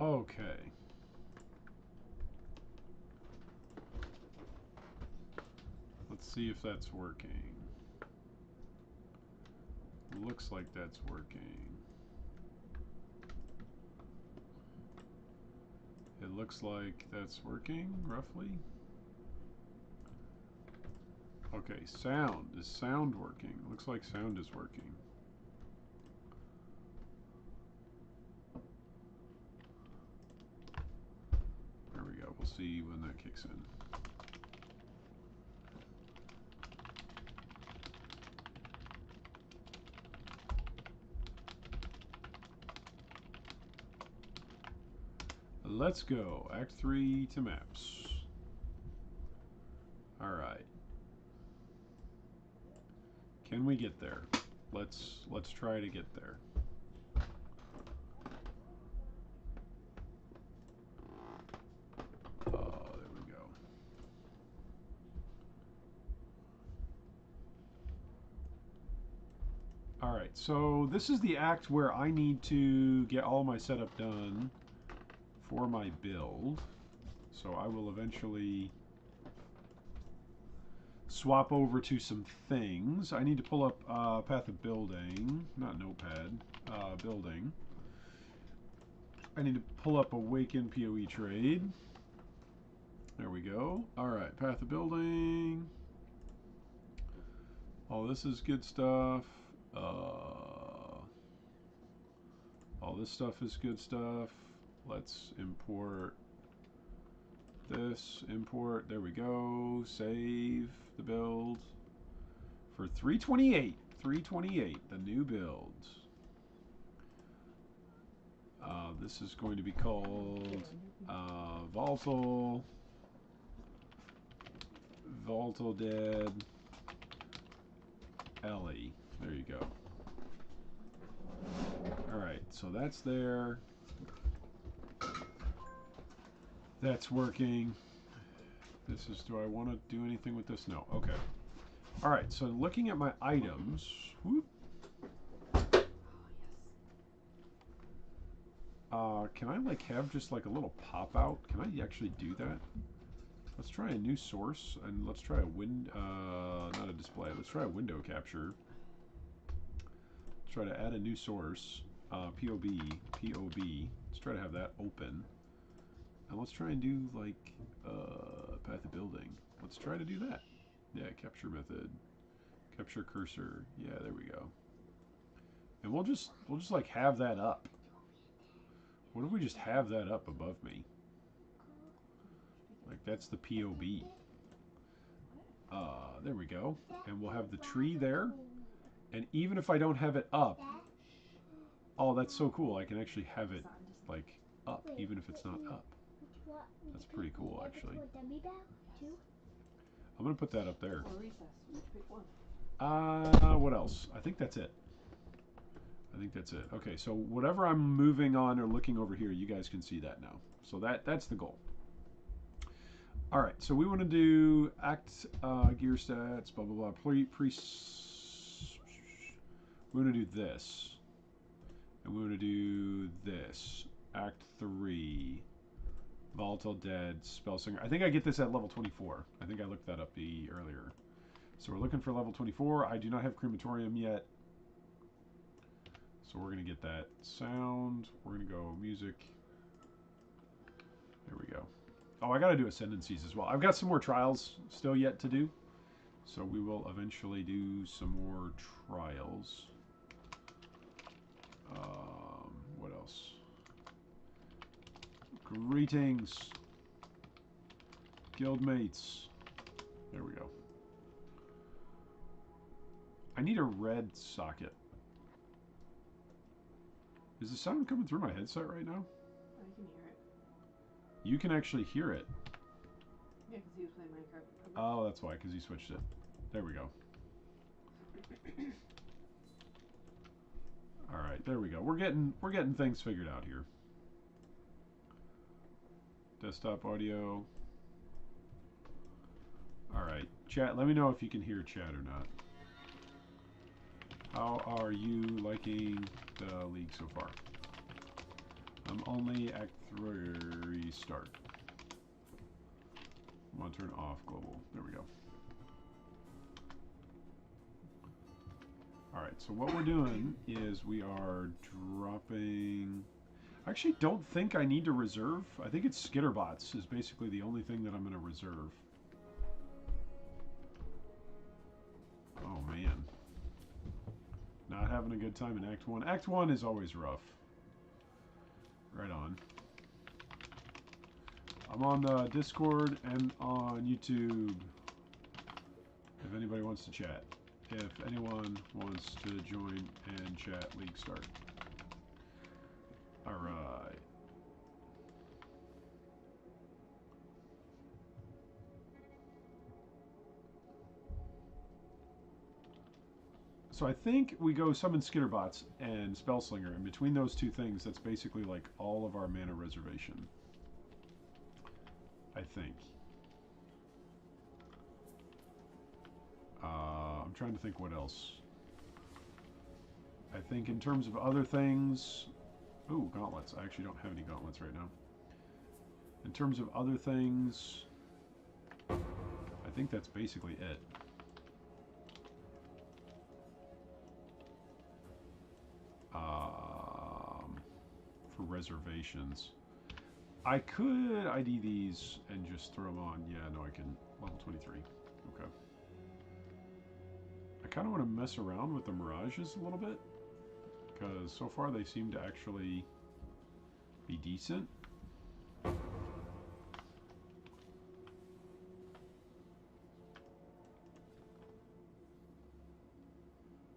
Okay. Let's see if that's working. Looks like that's working. It looks like that's working, roughly. Okay, sound. Is sound working? Looks like sound is working. There we go. We'll see when that kicks in. Let's go. Act 3 to maps. Alright. Can we get there? Let's try to get there. There we go. Alright, so this is the act where I need to get all my setup done for my build. So I will eventually swap over to some things. I need to pull up Path of Building, not Notepad, Building. I need to pull up Awaken POE Trade. There we go. Alright, Path of Building. All this is good stuff. All this stuff is good stuff. Let's import this. Import. There we go. Save the build for 328. 328, the new build. This is going to be called Volatile Dead Ellie. There you go. Alright, so that's there. That's working. This is, do I want to do anything with this? No. Okay. Alright, so looking at my items. Whoop. Can I like have just like a little pop out? Can I actually do that? Let's try a new source and let's try a not a display. Let's try a window capture. Let's try to add a new source. POB. Let's try to have that open. And let's try and do like path of building. Let's try to do that. Yeah, capture method. Capture cursor. Yeah, there we go. And we'll just like have that up. What if we just have that up above me? Like that's the POB. There we go. And we'll have the tree there. And even if I don't have it up, oh, that's so cool. I can actually have it like up, even if it's not up. That's pretty cool, actually. I'm gonna put that up there. What else? I think that's it. I think that's it. Okay, so whatever I'm moving on or looking over here, you guys can see that now. So that's the goal. All right, so we want to do act gear stats, blah blah blah. We want to do this, and we want to do this. Act 3, volatile dead, spell singer. I think I get this at level 24. I think I looked that up earlier. So we're looking for level 24. I do not have crematorium yet. So we're going to get that sound. We're going to go music. There we go. Oh, I got to do ascendancies as well. I've got some more trials still yet to do. So we will eventually do some more trials. What else? Greetings, guildmates. There we go. I need a red socket. Is the sound coming through my headset right now? I can hear it. You can actually hear it. Yeah, because he was playing Minecraft. Oh, that's why, because he switched it. There we go. All right, there we go. We're getting things figured out here. Desktop audio. All right, chat. Let me know if you can hear chat or not. How are you liking the league so far? I'm only Act 3 start. I'm going to turn off global. There we go. Alright, so what we're doing is we are dropping... I actually don't think I need to reserve. I think it's Skitterbots is basically the only thing that I'm going to reserve. Oh, man. Not having a good time in Act 1. Act 1 is always rough. Right on. I'm on the Discord and on YouTube. If anybody wants to chat. If anyone wants to join and chat, league start. Alright. So I think we go summon Skitterbots and Spellslinger, and between those two things, that's basically like all of our mana reservation. I think. I'm trying to think what else. I think in terms of other things... Ooh, gauntlets. I actually don't have any gauntlets right now. In terms of other things, I think that's basically it. For reservations. I could ID these and just throw them on. Yeah, no, I can. Level 23. Okay. I kind of want to mess around with the mirages a little bit, because so far they seem to actually be decent.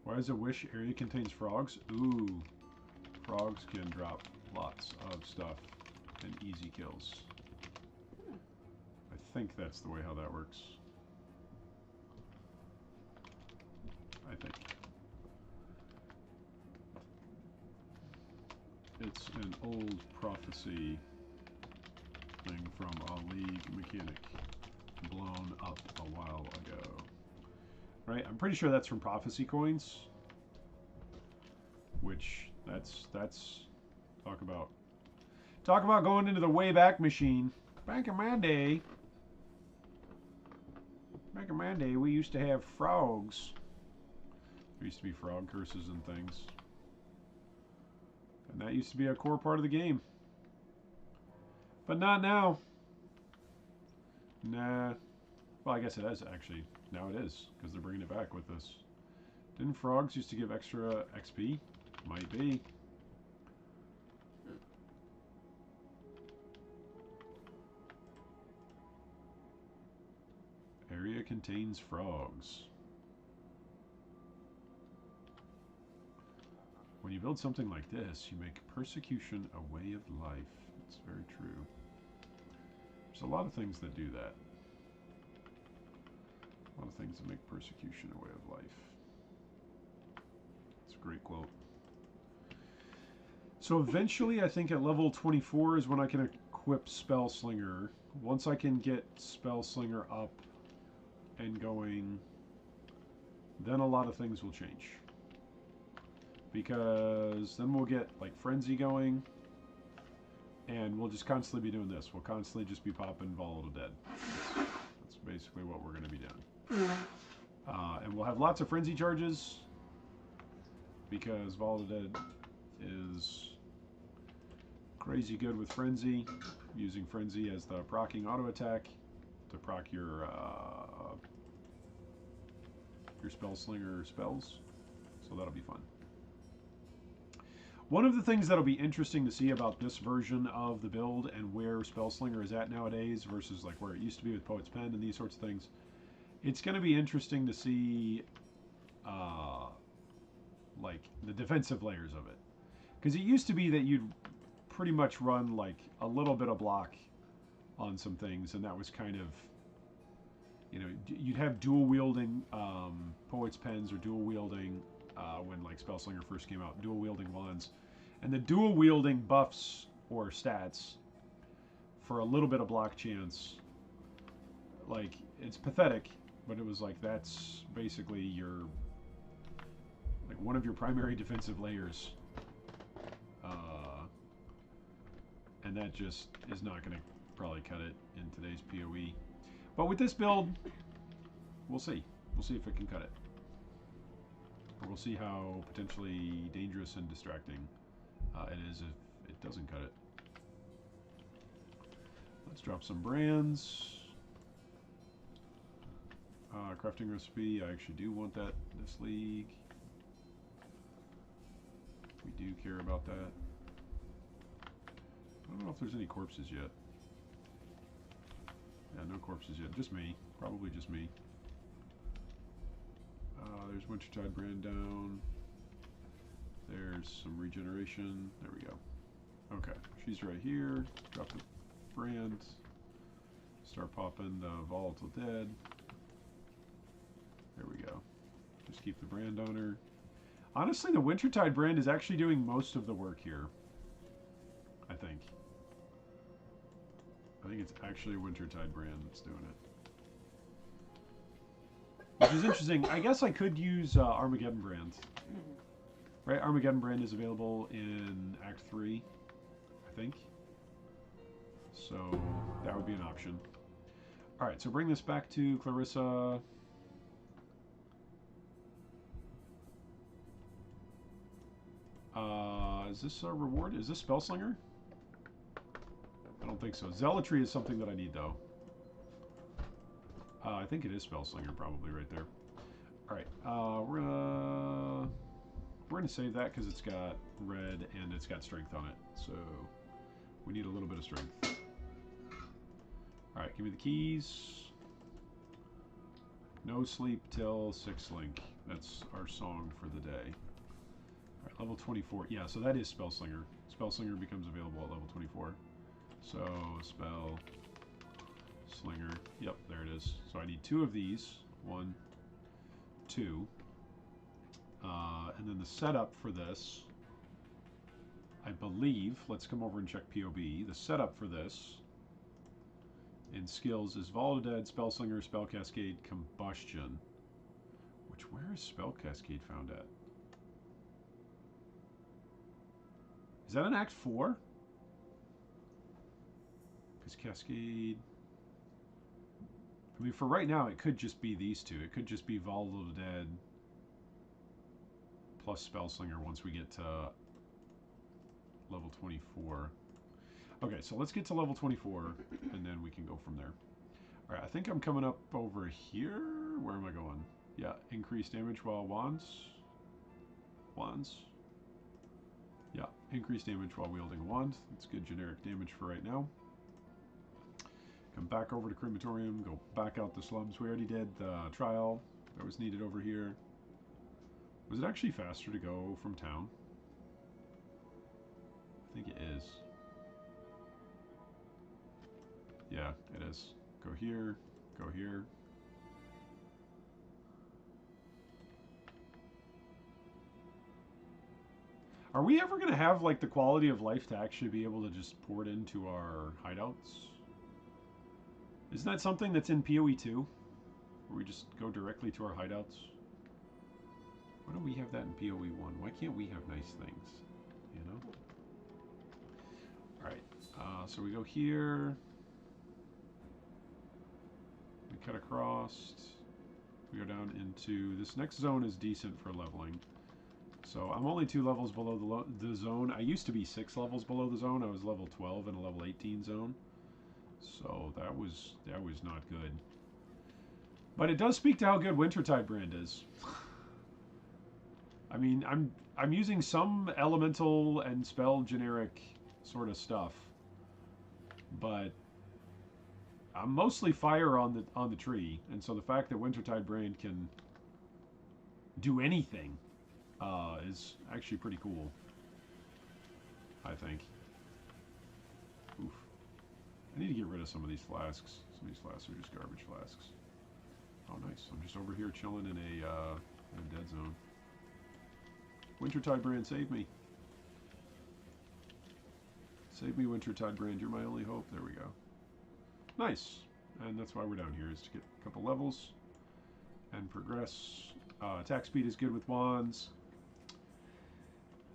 Why does a wish area contains frogs? Ooh, frogs can drop lots of stuff and easy kills. I think that's the way how that works. I think. It's an old prophecy thing from a League mechanic blown up a while ago. Right? I'm pretty sure that's from prophecy coins. Which that's talk about going into the Wayback Machine. Back in my day, we used to have frogs. There used to be frog curses and things. And that used to be a core part of the game. But not now. Nah. Well, I guess it is actually. Now it is, because they're bringing it back with this. Didn't frogs used to give extra XP? Might be. Area contains frogs. When you build something like this, you make persecution a way of life. It's very true. There's a lot of things that do that. A lot of things that make persecution a way of life. It's a great quote. So eventually, I think at level 24 is when I can equip Spellslinger. Once I can get Spellslinger up and going, then a lot of things will change. Because then we'll get like Frenzy going, and we'll just constantly be doing this. We'll constantly just be popping Volatile Dead. That's basically what we're going to be doing. And we'll have lots of Frenzy charges, because Volatile Dead is crazy good with Frenzy, using Frenzy as the proccing auto attack to proc your Spellslinger spells. So that'll be fun. One of the things that'll be interesting to see about this version of the build and where Spellslinger is at nowadays versus like where it used to be with Poet's Pen and these sorts of things, it's going to be interesting to see like the defensive layers of it. Because it used to be that you'd pretty much run like a little bit of block on some things, and that was kind of, you know, you'd have dual wielding Poet's Pens or dual wielding when like Spellslinger first came out, dual wielding wands, and the dual wielding buffs or stats for a little bit of block chance, like, it's pathetic, but it was like that's basically your, like, one of your primary defensive layers And that just is not going to probably cut it in today's POE. But with this build, we'll see. We'll see if it can cut it. Or we'll see how potentially dangerous and distracting it is if it doesn't cut it. Let's drop some brands. Crafting recipe, I actually do want that in this league. We do care about that. I don't know if there's any corpses yet. Yeah, no corpses yet. Just me. Probably just me. There's Wintertide brand down. There's some regeneration. There we go. Okay, she's right here. Drop the brand. Start popping the volatile dead. There we go. Just keep the brand on her. Honestly, the Wintertide brand is actually doing most of the work here. I think. I think it's actually a Wintertide brand that's doing it. Which is interesting. I guess I could use Armageddon brand. Right? Armageddon brand is available in Act 3, I think. So that would be an option. Alright, so bring this back to Clarissa. Is this a reward? Is this Spellslinger? I don't think so. Zealotry is something that I need, though. I think it is Spellslinger, probably, right there. Alright, we're gonna save that because it's got red and it's got strength on it. So we need a little bit of strength. Alright, give me the keys. No sleep till 6 link. That's our song for the day. Alright, level 24. Yeah, so that is Spellslinger. Spellslinger becomes available at level 24. So, Spell Slinger. Yep, there it is. So I need 2 of these. 1, 2. And then the setup for this, I believe, let's come over and check POB. The setup for this in skills is Volatile Dead, Spellslinger, Spell Cascade, Combustion. Which, where is Spell Cascade found at? Is that in Act 4? Because Cascade... I mean, for right now, it could just be these 2. It could just be Volatile Dead plus Spellslinger once we get to level 24. Okay, so let's get to level 24, and then we can go from there. Alright, I think I'm coming up over here. Where am I going? Yeah, increase damage while wands. Wands. Yeah, increase damage while wielding a wand. That's good generic damage for right now. Come back over to Crematorium, go back out the slums. We already did the trial that was needed over here. Was it actually faster to go from town? I think it is. Yeah, it is. Go here, go here. Are we ever going to have like the quality of life to actually be able to just port into our hideouts? Isn't that something that's in PoE 2? Where we just go directly to our hideouts? Why don't we have that in PoE 1? Why can't we have nice things? You know? Alright, so we go here. We cut across. We go down into... This next zone is decent for leveling. So I'm only 2 levels below the zone. I used to be 6 levels below the zone. I was level 12 in a level 18 zone. So that was not good. But it does speak to how good Wintertide brand is. I mean, I'm using some elemental and spell generic sort of stuff, but I'm mostly fire on the tree, and so the fact that Wintertide brand can do anything is actually pretty cool, I think. Oof. I need to get rid of some of these flasks. Some of these flasks are just garbage flasks. Oh, nice. I'm just over here chilling in a dead zone. Wintertide brand, save me. Save me, Wintertide brand. You're my only hope. There we go. Nice. And that's why we're down here, is to get a couple levels and progress. Attack speed is good with wands.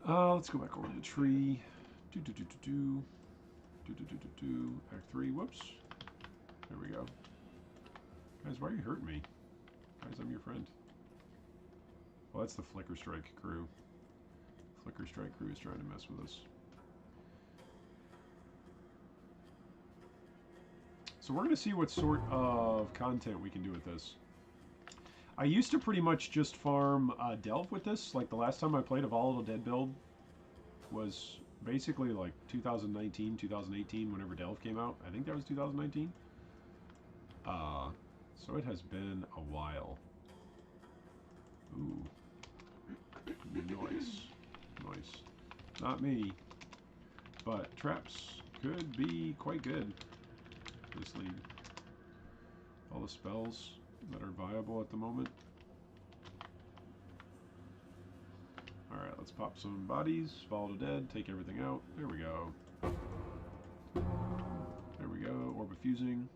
Let's go back over to the tree. Act 3, whoops. There we go. Guys, why are you hurting me? Guys, I'm your friend. Well, that's the Flicker Strike crew. Flicker Strike crew is trying to mess with us. So we're going to see what sort of content we can do with this. I used to pretty much just farm Delve with this. Like the last time I played a Volatile Dead build was basically like 2019, 2018, whenever Delve came out. I think that was 2019. So it has been a while. Ooh. Nice. Nice. Not me. But traps could be quite good this league. All the spells that are viable at the moment. Alright, let's pop some bodies. Volatile Dead. Take everything out. There we go. There we go. Orb of Fusing.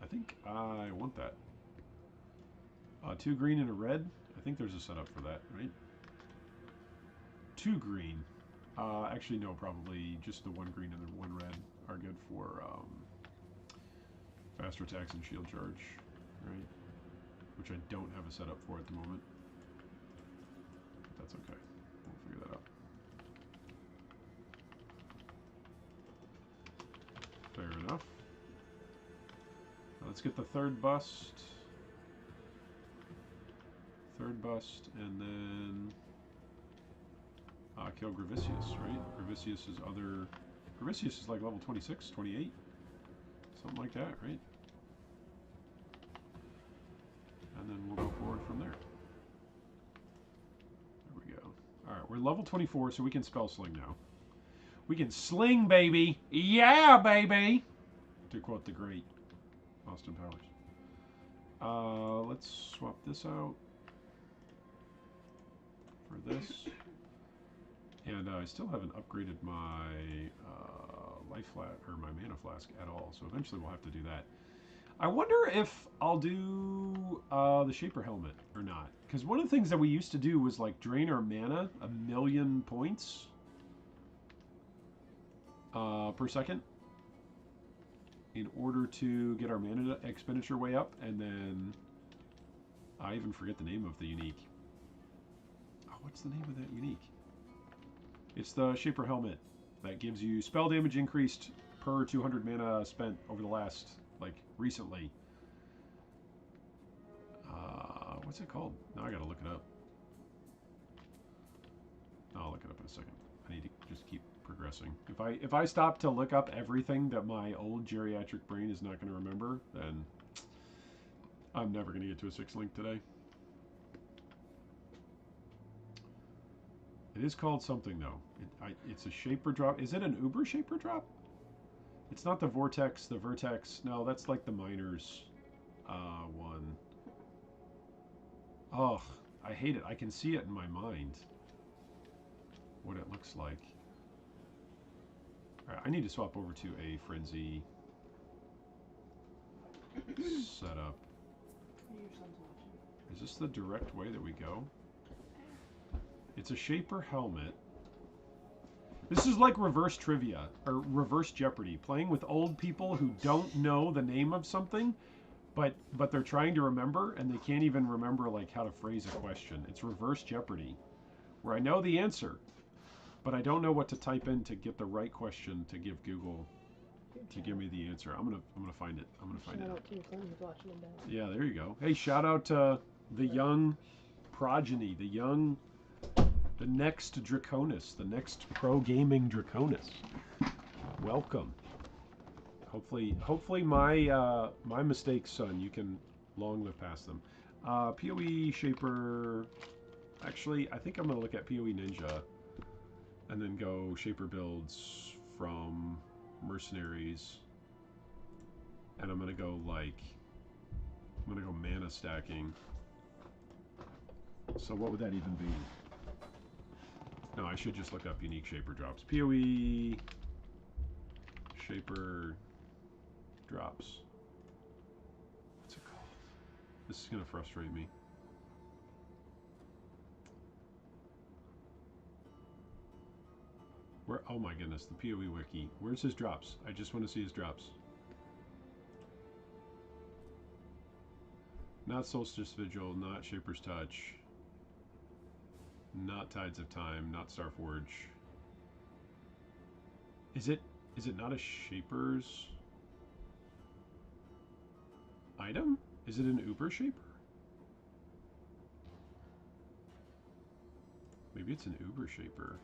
I think I want that. 2 green and a red. I think there's a setup for that, right? 2 green. Actually, no, probably just the 1 green and the 1 red are good for faster attacks and shield charge, right? Which I don't have a setup for at the moment. But that's okay. We'll figure that out. Fair enough. Let's get the third bust. Third bust, and then kill Gravicius, right? Gravicius is like level 26, 28? Something like that, right? And then we'll go forward from there. There we go. Alright, we're level 24, so we can spell sling now. We can sling, baby! Yeah, baby! To quote the great Austin Powers. Let's swap this out for this. And I still haven't upgraded my life flat or my mana flask at all, so eventually we'll have to do that. I wonder if I'll do the Shaper Helmet or not, because one of the things that we used to do was like drain our mana 1,000,000 points per second in order to get our mana expenditure way up, and then I even forget the name of the unique. Oh, what's the name of that unique? It's the Shaper Helmet that gives you spell damage increased per 200 mana spent over the last, like, recently. What's it called? Now I gotta look it up. I'll look it up in a second. I need to just keep progressing. If I stop to look up everything that my old geriatric brain is not going to remember, then I'm never going to get to a 6 link today. It is called something though. It's a shaper drop. Is it an Uber shaper drop? It's not the Vortex, the Vertex. No, that's like the miners one. Oh, I hate it. I can see it in my mind. What it looks like. Alright, I need to swap over to a Frenzy setup. Is this the direct way that we go? It's a Shaper Helmet. This is like reverse trivia, or reverse Jeopardy. Playing with old people who don't know the name of something, but they're trying to remember, and they can't even remember like how to phrase a question. It's reverse Jeopardy, where I know the answer, but I don't know what to type in to get the right question to give Google to give me the answer. I'm gonna find it. I'm gonna find it. Shout out to your friend who's watching them back. Yeah, there you go. Hey, shout out to the young progeny, the next Draconis, the next pro gaming Draconis. Welcome. Hopefully my my mistakes, son, you can long live past them. POE Shaper. Actually, I think I'm gonna look at POE Ninja, and then go Shaper builds from Mercenaries, and I'm gonna go mana stacking. So what would that even be? No, I should just look up unique Shaper drops. POE Shaper drops. What's it called? This is gonna frustrate me. Where? Oh my goodness, the POE wiki. Where's his drops? I just want to see his drops. Not Solstice Vigil, not Shaper's Touch, not Tides of Time, not Starforge. Is it not a Shaper's item? Is it an Uber Shaper? Maybe it's an Uber Shaper.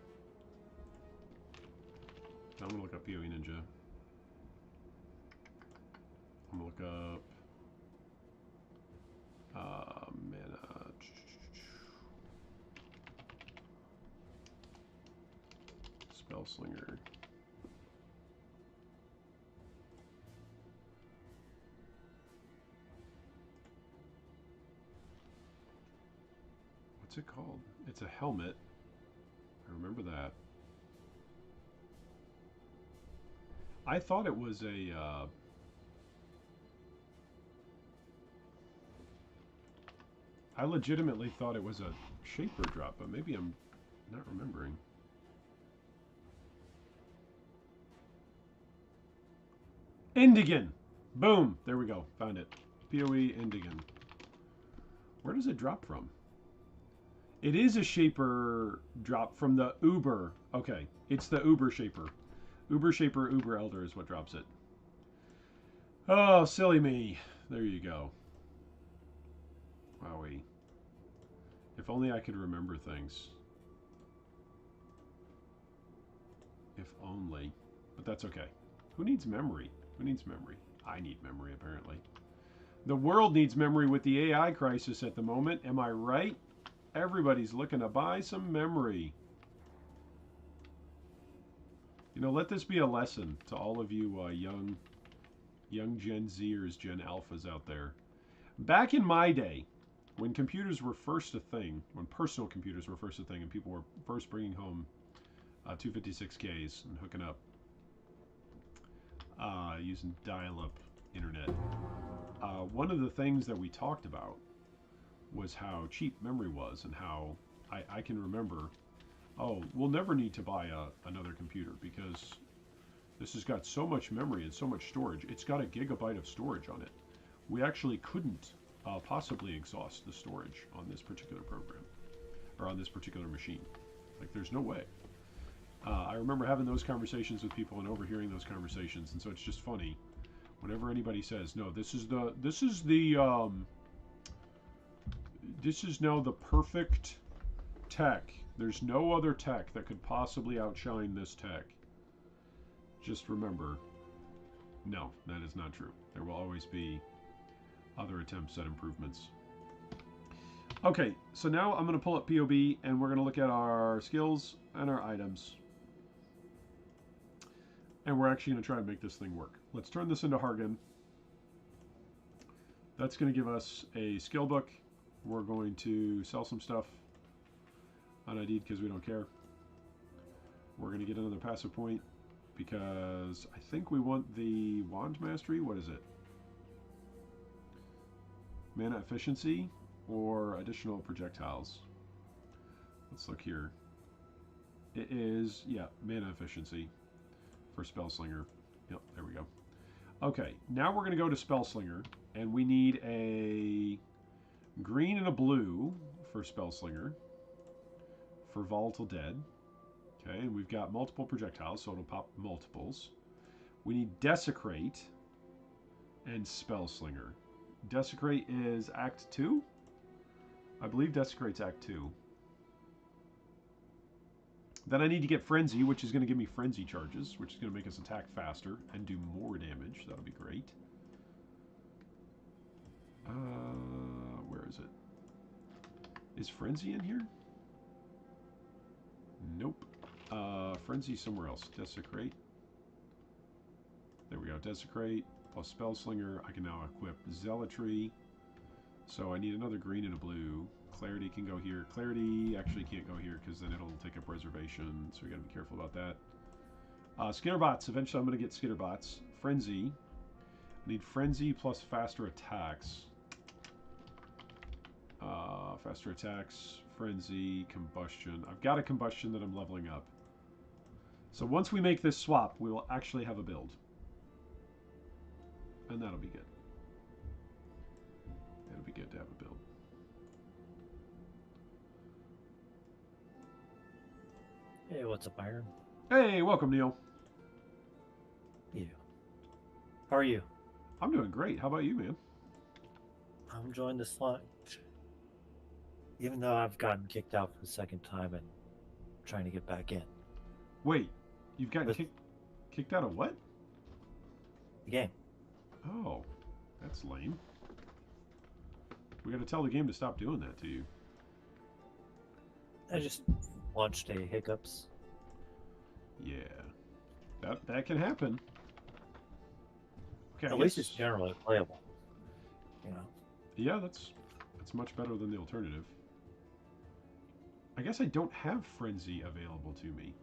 I'm gonna look up POE Ninja. I'm gonna look up mana. Spellslinger. What's it called? It's a helmet. I remember that. I thought it was a I legitimately thought it was a Shaper drop, but maybe I'm not remembering. Indigan! Boom! There we go. Found it. POE Indigan. Where does it drop from? It is a Shaper drop from the Uber. Okay, it's the Uber Shaper. Uber Shaper, Uber Elder is what drops it. Oh, silly me. There you go. Wowie. If only I could remember things. If only. But that's okay. Who needs memory? Who needs memory? I need memory, apparently. The world needs memory with the AI crisis at the moment. Am I right? Everybody's looking to buy some memory. You know, let this be a lesson to all of you young Gen Zers, Gen Alphas out there. Back in my day, when computers were first a thing, when personal computers were first a thing, and people were first bringing home 256Ks and hooking up using dial-up internet, one of the things that we talked about was how cheap memory was, and how I can remember, oh, we'll never need to buy another computer because this has got so much memory and so much storage. It's got 1 gigabyte of storage on it. We actually couldn't possibly exhaust the storage on this particular program, or on this particular machine. Like, there's no way. I remember having those conversations with people and overhearing those conversations, and so it's just funny whenever anybody says, no, this is now the perfect tech. There's no other tech that could possibly outshine this tech. Just remember, no, that is not true. There will always be other attempts at improvements. Okay, so now I'm going to pull up POB, and we're going to look at our skills and our items. And we're actually going to try and make this thing work. Let's turn this into Hargan. That's going to give us a skill book. We're going to sell some stuff on ID because we don't care. We're going to get another passive point because I think we want the Wand Mastery. What is it? Mana Efficiency or additional projectiles? Let's look here. It is, yeah, Mana Efficiency for Spellslinger. Yep, there we go. Okay, now we're going to go to Spellslinger, and we need a green and a blue for Spellslinger for Volatile Dead. Okay, and we've got multiple projectiles, so it'll pop multiples. We need Desecrate and Spellslinger. Desecrate is Act 2? I believe Desecrate's Act 2. Then I need to get Frenzy, which is going to give me Frenzy charges, which is going to make us attack faster and do more damage. That'll be great. Where is it? Is Frenzy in here? Nope. Frenzy somewhere else. Desecrate. There we go. Desecrate plus Spellslinger. I can now equip Zealotry. So I need another green and a blue. Clarity can go here. Clarity actually can't go here because then it'll take up Reservation. So we gotta be careful about that. Skitterbots. Eventually I'm gonna get Skitterbots. Frenzy. I need Frenzy plus faster attacks. Faster attacks. Frenzy. Combustion. I've got a Combustion that I'm leveling up. So once we make this swap, we will actually have a build. And that'll be good. It'll be good to have a build. Hey, what's up, Iron? Hey, welcome, Neil. Yeah. How are you? I'm doing great. How about you, man? I'm enjoying this launch. Even though I've gotten kicked out for the second time and trying to get back in. Wait, you've gotten With kicked out of what? the game. Oh, that's lame. We got to tell the game to stop doing that to you. I just launched a hiccups. Yeah, that can happen. Okay, At least it's generally playable. You know. Yeah, that's much better than the alternative. I guess I don't have Frenzy available to me.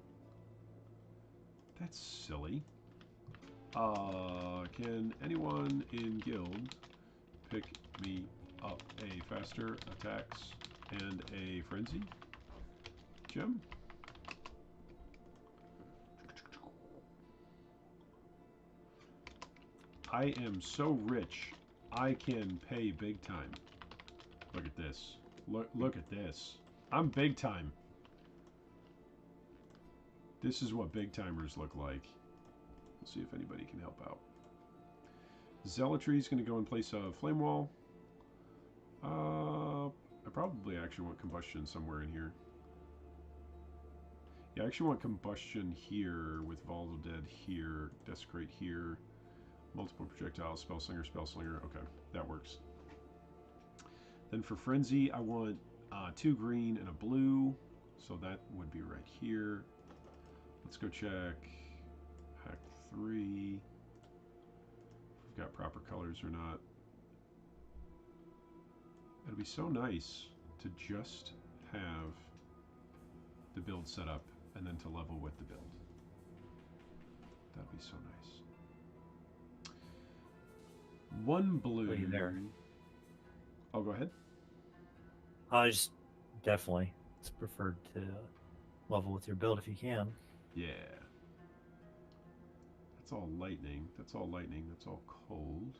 That's silly. Can anyone in guild pick me up a faster attacks and a frenzy? Jim? I am so rich, I can pay big time. Look at this. Look at this. I'm big time. This is what big timers look like. We'll see if anybody can help out. Zealotry is going to go in place of Flame Wall. I probably actually want Combustion somewhere in here. Yeah, I actually want Combustion here with Vols of Dead here, Desecrate here, multiple projectiles, Spellslinger, Spellslinger. Okay, that works. Then for Frenzy, I want 2 green and a blue, so that would be right here. Let's go check Hack 3. If we've got proper colors or not. It'd be so nice to just have the build set up and then to level with the build. That'd be so nice. 1 blue. Are you there? Oh, go ahead. I just definitely it's preferred to level with your build if you can. Yeah. That's all lightning. That's all lightning. That's all cold.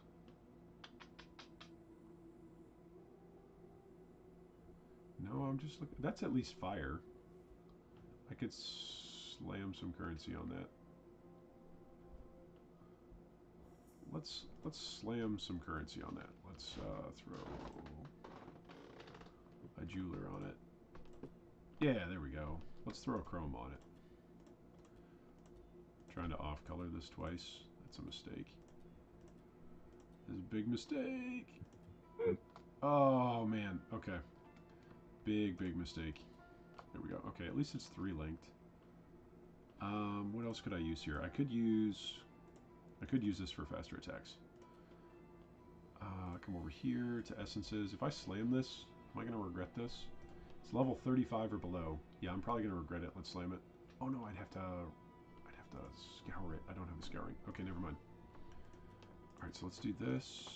No, I'm just looking. That's at least fire. I could slam some currency on that. Let's slam some currency on that. Let's throw a jeweler on it. Yeah, there we go. Let's throw a chrome on it. Trying to off color this twice. That's a mistake. This is a big mistake. Oh man. Okay. Big mistake. There we go. Okay, at least it's 3 linked. What else could I use here? I could use this for faster attacks. Come over here to essences. If I slam this, am I going to regret this? It's level 35 or below. Yeah, I'm probably going to regret it. Let's slam it. Oh no, I'd have to scour it. I don't have a scouring. Okay, never mind. Alright, so let's do this.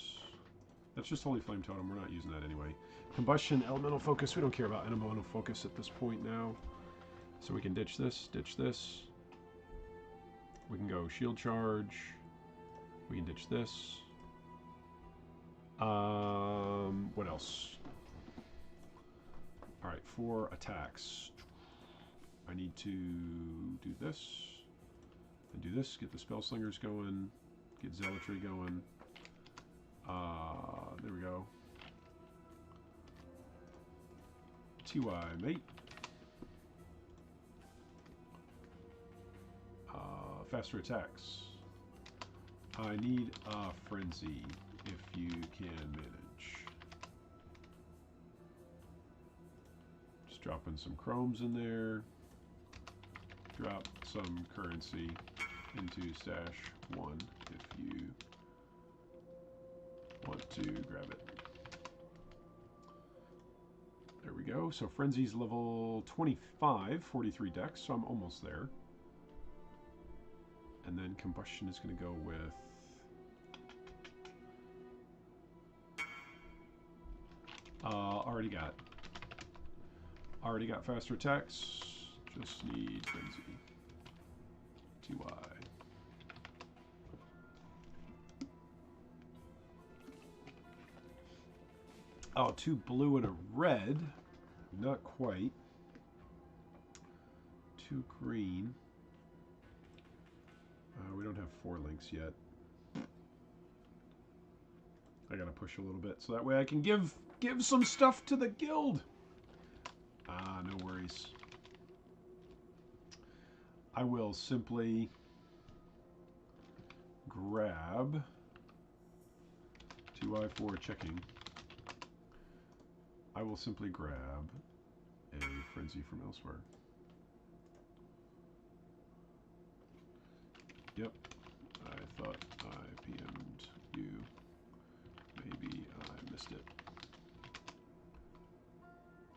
That's just Holy Flame Totem. We're not using that anyway. Combustion, Elemental Focus. We don't care about Elemental Focus at this point now. So we can ditch this, ditch this. We can go Shield Charge. We can ditch this. What else? Alright, for attacks. I need to do this. And do this. Get the Spell Slingers going. Get Zealotry going. There we go. TY, mate. Faster attacks. I need a Frenzy, if you can manage. Just dropping some chromes in there. Drop some currency into stash 1 if you want to grab it. There we go. So Frenzy's level 25, 43 dex, so I'm almost there. And then Combustion is going to go with already got faster attacks. Just need Frenzy. TY. Oh, 2 blue and a red. Not quite. 2 green. We don't have 4 links yet. I gotta push a little bit so that way I can give some stuff to the guild. Ah, no worries. I will simply grab 2i4 checking. I will simply grab a frenzy from elsewhere. Yep, I thought I PM'd you. Maybe I missed it.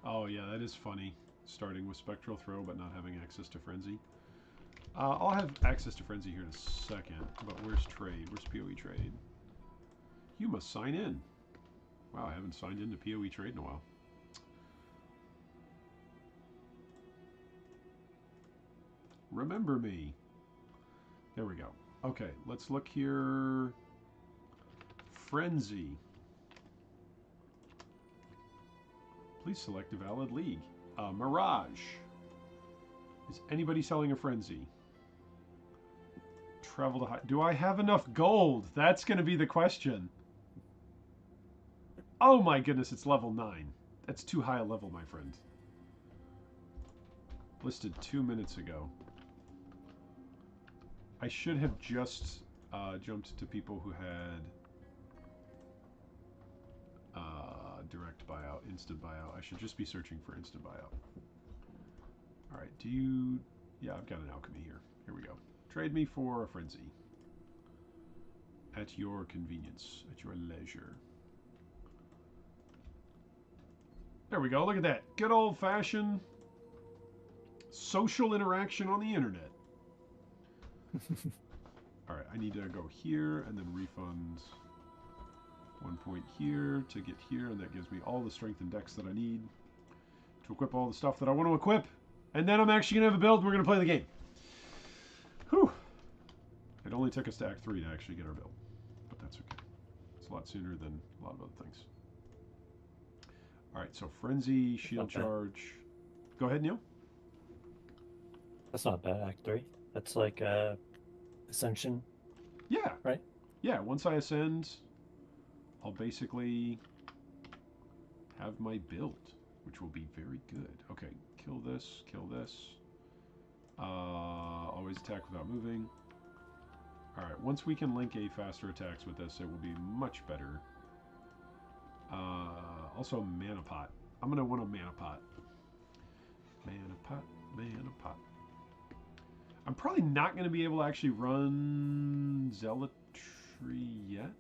Oh yeah, that is funny. Starting with Spectral Throw but not having access to Frenzy. I'll have access to Frenzy here in a second, but where's trade? Where's POE trade? You must sign in. Wow, I haven't signed into POE trade in a while. Remember me. There we go. Okay, let's look here. Frenzy. Please select a valid league. Mirage. Is anybody selling a Frenzy? Travel to high. Do I have enough gold? That's going to be the question. Oh my goodness, it's level 9. That's too high a level, my friend. Listed 2 minutes ago. I should have just jumped to people who had direct buyout, instant buyout. I should just be searching for instant buyout. All right, do you... Yeah, I've got an alchemy here. Here we go. Trade me for a frenzy. At your convenience, at your leisure. There we go, look at that. Good old-fashioned social interaction on the internet. Alright, I need to go here and then refund 1 point here to get here, and that gives me all the strength and dex that I need to equip all the stuff that I want to equip. And then I'm actually going to have a build and we're going to play the game. Whew. It only took us to Act 3 to actually get our build. But that's okay. It's a lot sooner than a lot of other things. Alright, so Frenzy, Shield Charge. Go ahead, Neil. That's not bad, Act 3. That's like Ascension. Yeah. Right? Yeah, once I ascend, I'll basically have my build, which will be very good. Okay, kill this, kill this. Always attack without moving. Alright, once we can link a faster attacks with this, it will be much better. Also, Mana Pot. I'm going to want a Mana Pot. Mana Pot, Mana Pot. I'm probably not going to be able to actually run Zealotry yet.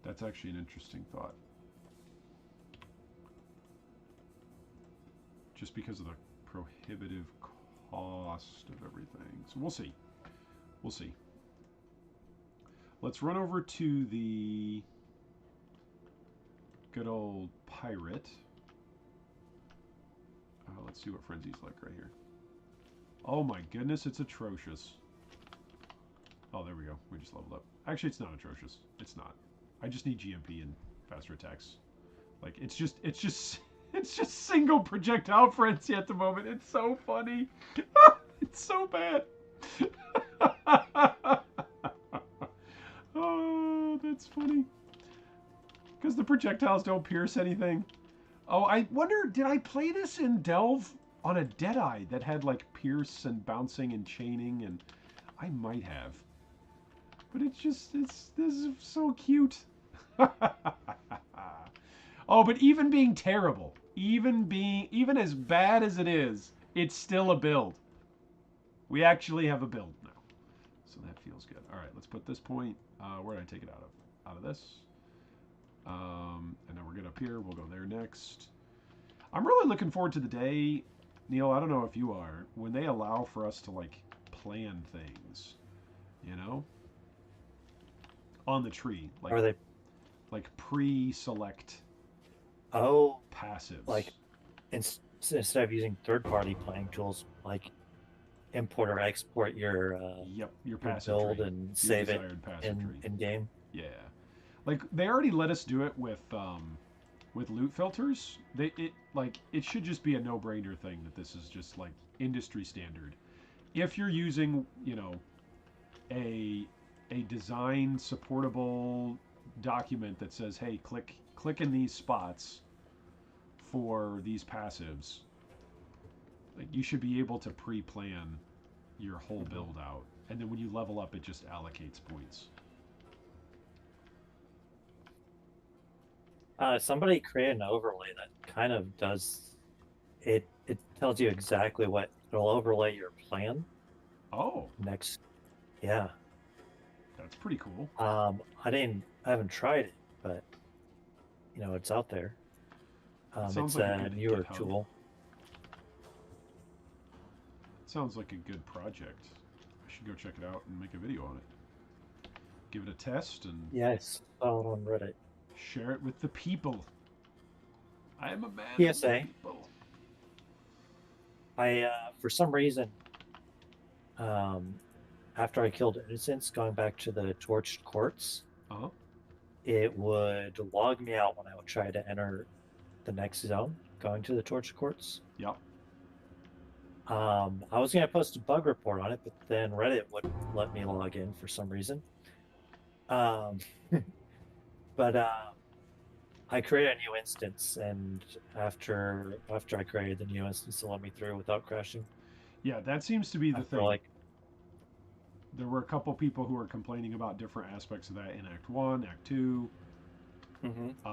That's actually an interesting thought. Just because of the prohibitive cost of everything. So we'll see. We'll see. Let's run over to the good old pirate. Let's see what Frenzy's like right here. Oh my goodness, it's atrocious. Oh, there we go. We just leveled up. Actually, it's not atrocious. It's not. I just need GMP and faster attacks. Like, it's just single projectile frenzy at the moment. It's so funny. It's so bad. Oh, that's funny. Because the projectiles don't pierce anything. Oh, I wonder, did I play this in Delve on a Deadeye that had like pierce and bouncing and chaining? And I might have. But it's just, this is so cute. Oh, but even being terrible, even as bad as it is, it's still a build. We actually have a build now. So that feels good. All right, let's put this point, where did I take it out of? Out of this. And then we're good up here. We'll go there next. I'm really looking forward to the day, Neil, I don't know if you are, when they allow for us to, like, plan things, you know? On the tree. Like, Are they... like pre-select passives. Like, instead of using third-party playing tools, like, import or export Yep, your your passive build tree, and your save it desired passive tree. in game. Yeah, like they already let us do it with loot filters. It should just be a no-brainer thing that this is just like industry standard. If you're using, a a design supportable document that says, "Hey, click in these spots for these passives," like you should be able to pre-plan your whole build out, and then when you level up, it just allocates points. Somebody created an overlay that kind of does it. It tells you exactly what it'll overlay your plan Oh, next. Yeah. that's pretty cool. I haven't tried it, but it's out there. It sounds It's like a a good newer GitHub. tool. It sounds like a good project. I should go check it out and make a video on it. Give it a test and Yes, saw it on Reddit. share it with the people. I am a man of the PSA. people. For some reason, um, after I killed innocents, going back to the torched courts, Uh huh. it would log me out when I would try to enter the next zone, going to the torched courts. Yep. I was going to post a bug report on it, but then Reddit wouldn't let me log in for some reason. Um, but I created a new instance, and after I created the new instance, it let me through without crashing. Yeah, that seems to be the After thing. like, There were a couple people who were complaining about different aspects of that in Act 1, Act 2.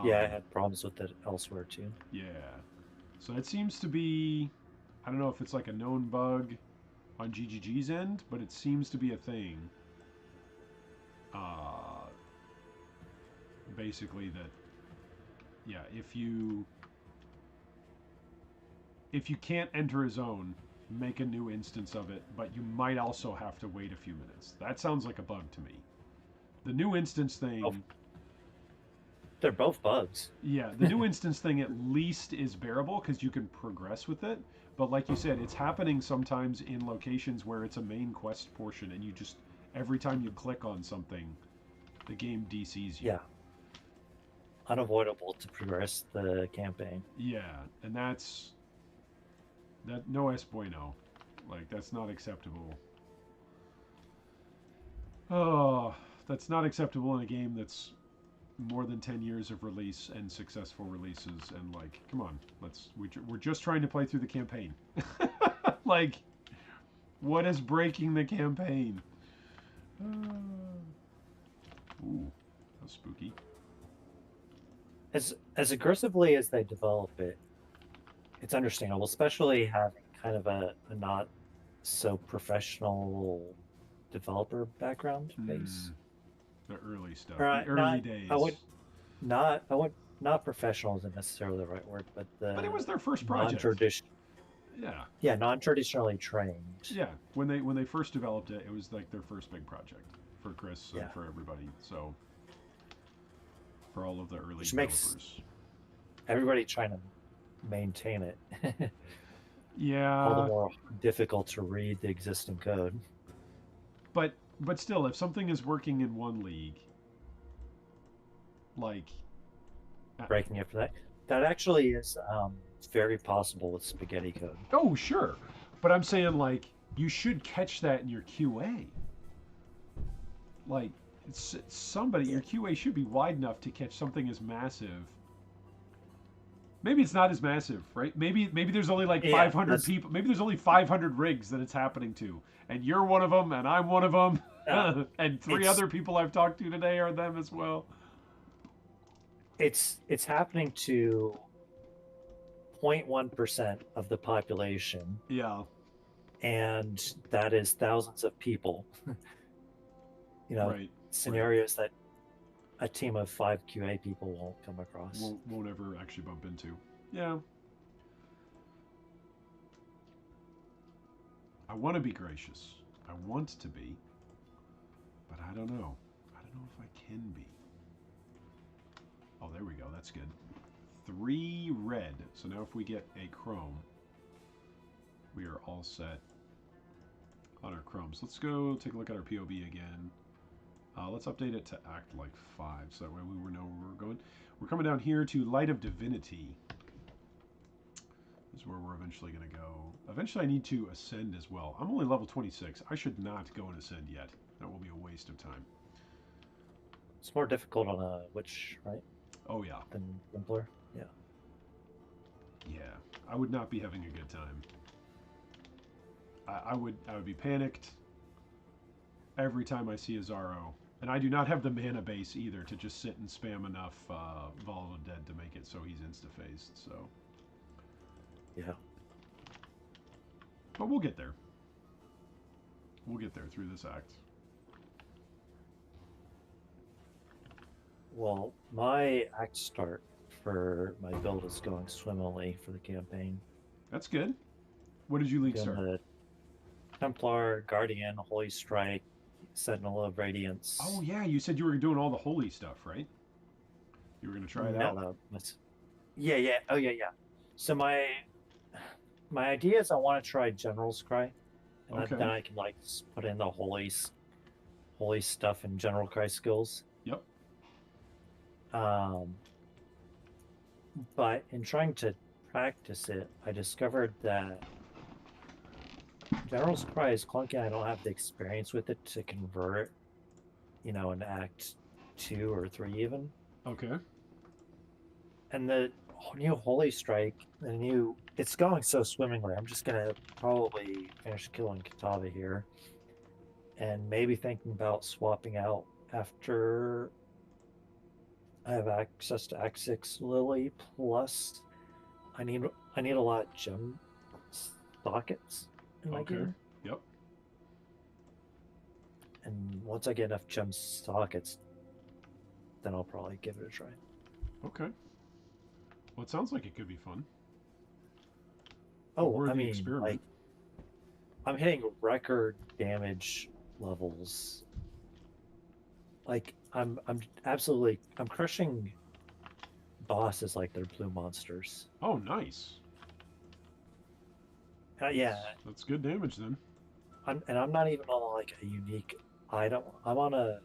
yeah, I had problems with it elsewhere too. Yeah. So it seems to be, I don't know if it's like a known bug on GGG's end, but it seems to be a thing. Basically that, yeah, if you can't enter a zone, make a new instance of it, but you might also have to wait a few minutes. That sounds like a bug to me. The new instance thing. Oh, they're both bugs. Yeah, the new instance thing at least is bearable because you can progress with it. But like you said, it's happening sometimes in locations where it's a main quest portion, and you just every time you click on something, the game DCs you. Yeah, unavoidable to progress the campaign. Yeah, and that's no es bueno. Like that's not acceptable. Oh, that's not acceptable in a game that's more than 10 years of release and successful releases, and like come on, we're just trying to play through the campaign. Like what is breaking the campaign? Ooh, that's spooky. As aggressively as they develop it, it's understandable, especially having kind of a not so professional developer background base. The early stuff, Or the early days. I would not professional isn't necessarily the right word, but But it was their first project. Yeah, non-traditionally trained. Yeah, when they first developed it, it was like their first big project for Chris and for everybody. So for all of the early Which developers. Makes everybody trying to maintain it. Yeah. All the more difficult to read the existing code. But still, if something is working in one league, like breaking it for that actually is very possible with spaghetti code. Oh, sure. But I'm saying like you should catch that in your QA. Like somebody, your QA should be wide enough to catch something as massive. Maybe it's not as massive, right? Maybe there's only like 500 people. Maybe there's only 500 rigs that it's happening to, and you're one of them, and I'm one of them, and three other people I've talked to today are them as well. It's happening to 0.1% of the population. Yeah. And that is thousands of people. Scenarios that a team of 5 QA people won't come across. Won't ever actually bump into. Yeah. I want to be gracious. I want to be. But I don't know. I don't know if I can be. Oh, there we go. That's good. 3 red. So now if we get a chrome, we are all set on our crumbs. Let's go take a look at our POB again. Let's update it to act like 5, so that way we know where we're going. We're coming down here to Light of Divinity. This is where we're eventually going to go. Eventually I need to ascend as well. I'm only level 26. I should not go and ascend yet. That will be a waste of time. It's more difficult on a witch, right? Oh yeah. Than Templar. Yeah. Yeah. I would not be having a good time. I would be panicked every time I see a Zaro. And I do not have the mana base either to just sit and spam enough Volatile Dead to make it so he's insta-phased, so. Yeah. But we'll get there. We'll get there through this act. Well, my act start for my build is going swimmingly for the campaign. That's good. What did you league Doing start? the Templar, Guardian, Holy Strike, Sentinel of Radiance. Oh yeah, you said you were doing all the holy stuff, right? You were going to try it out? No, yeah, yeah. Oh, yeah, yeah. So my idea is I want to try General's Cry, and Okay. then I can like put in the holy stuff and General Cry skills. Yep. But in trying to practice it, I discovered that General's Cry is clunky. I don't have the experience with it to convert, in Act 2 or 3 even. Okay. And the new Holy Strike, it's going so swimmingly. I'm just gonna probably finish killing Kitava here, and maybe thinking about swapping out after I have access to Act 6 Lily. Plus, I need a lot of gem sockets in my game. Yep. And once I get enough gem sockets, then I'll probably give it a try. Okay. Well, it sounds like it could be fun. Oh, I mean, like, I'm hitting record damage levels. Like, I'm crushing bosses like they're blue monsters. Oh, nice. Yeah. That's good damage then. I'm not even on like a unique item. I'm on a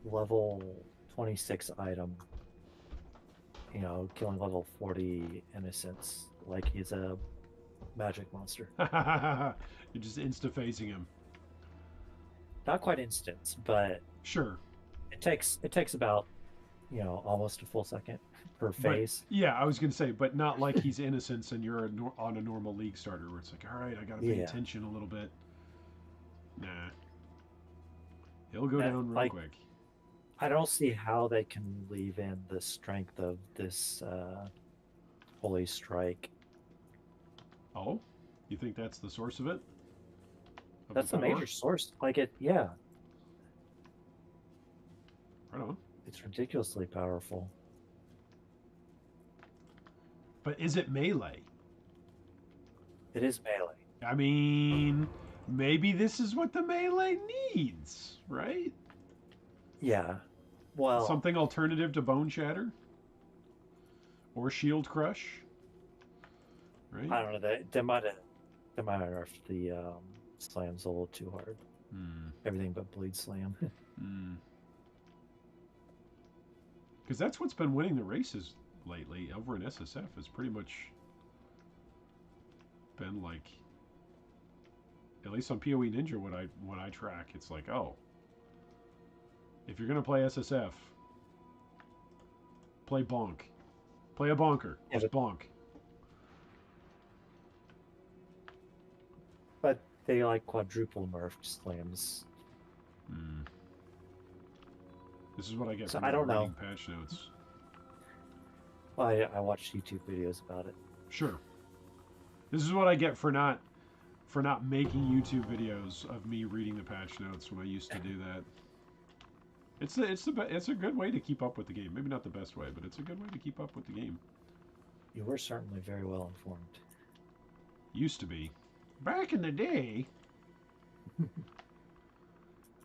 level 26 item. Killing level 40 innocents like he's a magic monster. You're just insta-phasing him. Not quite instant, but sure. It takes about almost a full second per phase. But, yeah, I was gonna say, but not like he's innocence and you're on a normal league starter where it's like, all right, I gotta pay attention a little bit. Nah, he'll go down real quick. I don't see how they can leave in the strength of this Holy Strike. Oh, you think that's the source of it? That's the major source. Like it, yeah. Right on. It's ridiculously powerful. But is it melee? It is melee. I mean, maybe this is what the melee needs, right? Yeah. Well, something alternative to Bone Shatter or Shield Crush, right? I don't know. They might have nerfed the slams a little too hard. Everything but Bleed Slam. Because that's what's been winning the races lately over in SSF. Has pretty much been like, at least on POE Ninja, what I track, it's like, oh, if you're gonna play SSF, play bonk, play a bonker, just bonk. But they like quadruple nerfed slams. This is what I get So from I don't know. reading patch notes. Well, I watched YouTube videos about it. Sure. This is what I get for not making YouTube videos of me reading the patch notes when I used to do that. It's a good way to keep up with the game. Maybe not the best way, but it's a good way to keep up with the game. You were certainly very well informed. Used to be. Back in the day.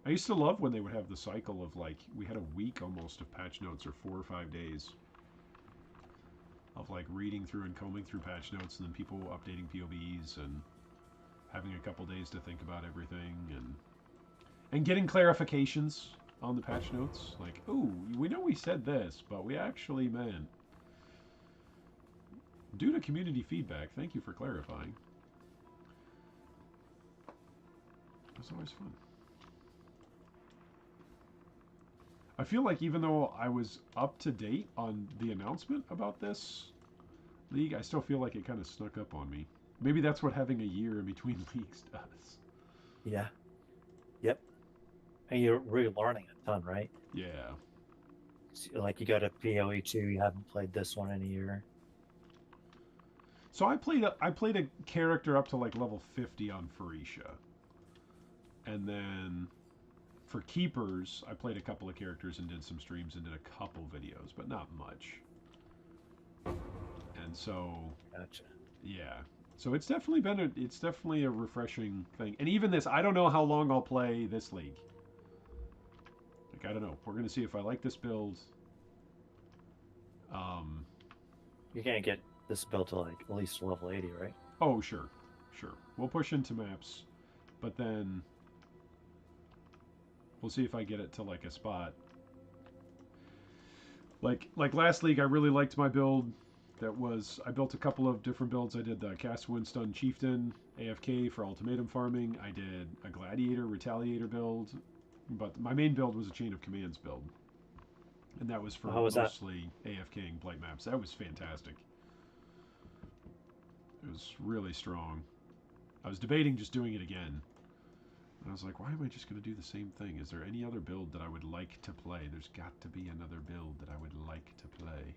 I used to love when they would have the cycle of, like, we had a week almost of patch notes, or 4 or 5 days of, like, reading through and combing through patch notes, and then people updating POBs, and having a couple days to think about everything and getting clarifications on the patch notes. Like, oh, we know we said this, but we actually meant. Due to community feedback, thank you for clarifying. That's always fun. I feel like even though I was up to date on the announcement about this league, I still feel like it kind of snuck up on me. Maybe that's what having a year in between leagues does. Yeah. Yep. And you're really learning a ton, right? Yeah. So, like you go to POE 2, you haven't played this one in a year. So I played a character up to like level 50 on Pharisha. And then for keepers, I played a couple of characters and did some streams and did a couple videos, but not much. And so, Gotcha. yeah. So it's definitely a refreshing thing. And even this, I don't know how long I'll play this league. Like, I don't know. We're gonna see if I like this build. You're gonna get this build to like at least level 80, right? Oh, sure. We'll push into maps, but then we'll see if I get it to like a spot. Like last league, I really liked my build. I built a couple of different builds. I did the Cast Wind Stun Chieftain AFK for ultimatum farming. I did a Gladiator Retaliator build, but my main build was a Chain of Commands build, and that was for mostly AFKing blight maps. That was fantastic. It was really strong. I was debating just doing it again. And I was like, why am I just going to do the same thing? Is there any other build that I would like to play? There's got to be another build that I would like to play.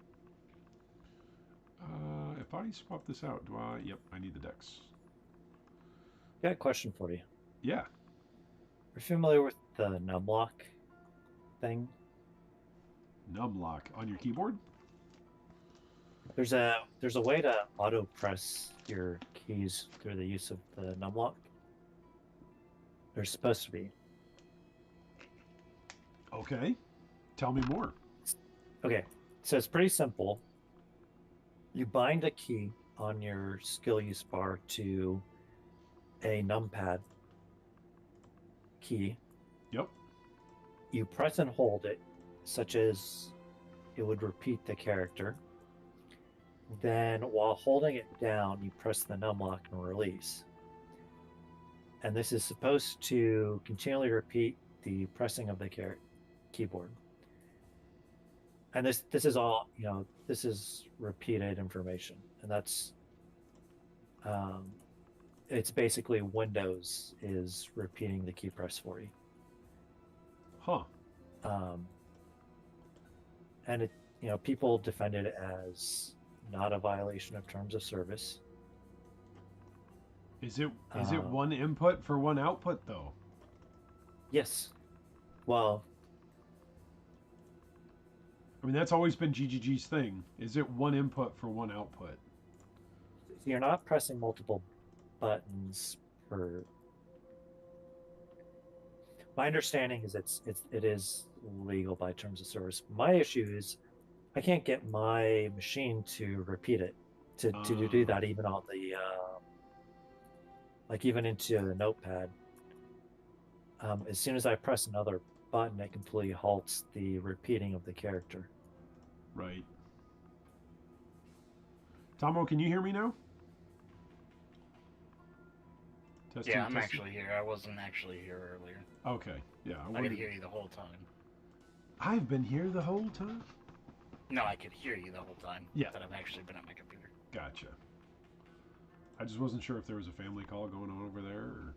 If I swap this out, do I? Yep, I need the decks. Got a question for you. Yeah. Are you familiar with the numlock thing? Numlock on your keyboard? There's a way to auto press your keys through the use of the numlock. There's supposed to be. Okay. Tell me more. Okay, so it's pretty simple. You bind a key on your skill use bar to a numpad key. Yep. You press and hold it, such as it would repeat the character. Then, while holding it down, you press the numlock and release. And this is supposed to continually repeat the pressing of the keyboard. And this is all, this is repeated information. And that's, it's basically Windows is repeating the key press for you. Huh. And it, people defend it as not a violation of terms of service. Is it one input for one output though? Yes. Well, I mean, that's always been GGG's thing. Is it one input for one output? you're not pressing multiple buttons per. My understanding is it is legal by terms of service. My issue is I can't get my machine to repeat it to do that even on the like even into the notepad. As soon as I press another button, it completely halts the repeating of the character. Right. Tomo, can you hear me now? Testing, Yeah, I'm testing. actually here. I wasn't actually here earlier. Okay. Yeah. I could hear you the whole time. I've been here the whole time? No, I could hear you the whole time. Yeah. But I've actually been at my computer. Gotcha. I just wasn't sure if there was a family call going on over there or...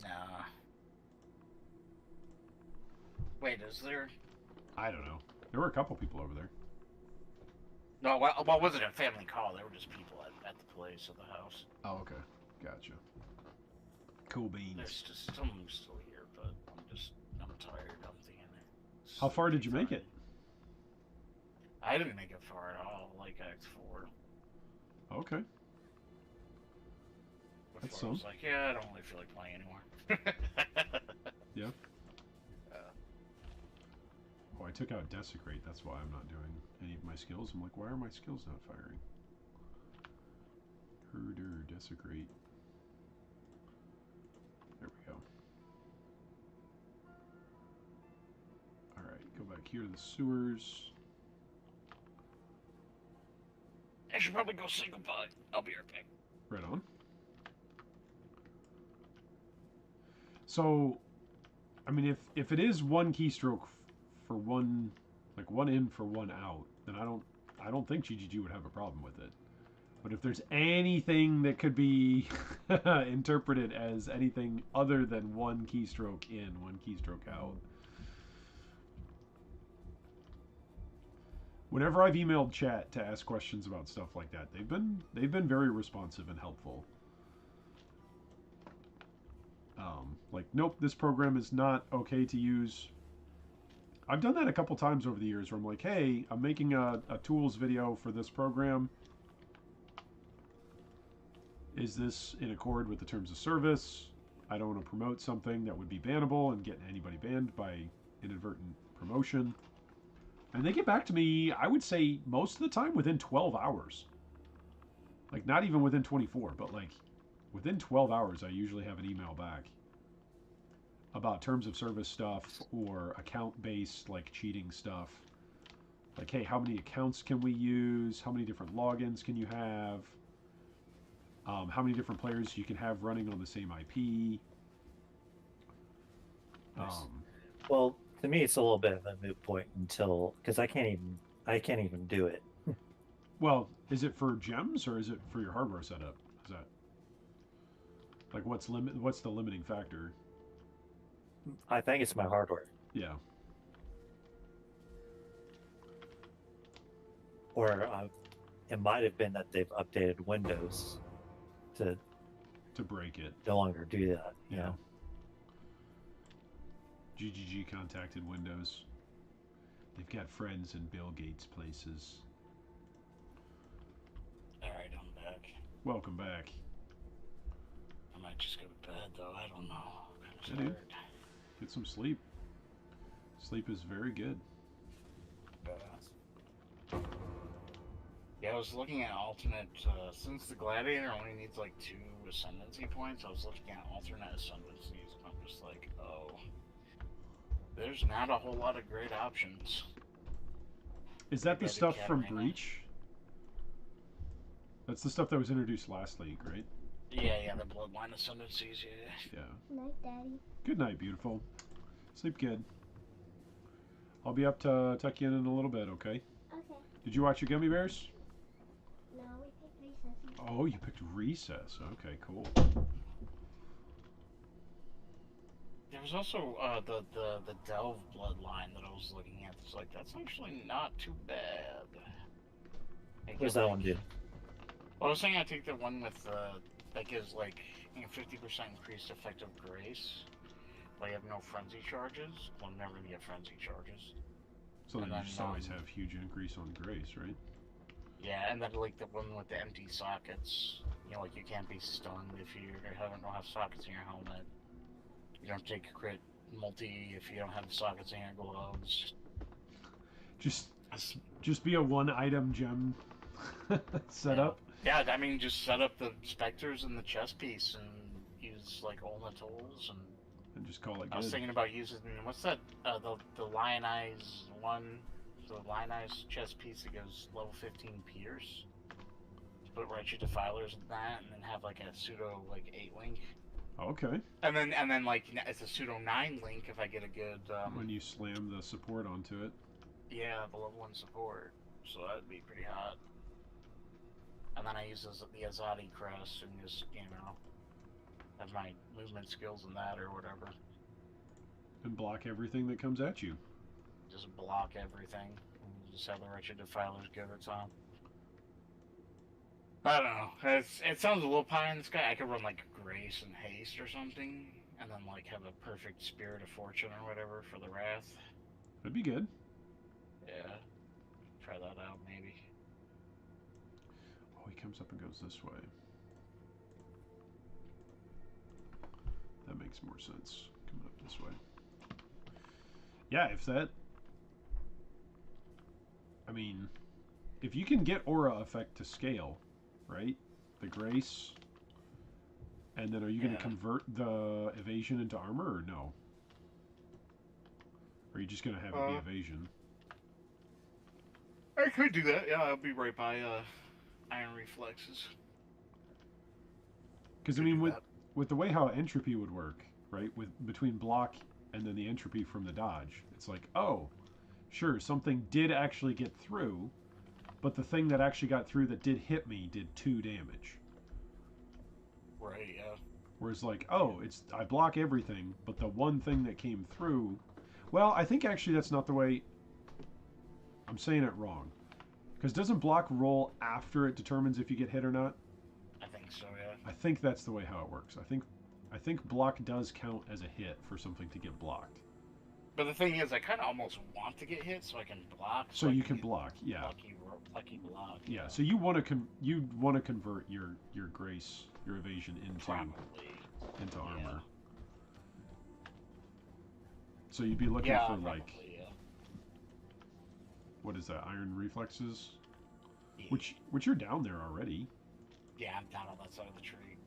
Nah. Wait, is there? I don't know. There were a couple people over there. No, well, it wasn't a family call. There were just people at the place of the house. Oh, okay. Gotcha. Cool beans. There's just someone who's still here, but I'm tired. I'm thinking. How far did you make it? I didn't make it far at all. Like Act 4. Okay. Before That's I was like, yeah, I don't really feel like playing anymore. Yeah. Oh, I took out Desecrate. That's why I'm not doing any of my skills. I'm like, why are my skills not firing? Herder, Desecrate. back here to the sewers. I should probably go say goodbye. I'll be right back. Right on. So, I mean, if it is one keystroke for one, like one in for one out, then I don't think GGG would have a problem with it. But if there's anything that could be interpreted as anything other than one keystroke in, one keystroke out. Whenever I've emailed chat to ask questions about stuff like that, they've been very responsive and helpful. Like, nope, this program is not okay to use. I've done that a couple times over the years where I'm like, hey, I'm making a tools video for this program. Is this in accord with the terms of service? I don't want to promote something that would be bannable and get anybody banned by inadvertent promotion. And they get back to me, I would say, most of the time within 12 hours. Like, not even within 24, but like within 12 hours, I usually have an email back about terms of service stuff or account-based, like, cheating stuff. Like, hey, how many accounts can we use? How many different logins can you have? How many different players you can have running on the same IP? Nice. Well, to me, it's a little bit of a moot point until, because I can't even do it. Well, is it for gems or is it for your hardware setup? Is that like what's the limiting factor? I think it's my hardware. Yeah. Or it might have been that they've updated Windows to break it. no longer do that. Yeah. GGG contacted Windows. They've got friends in Bill Gates' places. Alright, I'm back. Welcome back. I might just go to bed, though. I don't know. I'm Yeah, dude. Get some sleep. Sleep is very good. Yeah, I was looking at alternate, since the Gladiator only needs like 2 ascendancy points, I was looking at alternate ascendancies, and I'm just like, oh, there's not a whole lot of great options. Is that the Maybe stuff from Katarina. Breach? That's the stuff that was introduced last league, right? Yeah, the Bloodline ascendancies, yeah. Yeah. Night, Daddy. Good night, beautiful. Sleep good. I'll be up to tuck you in a little bit, okay? Okay. Did you watch your Gummy Bears? No, we picked recess. Oh, you picked Recess. Okay, cool. There was also the Delve Bloodline that I was looking at. It's like, that's actually not too bad. What does that one do? Well, I was saying I take the one with that gives like 50% increased effective grace. But you have no frenzy charges. Well, I'm never gonna get frenzy charges. So then And you then, just always have huge increase on Grace, right? Yeah, and then like the one with the empty sockets. You know, like you can't be stunned if you don't have sockets in your helmet. You don't take a crit multi if you don't have the sockets in your gloves. Just be a one item gem setup. Yeah, I mean, just set up the specters in the chest piece and use like Ulna tools And just call it I was good. thinking about using what's that? The Lion Eyes one, the Lion Eyes chest piece that goes level 15 Pierce. Put Wretched Defilers in that, and then have like a pseudo like 8 link. Okay. And then like it's a pseudo 9 link if I get a good. When you slam the support onto it. Yeah, the level 1 support. So that'd be pretty hot. And then I use the Azadi crest and just have my movement skills in that or whatever. And block everything that comes at you. Just block everything. And just have the Wretched Defilers go to top. I don't know. It sounds a little pie in the sky. I could run like Grace and Haste or something, and then like have a perfect Spirit of Fortune or whatever for the Wrath. That'd be good. Yeah. Try that out maybe. Oh, he comes up and goes this way. That makes more sense. Coming up this way. Yeah, if that... I mean, if you can get aura effect to scale, right? The grace. And then are you going to convert the evasion into armor or no? Or are you just gonna have it be evasion? I could do that. Yeah, I'll be right by iron reflexes. Because I mean, with the way how entropy would work, right? With between block and then the entropy from the dodge, it's like, oh, sure, something did actually get through, but the thing that actually got through that did hit me did 2 damage. Right. Yeah. Whereas like, oh, it's I block everything, but the one thing that came through, well, I think actually that's not the way. I'm saying it wrong. Because doesn't block roll after it determines if you get hit or not? I think so. Yeah. I think that's the way how it works. I think block does count as a hit for something to get blocked. But the thing is, I kind of almost want to get hit so I can block. So you can block, yeah. Lucky block. Yeah. So you want to convert your grace, your evasion into armor. Yeah. So you'd be looking for probably, like what is that? Iron reflexes, which you're down there already. Yeah, I'm down on that side of the tree.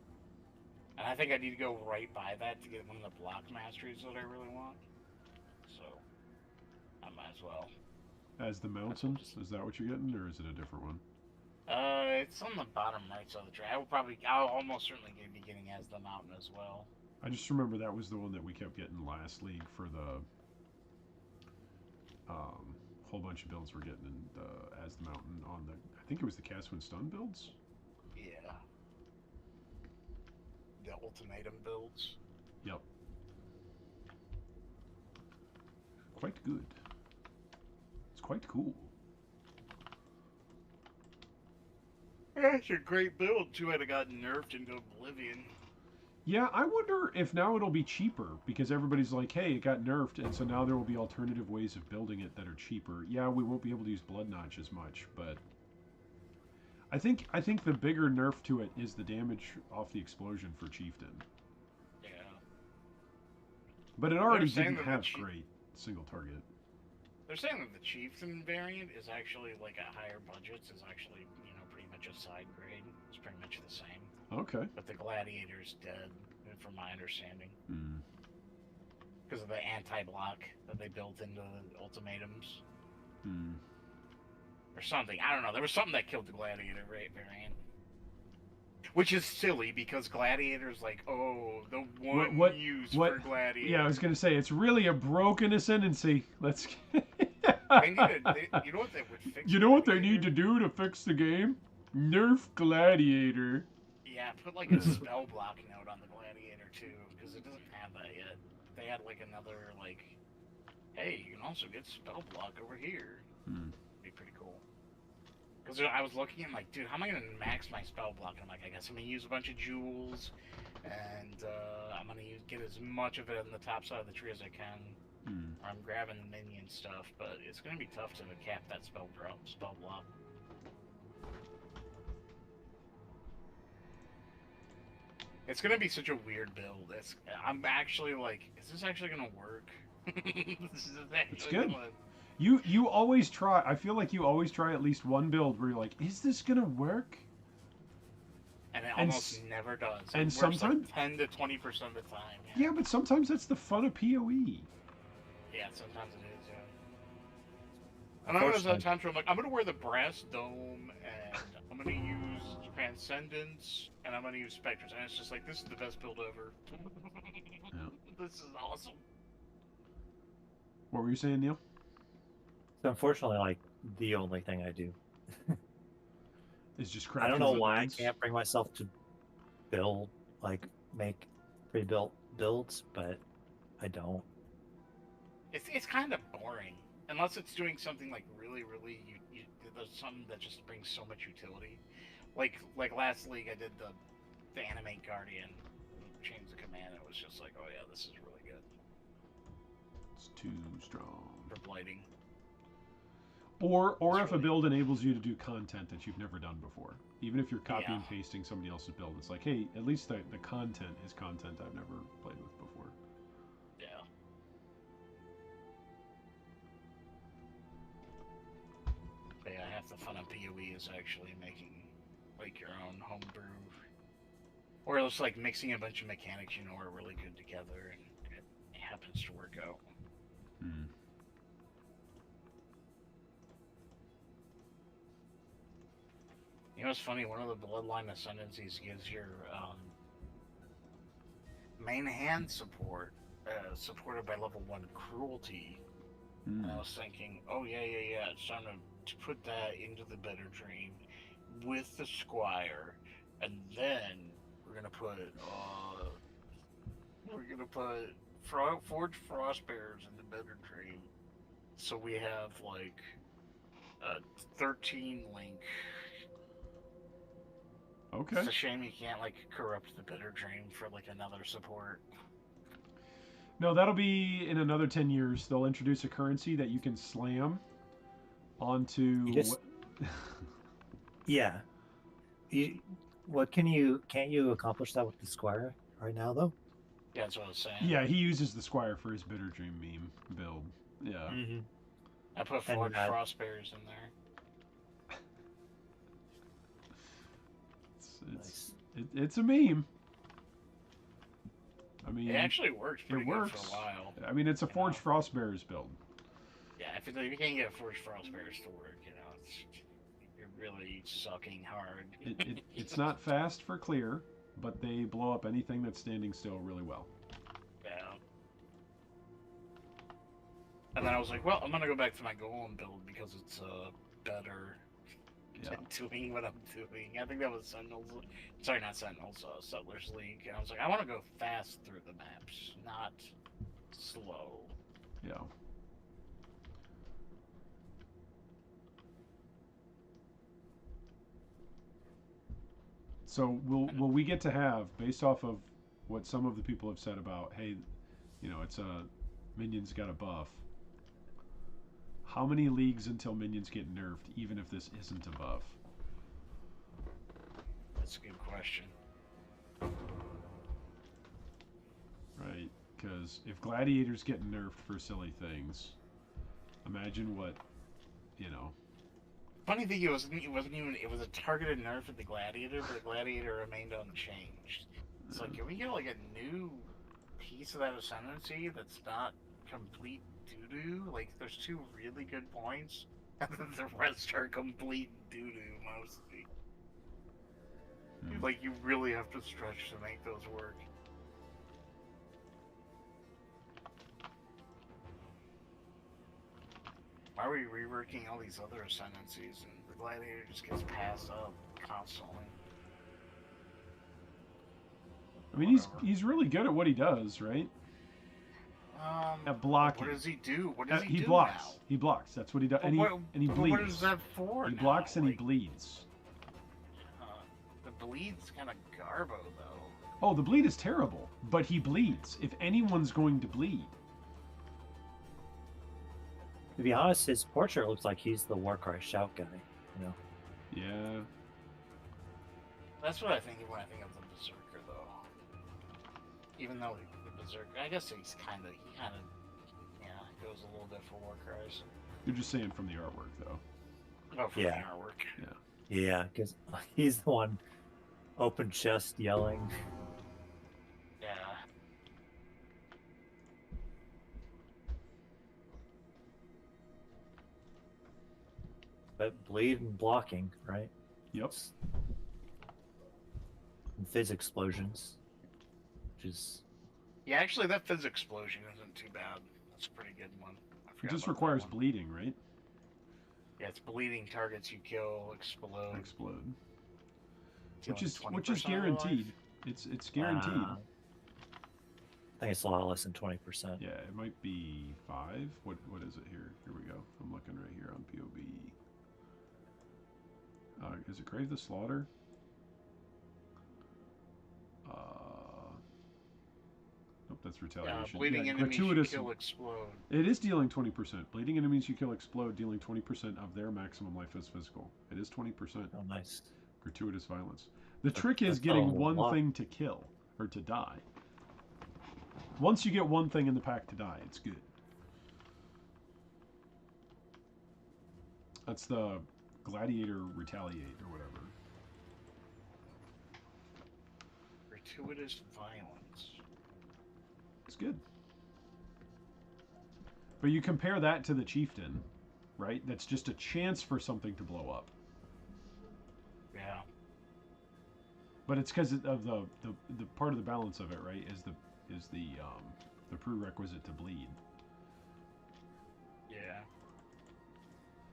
And I think I need to go right by that to get one of the block masteries that I really want. So, I might as well. As the mountain? Is that what you're getting, or is it a different one? It's on the bottom right side of the tree. I'll almost certainly be getting as the mountain as well. I just remember that was the one that we kept getting last league for the whole bunch of builds we're getting in as the mountain on the. I think it was the Caswin Stun builds. Yeah. The ultimatum builds. Yep. Quite good. It's quite cool. Yeah, it's a great build. Too bad it got nerfed into oblivion. Yeah, I wonder if now it'll be cheaper because everybody's like, hey, it got nerfed, and so now there will be alternative ways of building it that are cheaper. Yeah, we won't be able to use Blood Notch as much, but I think the bigger nerf to it is the damage off the explosion for Chieftain. Yeah. But it already didn't have great single target. They're saying that the Chieftain variant is actually like at higher budgets is actually, pretty much a side grade. It's pretty much the same. Okay. But the Gladiator's dead, from my understanding. Hmm. Because of the anti-block that they built into the ultimatums. Hmm. Or something. I don't know. There was something that killed the Gladiator variant. Which is silly, because Gladiator's like, oh, the one use for Gladiator. Yeah, I was going to say, it's really a broken ascendancy. Let's... you know what they would fix? You know what they need to do to fix the game? Nerf Gladiator. Yeah, put like a spell block note on the Gladiator too, because it doesn't have that yet. They had like another hey, you can also get spell block over here. Be pretty cool. Because I was looking and dude, how am I gonna max my spell block? And I'm like, I guess I'm gonna use a bunch of jewels, and I'm gonna get as much of it on the top side of the tree as I can. Or I'm grabbing the minion stuff, but it's gonna be tough to cap that spell block. It's gonna be such a weird build. I'm actually like, is this actually gonna work? It's good. You always try. I feel like you always try at least one build where you're like, is this gonna work? And it almost never does. And sometimes 10 to 20% of the time. Yeah, but sometimes that's the fun of POE. Yeah, sometimes it is. Yeah. And I'm gonna times where I'm like, I'm gonna wear the brass dome, and I'm gonna use Transcendence, and I'm gonna use Spectres, and it's just like, this is the best build ever. Yeah. This is awesome. What were you saying, Neil? So unfortunately, the only thing I do is just crafting. I don't know why I can't bring myself to build, make pre-built builds, but I don't. It's kind of boring, unless it's doing something really, there's something that just brings so much utility. Like last league, I did the Animate Guardian, changed the command. It was just like, oh yeah, this is really good. It's too strong for blighting. Or if a build enables you to do content that you've never done before, even if you're copying and pasting somebody else's build, it's like, hey, at least the content is content I've never played with before. Yeah. But yeah, half the fun of POE is actually making your own homebrew, or it's mixing a bunch of mechanics are really good together, and it happens to work out. You know, it's funny. One of the bloodline ascendancies gives your main hand support, supported by level 1 cruelty. And I was thinking, oh yeah, it's time to put that into the Better Dream with the Squire, and then we're gonna put Forged Frostbearers in the Better Dream, so we have like a 13 link. Okay. It's a shame you can't like corrupt the Better Dream for like another support. No, that'll be in another 10 years. They'll introduce a currency that you can slam onto. Yeah. Can't you accomplish that with the Squire right now though? Yeah, that's what I was saying. Yeah, he uses the Squire for his Bitter Dream meme build. Yeah. Mm-hmm. I put Forged Frostbearers in there. It's a meme. I mean, it actually works pretty good for a while. I mean, it's a Forged Frostbearers build. Yeah, if you can't get Forged Frostbearers to work, you're really sucking hard. It's not fast for clear, but they blow up anything that's standing still really well. Yeah. And then I was like, well, I'm gonna go back to my Golem build because it's better at doing what I'm doing. I think that was Sentinels. Sorry, not Sentinels. Settlers League. And I was like, I want to go fast through the maps, not slow. Yeah. So will we get to have, based off of what some of the people have said about, hey, it's minions got a buff. How many leagues until minions get nerfed, even if this isn't a buff? That's a good question. Right, because if gladiators get nerfed for silly things, imagine what, Funny thing, it was a targeted nerf at the gladiator, but the gladiator remained unchanged. It's like, can we get like a new piece of that ascendancy that's not complete doo-doo? Like, there's 2 really good points, and then the rest are complete doo-doo mostly. Like, you really have to stretch to make those work. Why are we reworking all these other ascendancies and the gladiator just gets passed up constantly? I mean, he's really good at what he does, right? At blocking. What does he do? What does he do? He blocks. Now? He blocks. That's what he does. And he bleeds. What is that for? He blocks and he bleeds. The bleed's kind of garbo, though. Oh, the bleed is terrible, but he bleeds. If anyone's going to bleed. To be honest, his portrait looks like he's the Warcry shout guy. Yeah. That's what I think when I think of the Berserker, though. Even though the Berserker, I guess he kind of goes a little bit for Warcries. You're just saying from the artwork, though. Oh, from the artwork. Yeah. Yeah, because he's the one open chest yelling. Yeah. But bleed and blocking, right? Yep. And fizz explosions, which is... Yeah, actually, that fizz explosion isn't too bad. That's a pretty good one. It just requires bleeding, right? Yeah, it's bleeding targets you kill explode. Which is guaranteed. It's guaranteed. I think it's a lot less than 20%. Yeah, it might be 5. What is it here? Here we go. I'm looking right here on POE. Is it Crave the Slaughter? Nope, that's retaliation. Bleeding enemies you kill explode. It is dealing 20%. Bleeding enemies you kill explode, dealing 20% of their maximum life as physical. It is 20%. Oh, nice. Gratuitous violence. The trick is getting one thing to kill, or to die. Once you get one thing in the pack to die, it's good. That's the Gladiator Retaliate, or whatever. Gratuitous violence. It's good. But you compare that to the Chieftain, right? That's just a chance for something to blow up. Yeah. But it's because of the part of the balance of it, right? Is the prerequisite to bleed. Yeah.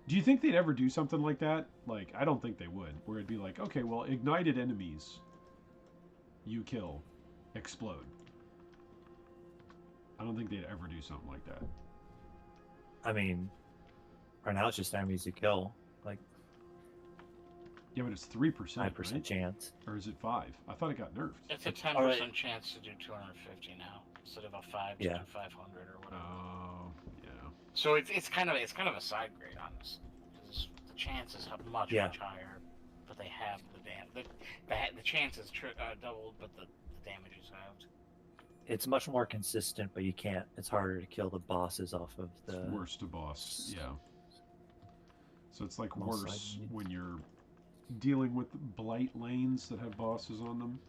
Do you think they'd ever do something like that? Like, I don't think they would. Where it'd be like, okay, well, ignited enemies, you kill, explode. I don't think they'd ever do something like that. I mean, right now it's just enemies you kill, like Yeah, but it's 3%, 5% right? chance. Or is it 5? I thought it got nerfed. It's a 10% Alright. chance to do 250 now instead of a 5 to Yeah. do 500 or whatever. Oh, yeah. So it's kind of a side grade, honestly, because the chances are much higher, but they have the chances doubled, but the damage is halved. It's much more consistent, but you can't. It's harder to kill the bosses off of the. It's worse to boss, yeah. So it's like Most worse likely. when you're dealing with blight lanes that have bosses on them.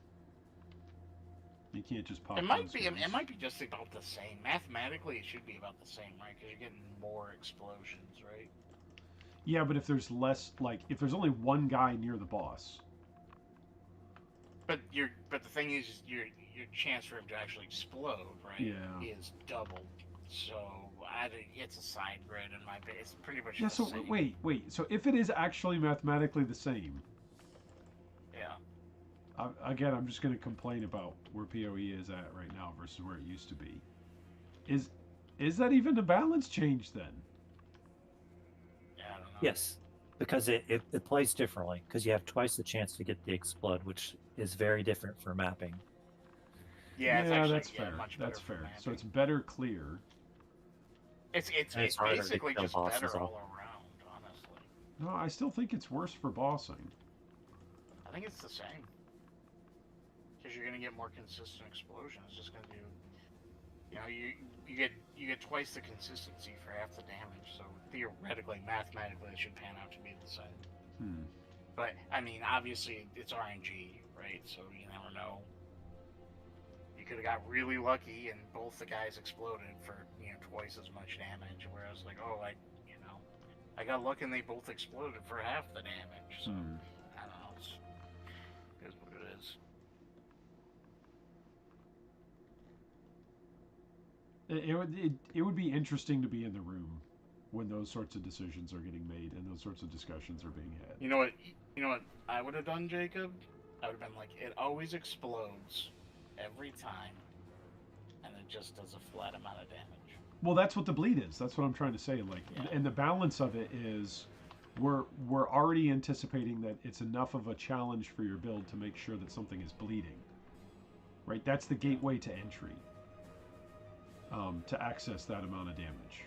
You can't just pop. It might those be. guys. It might be just about the same. Mathematically, it should be about the same, right? Because you're getting more explosions, right? Yeah, but if there's less, like, if there's only one guy near the boss. But the thing is, your chance for him to actually explode, right? Yeah. Is doubled. So it's a side grid in my base. It's pretty much Yeah. the So same. wait. So if it is actually mathematically the same, Yeah. again, I'm just going to complain about where POE is at right now versus where it used to be. Is that even a balance change then? Yeah, I don't know. Yes, because it plays differently. Because you have twice the chance to get the explode, which is very different for mapping. Yeah, it's actually, that's fair. much better That's for fair. mapping. So it's better clear. It's And it's harder to basically kill just bosses better off. all around, honestly. No, I still think it's worse for bossing. I think it's the same. Because you're gonna get more consistent explosions. It's just gonna do, you get twice the consistency for half the damage. So theoretically, mathematically, it should pan out to be the same. Hmm. But I mean, obviously, it's RNG, right? So you never know. You could have got really lucky, and both the guys exploded for twice as much damage. Whereas, like, I got lucky, and they both exploded for half the damage. So Hmm. I don't know. It is what it is. It would be interesting to be in the room when those sorts of decisions are getting made and those sorts of discussions are being had. You know what I would have done, Jacob? I would have been like, it always explodes every time, and it just does a flat amount of damage. Well, that's what the bleed is. That's what I'm trying to say. Like, Yeah. and the balance of it is, we're already anticipating that it's enough of a challenge for your build to make sure that something is bleeding. Right. That's the gateway to entry. To access that amount of damage.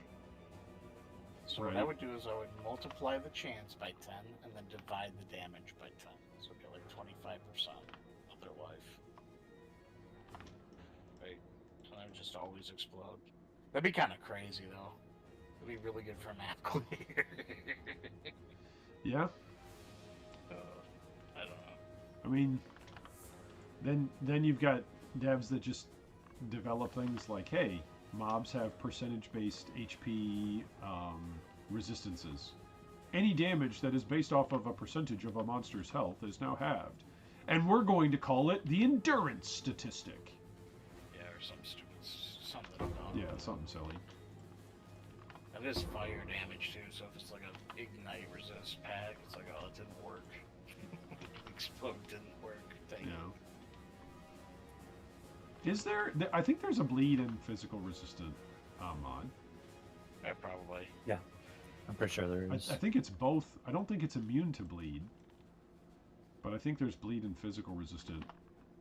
So what I would do is I would multiply the chance by 10 and then divide the damage by 10. So it'd be like 25% of their life. Right? So that would just always explode. That'd be kind of crazy though. It'd be really good for map clear. Yeah. I don't know. I mean, then you've got devs that just develop things like, hey, mobs have percentage-based HP resistances. Any damage that is based off of a percentage of a monster's health is now halved. And we're going to call it the endurance statistic. Yeah, or something dumb. Yeah, something silly. That is fire damage too, so if it's like a ignite resist pack, it's like, oh, it didn't work. Explode didn't work. Dang Yeah. it. Is there? I think there's a bleed and physical resistant mod. Yeah, probably. Yeah, I'm pretty sure there is. I think it's both. I don't think it's immune to bleed, but I think there's bleed and physical resistant,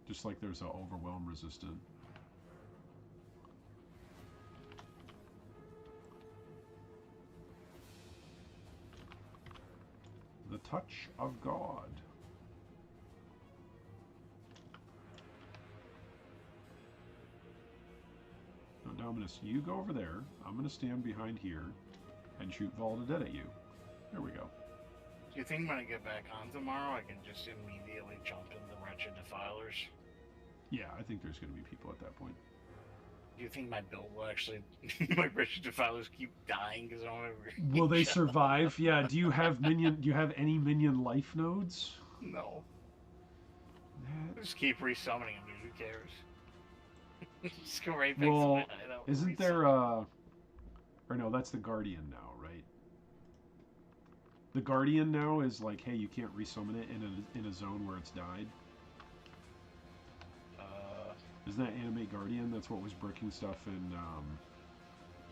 just like there's a overwhelm resistant. The touch of God. Now, Dominus, you go over there. I'm going to stand behind here and shoot Vol to dead at you. There we go. Do you think when I get back on tomorrow, I can just immediately jump into Wretched Defilers? Yeah, I think there's going to be people at that point. Do you think my build will actually, my Wretched Defilers keep dying because I don't ever... Will they survive? Yeah. Do you have any minion life nodes? No. at? Just keep resummoning him, dude. Who cares? Just go right back to Well, my hideout. isn't there or no, that's the Guardian now, right? The Guardian now is like, hey, you can't resummon it in a zone where it's died. Isn't that Animate Guardian? That's what was bricking stuff in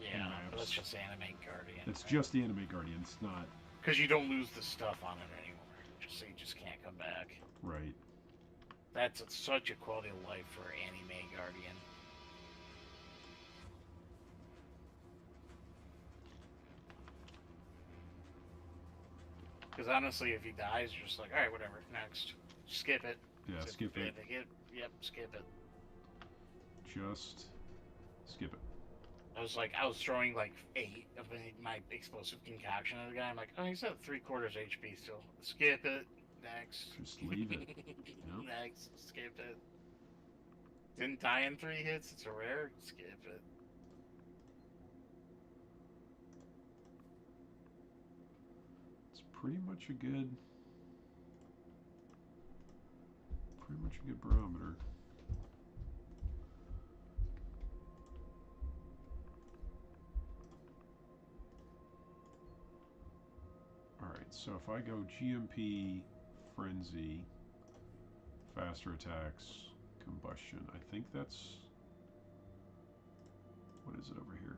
yeah, maps. but that's just Animate Guardian. It's right? just the Animate Guardian. It's not Because you don't lose the stuff on it anymore. So you just can't come back. right. That's such a quality of life for Anime Guardian. Because honestly, if he dies, you're just like, alright, whatever, next. Skip it. Yeah, skip it. Yep, skip it. Just skip it. I was throwing like 8 of my explosive concoction at the guy. I'm like, oh, he's at 3/4 HP still. Skip it. Next. Just leave it. Yep. Next. Skip it. Didn't die in 3 hits. It's a rare. Skip it. It's pretty much a good barometer. Alright, so if I go GMP, Frenzy, faster attacks, combustion, I think that's... What is it over here?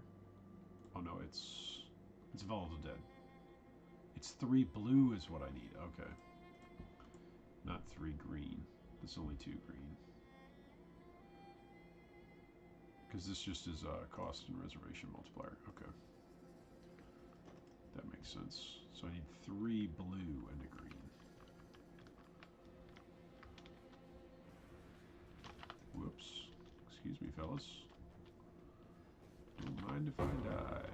Oh no, it's Veil of the Dead. It's 3 blue is what I need, okay. Not 3 green. It's only 2 green. Because this just is a cost and reservation multiplier, okay. That makes sense. So I need 3 blue and a green. Whoops. Excuse me, fellas. Don't mind if I die.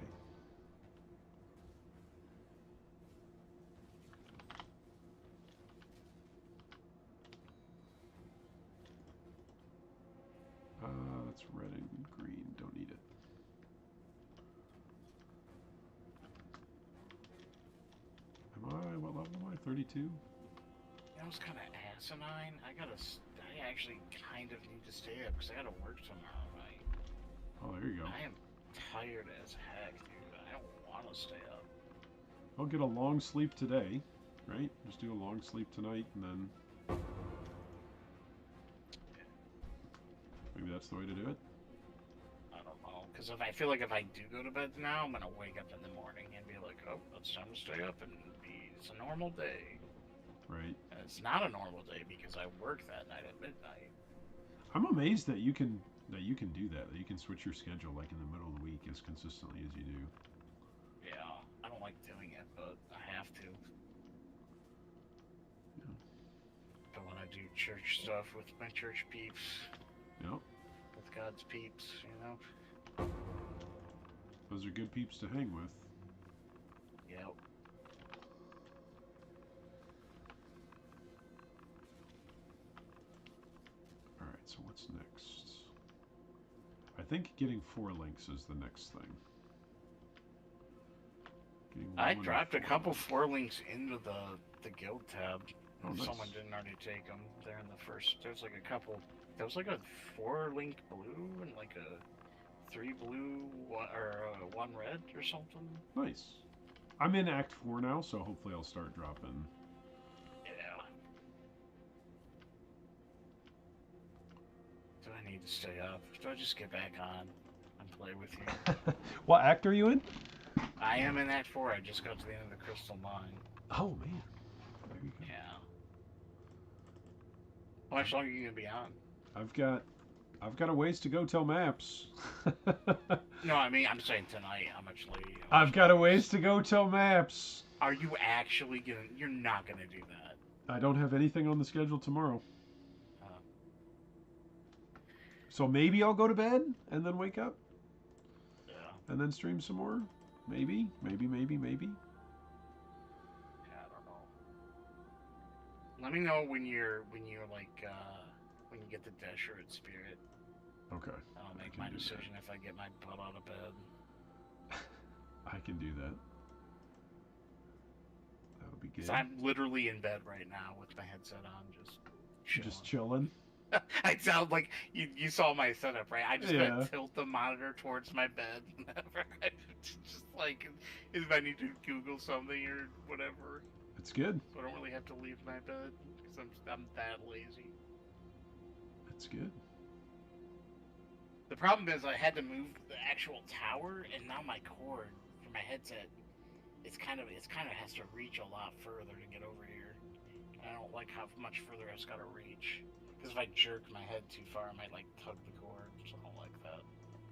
That's red and green. Don't need it. What level am I? 32? That was kind of asinine. I actually kind of need to stay up because I gotta work tomorrow night. Oh, there you go. I am tired as heck, dude. I don't want to stay up. I'll get a long sleep today, right? Just do a long sleep tonight and then... Maybe that's the way to do it? I don't know. Because if I feel like if I do go to bed now, I'm gonna wake up in the morning and be like, oh, it's time to stay up and it's a normal day. Right. And it's not a normal day because I work that night at midnight. I'm amazed that you can do that you can switch your schedule like in the middle of the week as consistently as you do. Yeah, I don't like doing it, but I have to. Yeah. But when I do church stuff with my church peeps, Yep. with God's peeps, you know? Those are good peeps to hang with. Yep. Alright, so what's next? I think getting 4 links is the next thing. I dropped a couple 4 links into the guild tab. Oh, nice. Someone didn't already take them. They're in the first. There's like a couple. There was like a 4 link blue and like a 3 blue or 1 red or something. Nice. I'm in Act 4 now, so hopefully I'll start dropping. Yeah. Do I need to stay up? Do I just get back on and play with you? What act are you in? I am in Act 4. I just got to the end of the Crystal Mine. Oh man. There you go. Yeah. How much longer are you gonna be on? I've got a ways to go till maps. No, I mean I'm saying tonight. How much later? I've got a ways to go till maps. Are you actually gonna? You're not gonna do that. I don't have anything on the schedule tomorrow. Uh, So maybe I'll go to bed and then wake up yeah. and then stream some more. Maybe. Yeah, I don't know. Let me know when you're like when you get the Desherate Spirit. Okay. I'll I make can my do that. decision if I get my butt out of bed. I can do that. That'll be good. 'Cause I'm literally in bed right now with my headset on, just Just chilling. I sound like you saw my setup, right? I just Yeah. gotta tilt the monitor towards my bed whenever just like if I need to Google something or whatever. It's good. So I don't really have to leave my bed because I'm that lazy. It's good. The problem is I had to move the actual tower, and now my cord for my headset, it's kind of has to reach a lot further to get over here. I don't like how much further it's got to reach. Because if I jerk my head too far, I might like tug the cord. So I don't like that.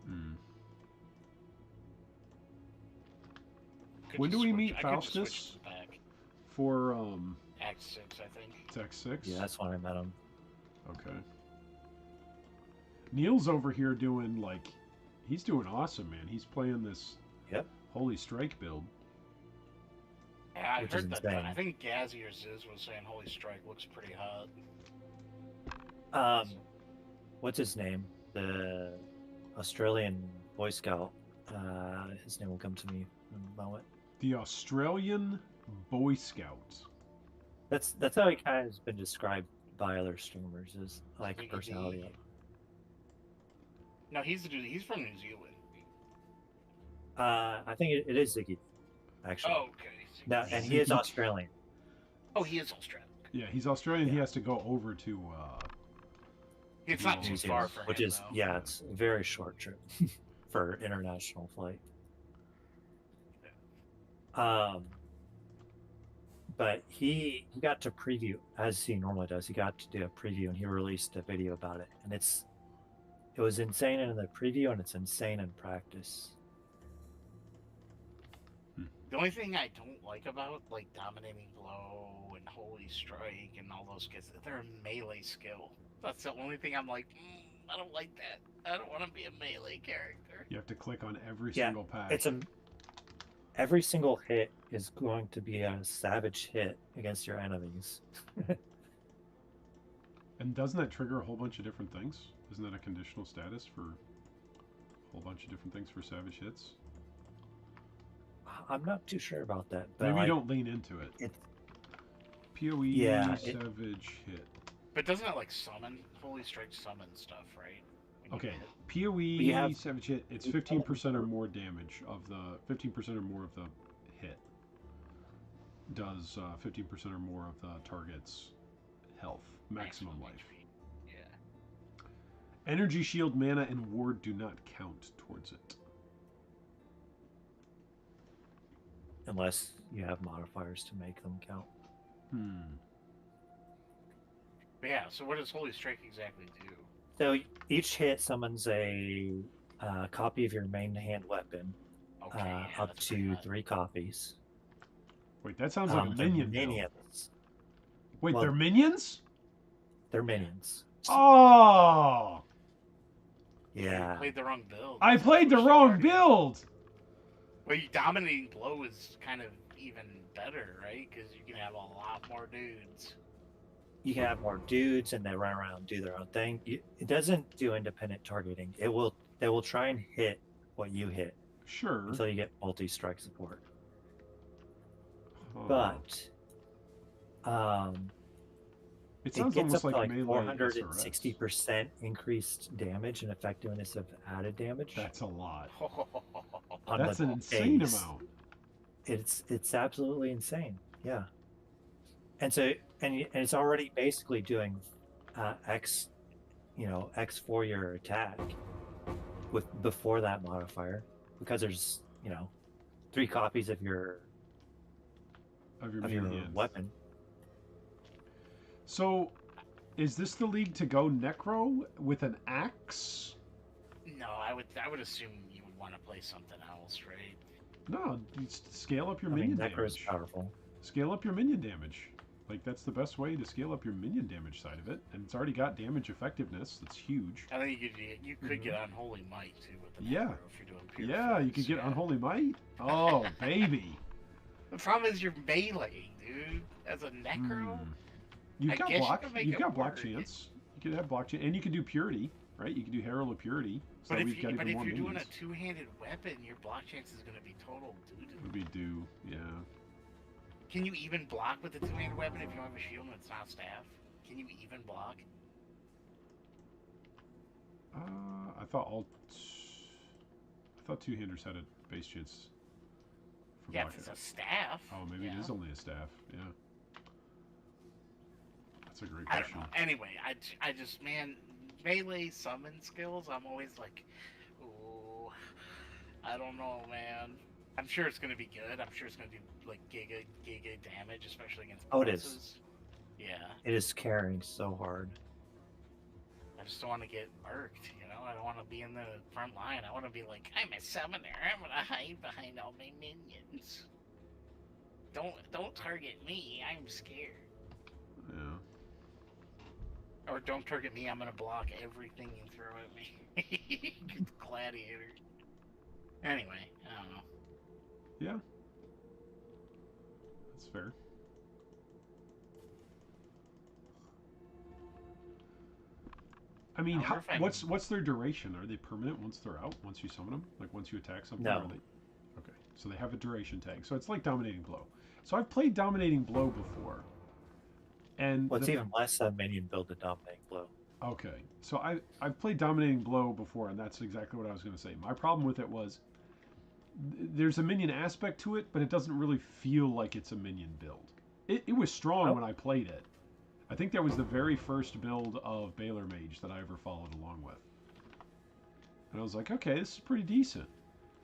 Hmm. Could When just do we switch- meet I could just switch Faustus? to the back. For Act 6, I think. it's X6. Yeah, that's when I met him. Okay. Neil's over here doing he's doing awesome, man. He's playing this Yep. Holy Strike build. Yeah, I Which is heard that. insane. I think Gazzy or Ziz was saying Holy Strike looks pretty hot. What's his name? The Australian Boy Scout. His name will come to me in a moment. The Australian Boy Scout. That's how he kind of has been described by other streamers as like Ziggy personality. D. No, he's the dude. He's from New Zealand. I think it is Ziggy, actually. Oh, okay. No, and he is Ziggy. Australian. Oh, he is Australian. Yeah, he's Australian. He Yeah. has to go over to. It's not New too Zealand, far for which him, is though. yeah, it's a very short trip for international flight. But he got to preview as he normally does. He got to do a preview and he released a video about it, and it was insane in the preview and it's insane in practice. The only thing I don't like about like Dominating Blow and Holy Strike and all those kids, they're a melee skill. That's the only thing I'm like, I don't like that. I don't want to be a melee character. You have to click on every Yeah, single pack. Every single hit is going to be a savage hit against your enemies. And doesn't that trigger a whole bunch of different things? Isn't that a conditional status for a whole bunch of different things for savage hits? I'm not too sure about that, but Maybe like, you don't lean into it. it- POE Yeah, savage hit. But doesn't it like summon Holy Strike summon stuff, right? When you Okay, hit? POE you have- savage hit. It's 15% or more damage of the 15% or more of the hit. Does 15% or more of the target's health, maximum life. HP. Yeah. Energy shield, mana, and ward do not count towards it. unless you have modifiers to make them count. But yeah, so what does Holy Strike exactly do? So each hit summons a copy of your main hand weapon, Okay, yeah, up that's pretty to hot. 3 copies. Wait, that sounds like a They're minion build. minions. Wait, Well- they're minions? They're minions. Oh! You Yeah. played the wrong build. I played the wrong build! Well, Dominating Blow is kind of even better, right? Because you can have a lot more dudes. You can have more dudes and they run around and do their own thing. It doesn't do independent targeting. They will try and hit what you hit Sure. until you get multi-strike support. Oh. But it it sounds gets almost up to like like melee 460% increased damage and effectiveness of added damage. That's a lot. on That's the an insane base. amount. It's absolutely insane. Yeah. And so and it's already basically doing X for your attack with before that modifier, because there's 3 copies of your Of your minions. weapon. So, is this the league to go Necro with an axe? No, I would assume you would want to play something else, right? No, scale up your I mean, minion Necro is damage. powerful. Scale up your minion damage. Like, that's the best way to scale up your minion damage side of it. And it's already got damage effectiveness. That's huge. I think you could get Unholy Might too with the Yeah. Necro if you're doing pure Yeah, you focus, could get yeah. Unholy Might. Oh, baby. The problem is you're meleeing, dude. As a Necro, You've I got guess you block. could make You've it got block work. chance. You could have block chance, and you could do purity, right? You could do Herald of Purity. So but if, we've got if even more you're doing a minions. two-handed weapon, your block chance is going to be total doo-doo. Would be do, yeah. Can you even block with a two-handed weapon if you don't have a shield and it's not staff? Can you even block? I thought two-handers had a base chance for Yeah, if blocking. it's a staff. Oh, maybe yeah. it is only a staff. Yeah. That's a great I don't question. know. Anyway, I just, man, melee summon skills, I'm always like, ooh, I don't know, man. I'm sure it's going to be good. I'm sure it's going to do, like, giga damage, especially against Oh, it bosses. is. Yeah. It is carrying so hard. I just don't want to get murked, you know? I don't want to be in the front line. I want to be like, I'm a summoner. I'm going to hide behind all my minions. Don't target me. I'm scared. Yeah. Or don't target me. I'm going to block everything you throw at me. Gladiator. Anyway, I don't know. Yeah. That's fair. I mean, what's their duration? Are they permanent once they're out? Once you summon them? Like once you attack something? No. Are they... Okay, so they have a duration tag. So it's like Dominating Blow. So I've played Dominating Blow before. And well, it's even less a minion build than Dominating Blow. Okay, so I've played Dominating Blow before, and that's exactly what I was going to say. My problem with it was there's a minion aspect to it, but it doesn't really feel like it's a minion build. It was strong when I played it. I think that was the very first build of Baylor Mage that I ever followed along with. And I was like, okay, this is pretty decent.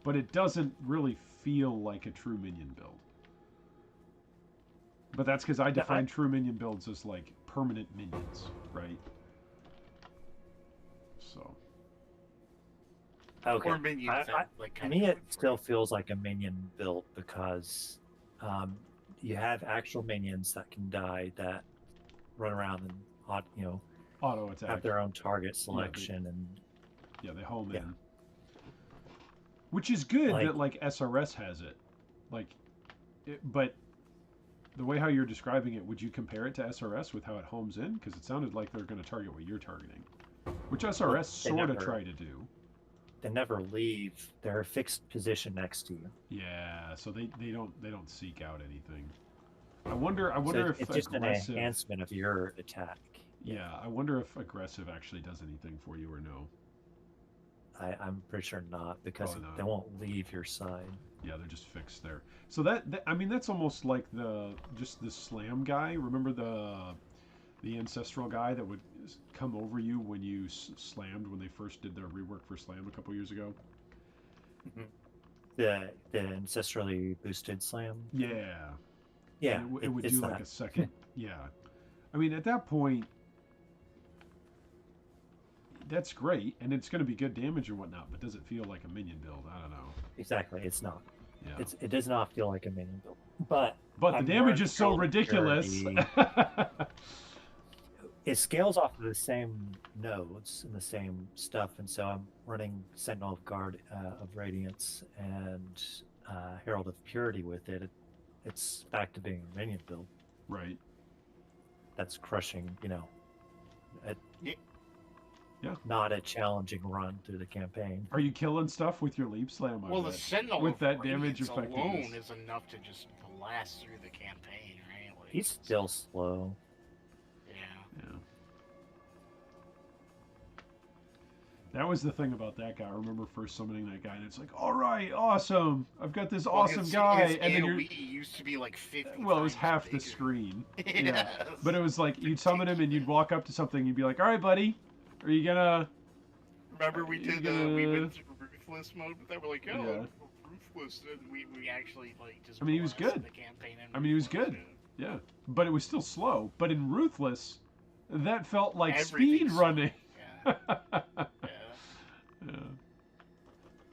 But it doesn't really feel like a true minion build. But that's because I define true minion builds as like permanent minions, right? So. Okay. Or minions that, like, to me, it still feels like a minion build because you have actual minions that can die that run around and auto attack, have their own target selection, they home in, which is good that like SRS has it, but the way how you're describing it, would you compare it to SRS with how it homes in? Because it sounded like they're going to target what you're targeting, which SRS sort of try to do. They never leave; they're a fixed position next to you. Yeah, so they don't seek out anything. I wonder if it's just an enhancement of your attack. Yeah, I wonder if aggressive actually does anything for you or no. I'm pretty sure not, because they won't leave your side. Yeah, they're just fixed there. So that I mean, that's almost like the slam guy. Remember the ancestral guy that would come over you when you slammed when they first did their rework for slam a couple years ago? Mm-hmm. The ancestrally boosted slam? Yeah. Yeah. It would do like a second. Yeah. I mean, at that point, that's great, and it's going to be good damage and whatnot, but does it feel like a minion build? I don't know. Exactly, it's not. Yeah. It does not feel like a minion build. But the damage is so ridiculous. It scales off of the same nodes and the same stuff, and so I'm running Sentinel of Guard of Radiance and Herald of Purity with it. It's back to being a minion build. Right. That's crushing, Yeah. Not a challenging run through the campaign. Are you killing stuff with your leap slam? Well, the Sentinel with that damage effectiveness alone is enough to just blast through the campaign, right? Like, he's still slow. Yeah. That was the thing about that guy. I remember first summoning that guy, and it's like, all right, awesome. I've got this awesome guy, and then AOE used to be like 50. Well, it was half the screen. Yeah. But it was like you'd summon him, and you'd walk up to something, and you'd be like, all right, buddy, are you gonna? Remember we did we went through ruthless mode, but then we're like, ruthless, and we actually like just. I mean, he was good. The campaign he was good. Yeah, but it was still slow. But in ruthless, that felt like speed running. Yeah. Yeah.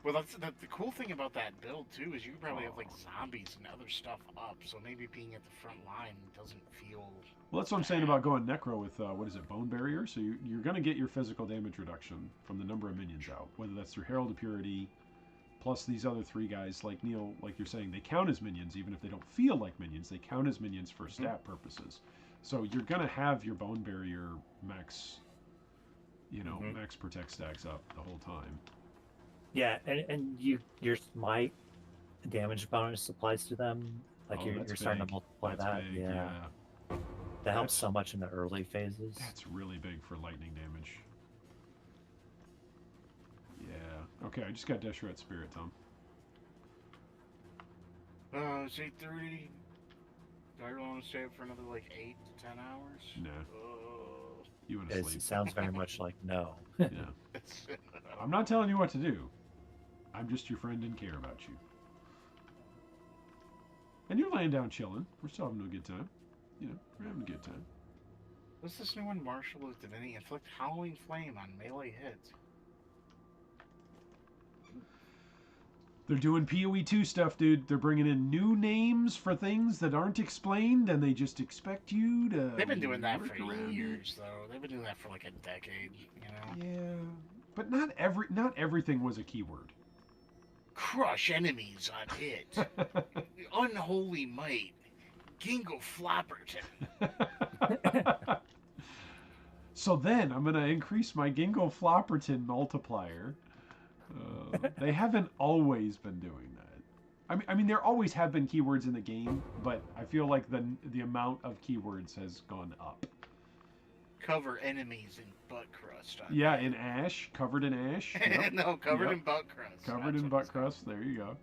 Well, that's the cool thing about that build too is you probably have like zombies and other stuff up, so maybe being at the front line doesn't feel. Well, that's what I'm saying about going necro with Bone Barrier. So you're going to get your physical damage reduction from the number of minions out, whether that's through Herald of Purity, plus these other three guys like Neil, like you're saying, they count as minions even if they don't feel like minions. They count as minions for stat purposes. So you're going to have your Bone Barrier max. Max protect stacks up the whole time. Yeah, and your smite damage bonus applies to them. Like you're starting to multiply That's that. big, Yeah. That helps That's- so much in the early phases. That's really big for lightning damage. Yeah. Okay, I just got Deshret Spirit, Tom. It's 8:30. Do I really want to stay up for another like 8 to 10 hours? Nah. Oh. You want to It sleep. sounds very much like no. Yeah. I'm not telling you what to do. I'm just your friend and care about you. And you're laying down chilling. We're still having a good time. You know, we're having a good time. What's this new one? Martial Divinity. Inflict Halloween Flame on melee hits. They're doing POE 2 stuff, dude. They're bringing in new names for things that aren't explained, and they just expect you to. They've been doing that work for around years, though. They've been doing that for like a decade, you know? Yeah, but not everything was a keyword. Crush enemies on hit. Unholy Might. Gingo Flopperton. So then I'm gonna increase my Gingo Flopperton multiplier. They haven't always been doing that. I mean, there always have been keywords in the game, but I feel like the amount of keywords has gone up. Cover enemies in butt crust. Yeah, in ash, covered in ash. Yep. No, covered Yep. in butt crust. Covered That's in what butt it's called. crust. There you go.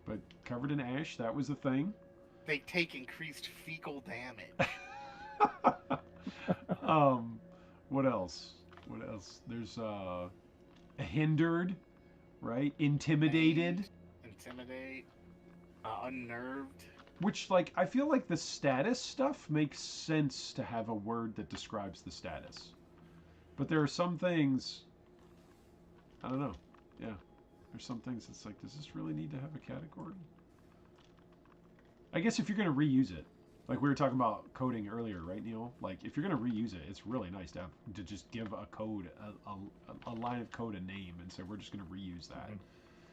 But covered in ash, that was the thing. They take increased fecal damage. What else? What else? There's hindered, right? Intimidated, Intimidate. Unnerved. which like I feel like the status stuff makes sense to have a word that describes the status. But there are some things I don't know. Yeah. There's some things that's like, does this really need to have a category? I guess if you're going to reuse it, like we were talking about coding earlier, right, Neil? Like if you're going to reuse it, it's really nice to just give a code, a line of code a name, and say we're just going to reuse that.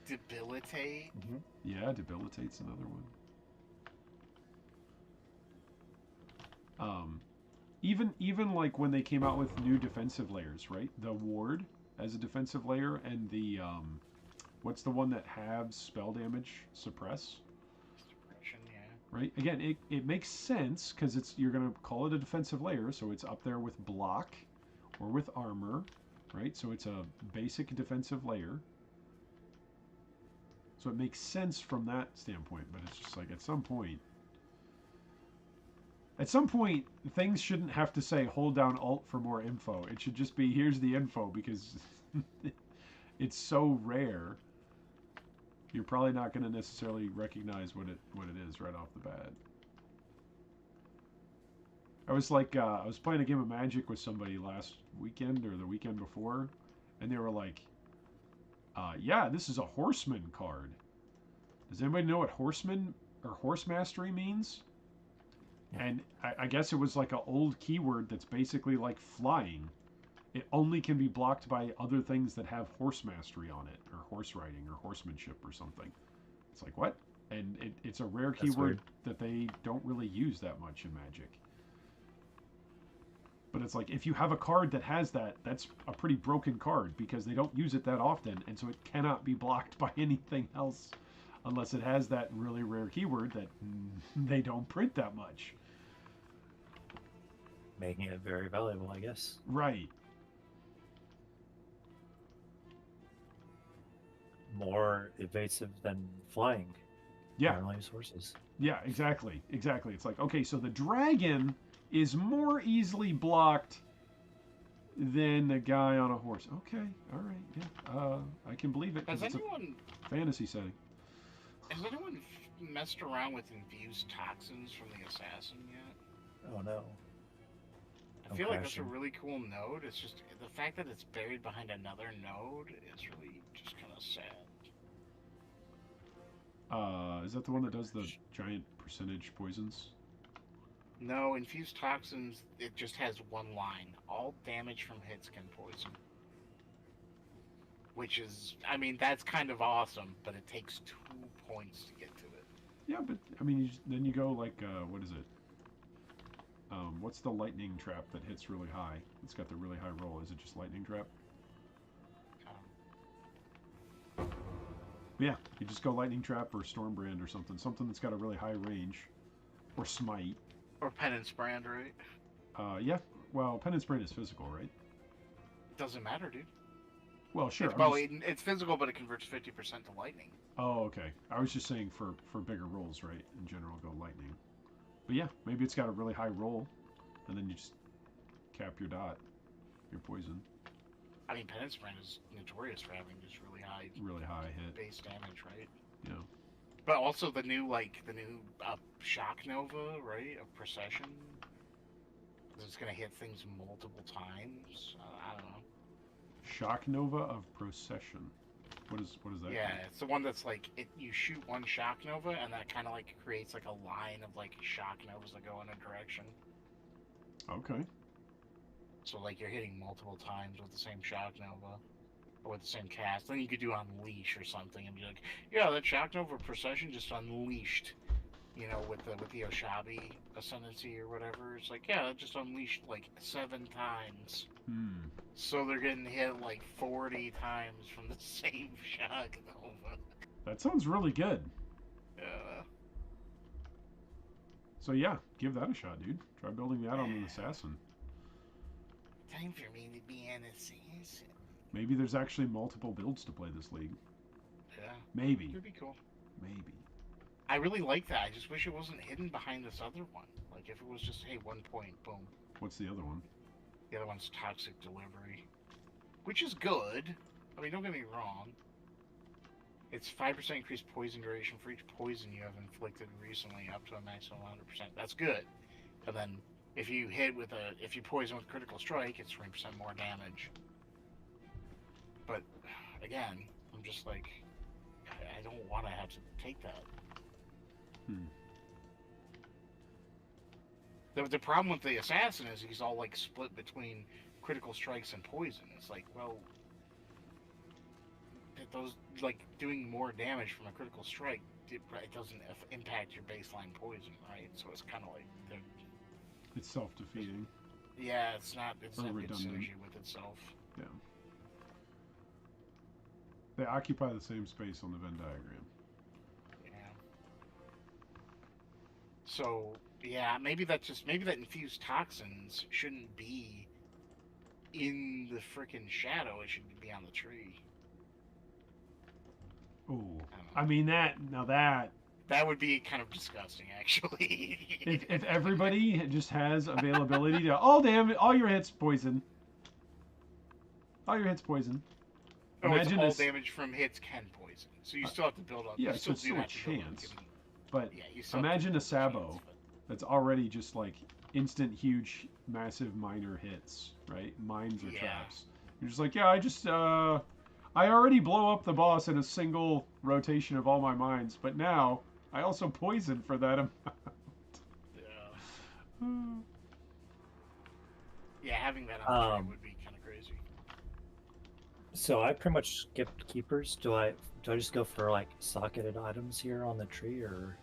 Debilitate. Yeah, debilitate's another one. Even like when they came out with new defensive layers, right? The ward as a defensive layer, and the what's the one that halves spell damage? Suppress. Right? Again, it makes sense because you're going to call it a defensive layer, so it's up there with block or with armor, right? So it's a basic defensive layer. So it makes sense from that standpoint, but it's just like at some point, things shouldn't have to say hold down Alt for more info. It should just be here's the info because it's so rare. You're probably not going to necessarily recognize what it is right off the bat. I was playing a game of Magic with somebody last weekend or the weekend before, and they were like, "Yeah, this is a Horseman card." Does anybody know what Horseman or Horse Mastery means? Yeah. And I guess it was like an old keyword that's basically like flying. It only can be blocked by other things that have horse mastery on it, or horse riding, or horsemanship, or something. It's like, what? And it's a rare keyword that they don't really use that much in Magic. But it's like, if you have a card that has that, that's a pretty broken card, because they don't use it that often, and so it cannot be blocked by anything else, unless it has that really rare keyword that they don't print that much. Making it very valuable, I guess. Right. More evasive than flying. Yeah. Normally use horses. Yeah, exactly. Exactly. It's like, okay, so the dragon is more easily blocked than the guy on a horse. Okay, all right, yeah. I can believe it. Has It's anyone a fantasy setting. messed around with infused toxins from the assassin yet? Oh no. I feel like that's a really cool node. It's just the fact that it's buried behind another node is really just kind of sad. Is that the one that does the giant percentage poisons? No, infused toxins, it just has one line. All damage from hits can poison. Which is, I mean, that's kind of awesome, but it takes 2 points to get to it. Yeah, but I mean, then you go like, what is it? What's the lightning trap that hits really high? It's got the really high roll. Is it just lightning trap? Yeah, you just go lightning trap or stormbrand or something. Something that's got a really high range, or smite. Or penance brand, right? Yeah. Well, Penance Brain is physical, right? Doesn't matter, dude. Well, sure. Well, it's physical, but it converts 50% to lightning. Oh, okay. I was just saying for bigger rolls, right? In general, go lightning. But yeah, maybe it's got a really high roll, and then you just cap your dot, your poison. I mean, Penance Brand is notorious for having just really high hit base damage, right? Yeah. But also the new Shock Nova, right? Of Procession. It's gonna hit things multiple times. I don't know. Shock Nova of Procession. What is that? Yeah, it's the one that's like you shoot one Shock Nova, and that kind of like creates like a line of like Shock Novas that go in a direction. Okay. So like you're hitting multiple times with the same Shock Nova, or with the same cast. Then you could do Unleash or something, and be like, yeah, that Shock Nova Procession just unleashed. You know, with the Oshabi Ascendancy or whatever. It's like, yeah, it just unleashed like 7 times. So they're getting hit like 40 times from the same Shock Nova. That sounds really good. Yeah. So yeah, give that a shot, dude. Try building that on an assassin. Time for me to be an assassin. Maybe there's actually multiple builds to play this league. Yeah. Maybe. Could be cool. Maybe. I really like that. I just wish it wasn't hidden behind this other one. Like if it was just, hey, 1 point, boom. What's the other one? The other one's Toxic Delivery, which is good. I mean, don't get me wrong. It's 5% increased poison duration for each poison you have inflicted recently, up to a maximum of 100%. That's good. But then, if you poison with Critical Strike, it's 20% more damage. But again, I'm just like, I don't want to have to take that. The problem with the assassin is he's all like split between critical strikes and poison. It's like, well, those like doing more damage from a critical strike, it doesn't impact your baseline poison, right? So it's kind of like it's self-defeating. Yeah, it's not good redundant synergy with itself. Yeah. They occupy the same space on the Venn diagram. So yeah, maybe that infused toxins shouldn't be in the frickin' shadow. It should be on the tree. Ooh, I mean that would be kind of disgusting, actually. if everybody just has availability to, oh damn it, all your hits poison. All your hits poison. Imagine all damage from hits can poison, so you still have to build up. Yeah, you so it's still a chance. But yeah, imagine a Sabo that's already just like instant, huge, massive minor hits, right? Mines or traps. You're just like, yeah, I already blow up the boss in a single rotation of all my mines, but now I also poison for that amount. Yeah. Yeah, having that on would be kind of crazy. So I pretty much skipped keepers. Do I just go for like socketed items here on the tree, or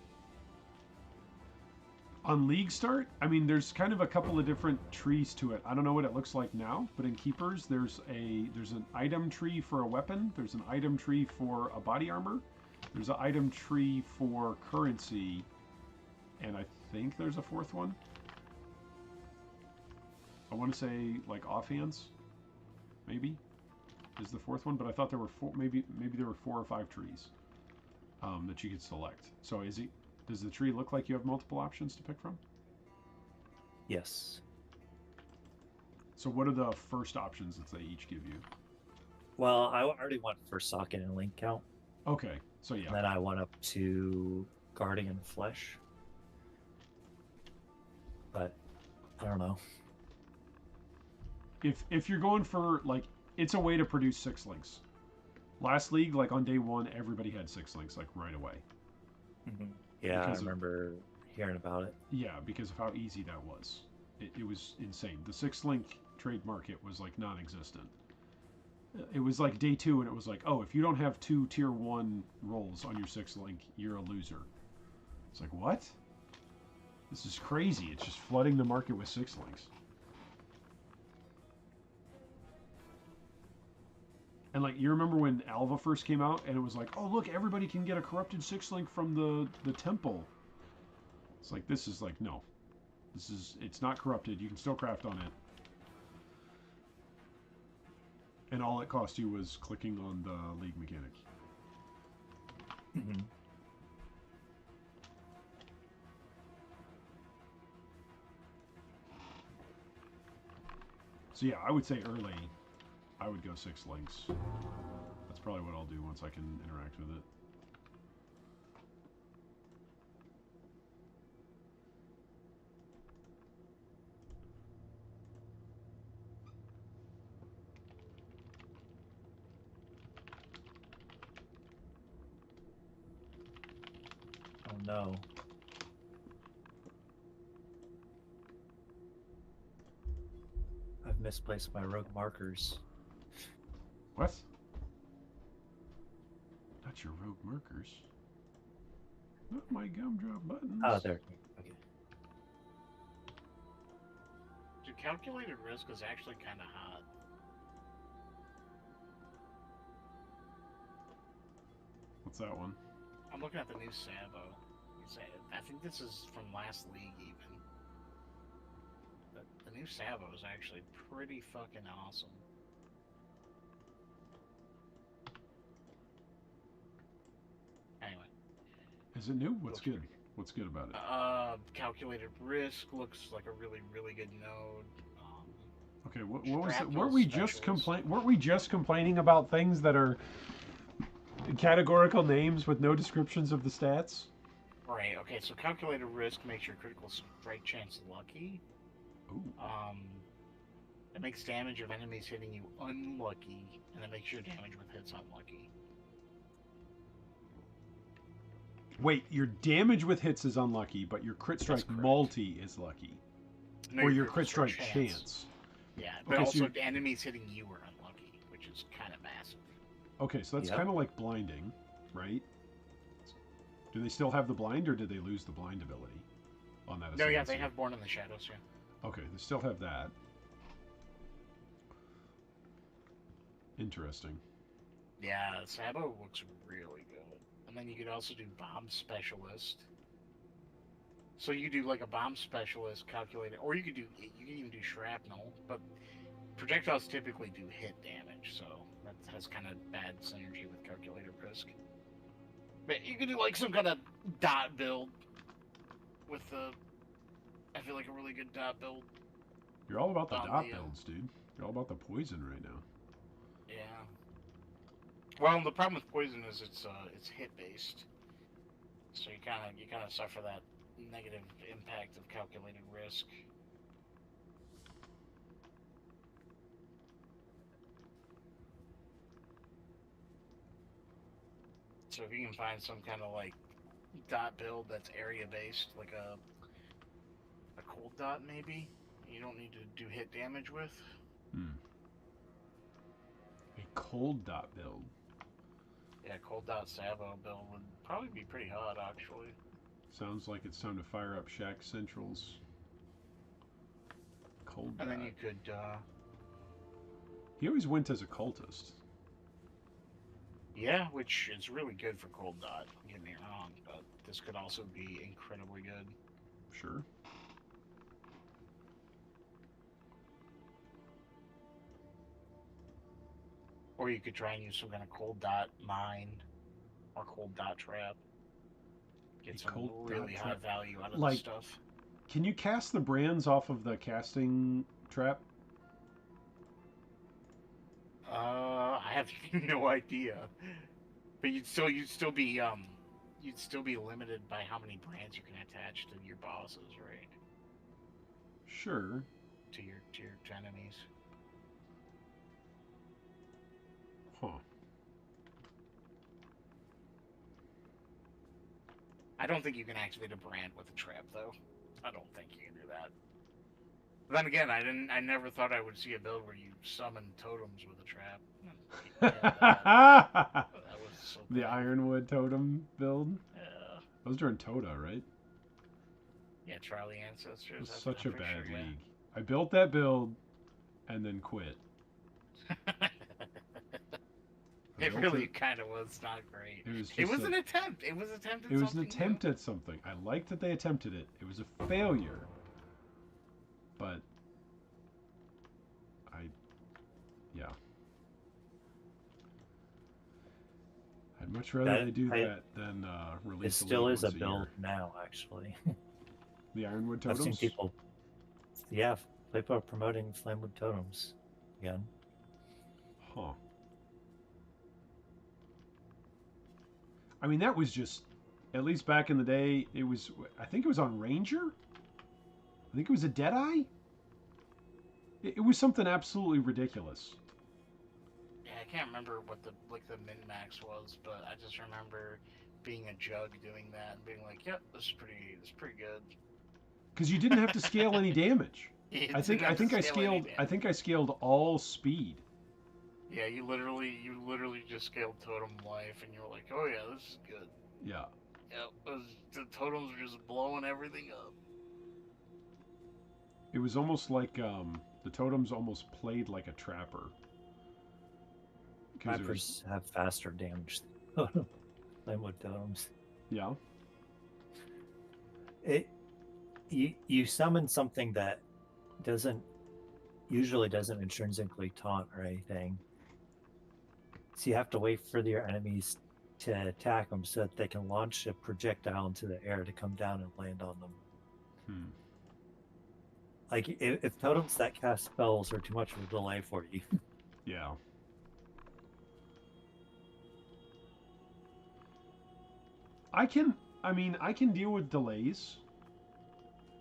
on League Start? I mean, there's kind of a couple of different trees to it. I don't know what it looks like now, but in Keepers, there's an item tree for a weapon. There's an item tree for a body armor. There's an item tree for currency, and I think there's a fourth one. I want to say like offhands, maybe is the fourth one, but I thought there were four. Maybe there were 4 or 5 trees that you could select. So does the tree look like you have multiple options to pick from? Yes. So what are the first options that they each give you? Well, I already went for socket and link count. Okay, so yeah. And then I went up to Guardian Flesh. But I don't know. If you're going for like, it's a way to produce 6 links. Last league, like on day 1, everybody had 6 links like right away. Mm-hmm. Yeah, I remember hearing about it. Yeah, because of how easy that was. It was insane. The 6 link trade market was like non-existent. It was like day 2, and it was like, oh, if you don't have 2 tier 1 rolls on your 6 link, you're a loser. It's like, what? This is crazy. It's just flooding the market with 6 links. And like, you remember when Alva first came out, and it was like, oh look, everybody can get a corrupted 6 link from the temple. It's like, this is like, no. It's not corrupted. You can still craft on it. And all it cost you was clicking on the League mechanic. Mm-hmm. So yeah, I would say early, I would go 6 links. That's probably what I'll do once I can interact with it. Oh no. I've misplaced my rogue markers. What? Not your rogue markers. Not my gumdrop buttons. Oh, there. Okay. Dude, calculated risk is actually kind of hot. What's that one? I'm looking at the new Sabo. I think this is from last league even. The new Sabo is actually pretty fucking awesome. Anyway. Is it new? What's Looks good? pretty What's good about it? Calculated risk looks like a really, really good node. Okay, what was it? Shrapnel Weren't we just specialist. Weren't we just complaining about things that are categorical names with no descriptions of the stats? Right, okay, so calculated risk makes your critical strike chance lucky. Ooh. It makes damage of enemies hitting you unlucky, and it makes your damage with hits unlucky. Wait, your damage with hits is unlucky, but your crit strike correct. multi is lucky. No, Or your crit strike chance. Yeah, but Okay, so also you're- enemies hitting you are unlucky, which is kind of massive. Okay, so that's Yep. kind of like blinding, right? Do they still have the blind, or did they lose the blind ability on that? No, yeah, ascendancy? they have Born in the Shadows, yeah. Okay, they still have that. Interesting. Yeah, Sabo looks really good. And then you could also do Bomb Specialist. So you do like a Bomb Specialist calculated, or you could even do Shrapnel, but projectiles typically do hit damage, so that has kind of bad synergy with calculated risk. But you could do like some kind of dot build with I feel like a really good dot build. You're all about the On dot the, builds, dude. You're all about the poison right now. Yeah. Well, the problem with poison is it's hit based, so you kind of suffer that negative impact of calculated risk. So if you can find some kind of like dot build that's area based, like a cold dot maybe, you don't need to do hit damage with. A cold dot build. Yeah, cold dot Sabo build would probably be pretty hot actually. Sounds like it's time to fire up Shack Centrals. Cold dot. And then you could He always went as a cultist. yeah, which is really good for cold dot, don't get me wrong, but this could also be incredibly good. Sure. Or you could try and use some kind of cold dot mine or cold dot trap. Get A some cold really dot high trap? value out of Like- this stuff. Can you cast the brands off of the casting trap? I have no idea. But you'd still be limited by how many brands you can attach to your bosses, right? Sure. To your enemies. Huh. I don't think you can activate a brand with a trap, though. I don't think you can do that. But then again, I never thought I would see a build where you summon totems with a trap. Yeah, that was so The bad. Ironwood totem build? Yeah. That was during Toda, right? Yeah, Charlie It Ancestors. was I'm such a pretty bad sure, league. I built that build and then quit. Yeah. I It built really kind of was not great. It was just It was a- an attempt. It was attempted. It was an attempt at something. I liked that they attempted it. It was a failure. but yeah. I'd much rather they do that than release. It still Elite is a once build year. now, actually. The Ironwood I've Totems? seen people, yeah, people are promoting Flamewood Totems again. Huh. I mean, that was just, at least back in the day, it was, I think it was on Ranger? I think it was a Deadeye? It was something absolutely ridiculous. Yeah, I can't remember what the min max was, but I just remember being a jug doing that and being like, "Yep, this is pretty good." Because you didn't have to scale any damage. You I think didn't have to I scale any scaled damage. I scaled all speed. Yeah, you literally just scaled totem life, and you were like, "Oh yeah, this is good." Yeah. Yeah, the totems were just blowing everything up. It was almost like the totems almost played like a trapper. Trappers have faster damage than Flamewood Totems. Yeah. You summon something that usually doesn't intrinsically taunt or anything. So you have to wait for your enemies to attack them so that they can launch a projectile into the air to come down and land on them. Hmm. Like, if totems that cast spells are too much of a delay for you. Yeah. I can deal with delays.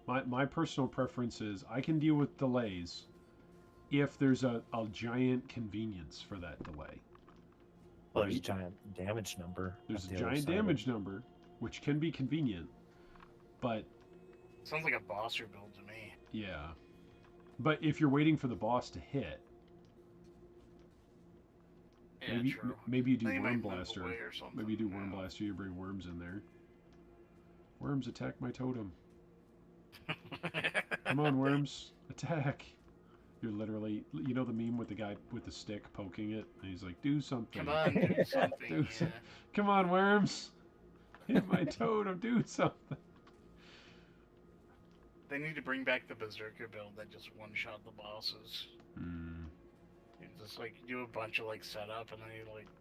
My personal preference is I can deal with delays if there's a giant convenience for that delay. Well, there's a giant damage number. There's a giant damage number, which can be convenient, but... Sounds like a boss rebuild to me. Yeah. But if you're waiting for the boss to hit, yeah, maybe you do they Worm might move Blaster. away or something. Maybe you do Worm Blaster, you bring worms in there. Worms, attack my totem. Come on, worms, attack. You're literally, you know the meme with the guy with the stick poking it? And he's like, do something. Come on, do something. Yeah. Come on, worms. Hit my totem, do something. They need to bring back the Berserker build that just one-shot the bosses. Mm. You just like do a bunch of like setup, and then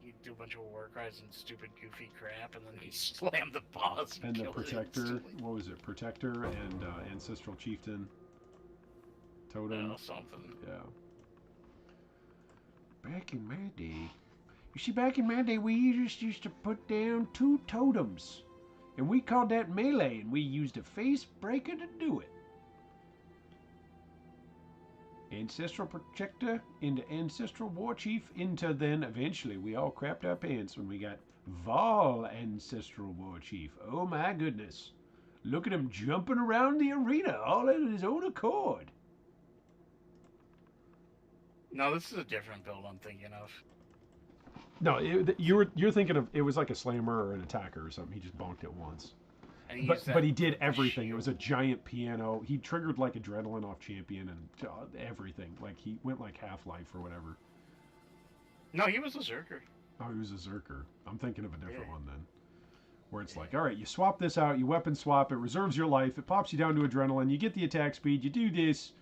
you do a bunch of war cries and stupid goofy crap, and then you slam the boss and the kill Protector, it what was it? Protector and Ancestral Chieftain. Totem. No, something. Yeah. Back in my day. You see, back in my day, we just used to put down 2 totems. And we called that melee, and we used a face breaker to do it. Ancestral Protector into Ancestral War Chief into then eventually we all crapped our pants when we got Vol Ancestral War Chief. Oh my goodness. Look at him jumping around the arena all at his own accord. No, this is a different build I'm thinking of. No, you're thinking of, it was like a slammer or an attacker or something. He just bonked it once. But he did everything. It was a giant piano. He triggered like adrenaline off champion and everything. Like he went like Half-Life or whatever. No, he was a Zerker. Oh, he was a Zerker. I'm thinking of a different one then. Where it's like, all right, you swap this out, you weapon swap, it reserves your life, it pops you down to adrenaline, you get the attack speed, you do this.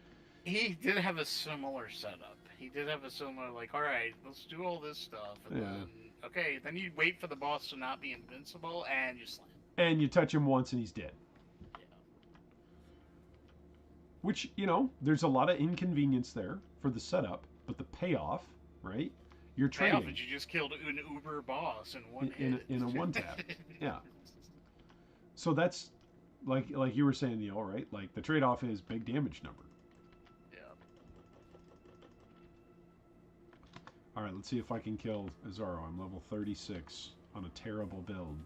He did have a similar setup. He did have a similar, like, all right, let's do all this stuff. And then, okay, then you wait for the boss to not be invincible, and you slam. And you touch him once and he's dead. Yeah. Which, you know, there's a lot of inconvenience there for the setup, but the payoff, right? You're trading. Payoff is you just killed an uber boss in one hit. In a one tap. Yeah. So that's, like you were saying, Neil, right? Like, the trade-off is big damage number. Alright, let's see if I can kill Azaro. I'm level 36 on a terrible build.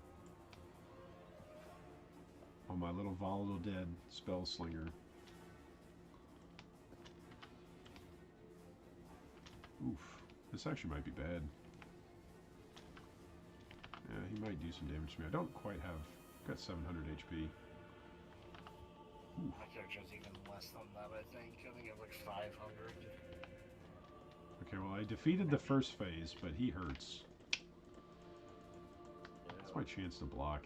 On my little volatile dead spell slinger. Oof. This actually might be bad. Yeah, he might do some damage to me. I don't quite have... got 700 HP. Oof. My character's even less than that, I think. I think I have like 500. Okay, well, I defeated the first phase, but he hurts. That's my chance to block.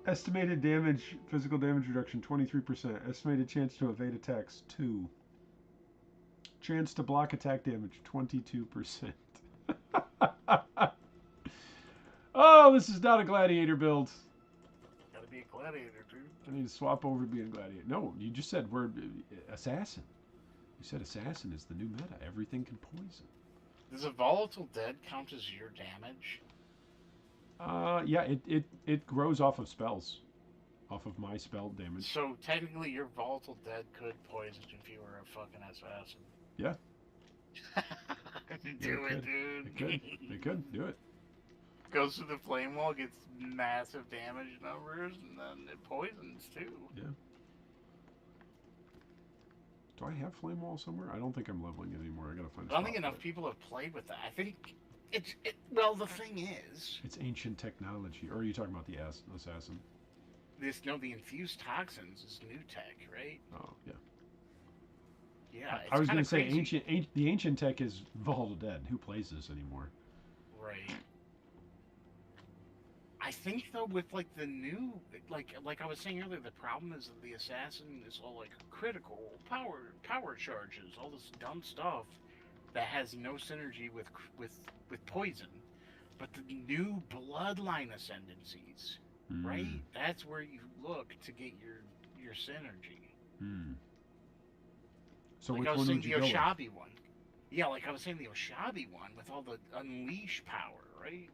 Estimated damage, physical damage reduction 23%. Estimated chance to evade attacks 2. Chance to block attack damage 22%. Oh, this is not a gladiator build. Gotta be a gladiator, dude. I need to swap over to being a gladiator. No, you just said we're assassin. You said assassin is the new meta. Everything can poison. Does a volatile dead count as your damage? Yeah, it grows off of spells. Off of my spell damage. So technically your volatile dead could poison if you were a fucking assassin. Yeah. Do it, dude. They could do it. Goes through the flame wall, gets massive damage numbers, and then it poisons too. Yeah. Do I have flame wall somewhere? I don't think I'm leveling it anymore. I gotta find. I don't think enough people have played with that. I think well, the thing is, it's ancient technology. Or are you talking about the assassin? The infused toxins is new tech, right? Oh yeah. Yeah. I was going to say the ancient tech is Volatile Dead. Who plays this anymore? Right. I think though with like the new like I was saying earlier, the problem is that the assassin is all like critical power charges, all this dumb stuff that has no synergy with poison. But the new bloodline ascendancies, right? That's where you look to get your synergy. So like which I was one saying, would the you go with? Oshabi one. Yeah, like I was saying, the Oshabi one with all the unleash power, right?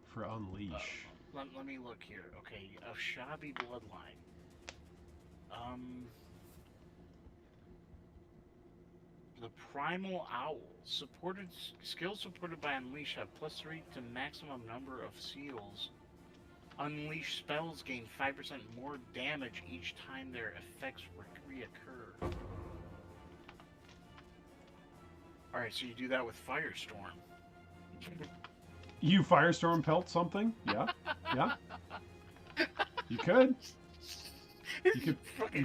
For unleash. Let me look here. Okay, Oshabi bloodline. The Primal Owl. Skills supported by Unleash have +3 to maximum number of seals. Unleash spells gain 5% more damage each time their effects reoccur. Alright, so you do that with Firestorm. You Firestorm pelt something? Yeah. Yeah. You could. You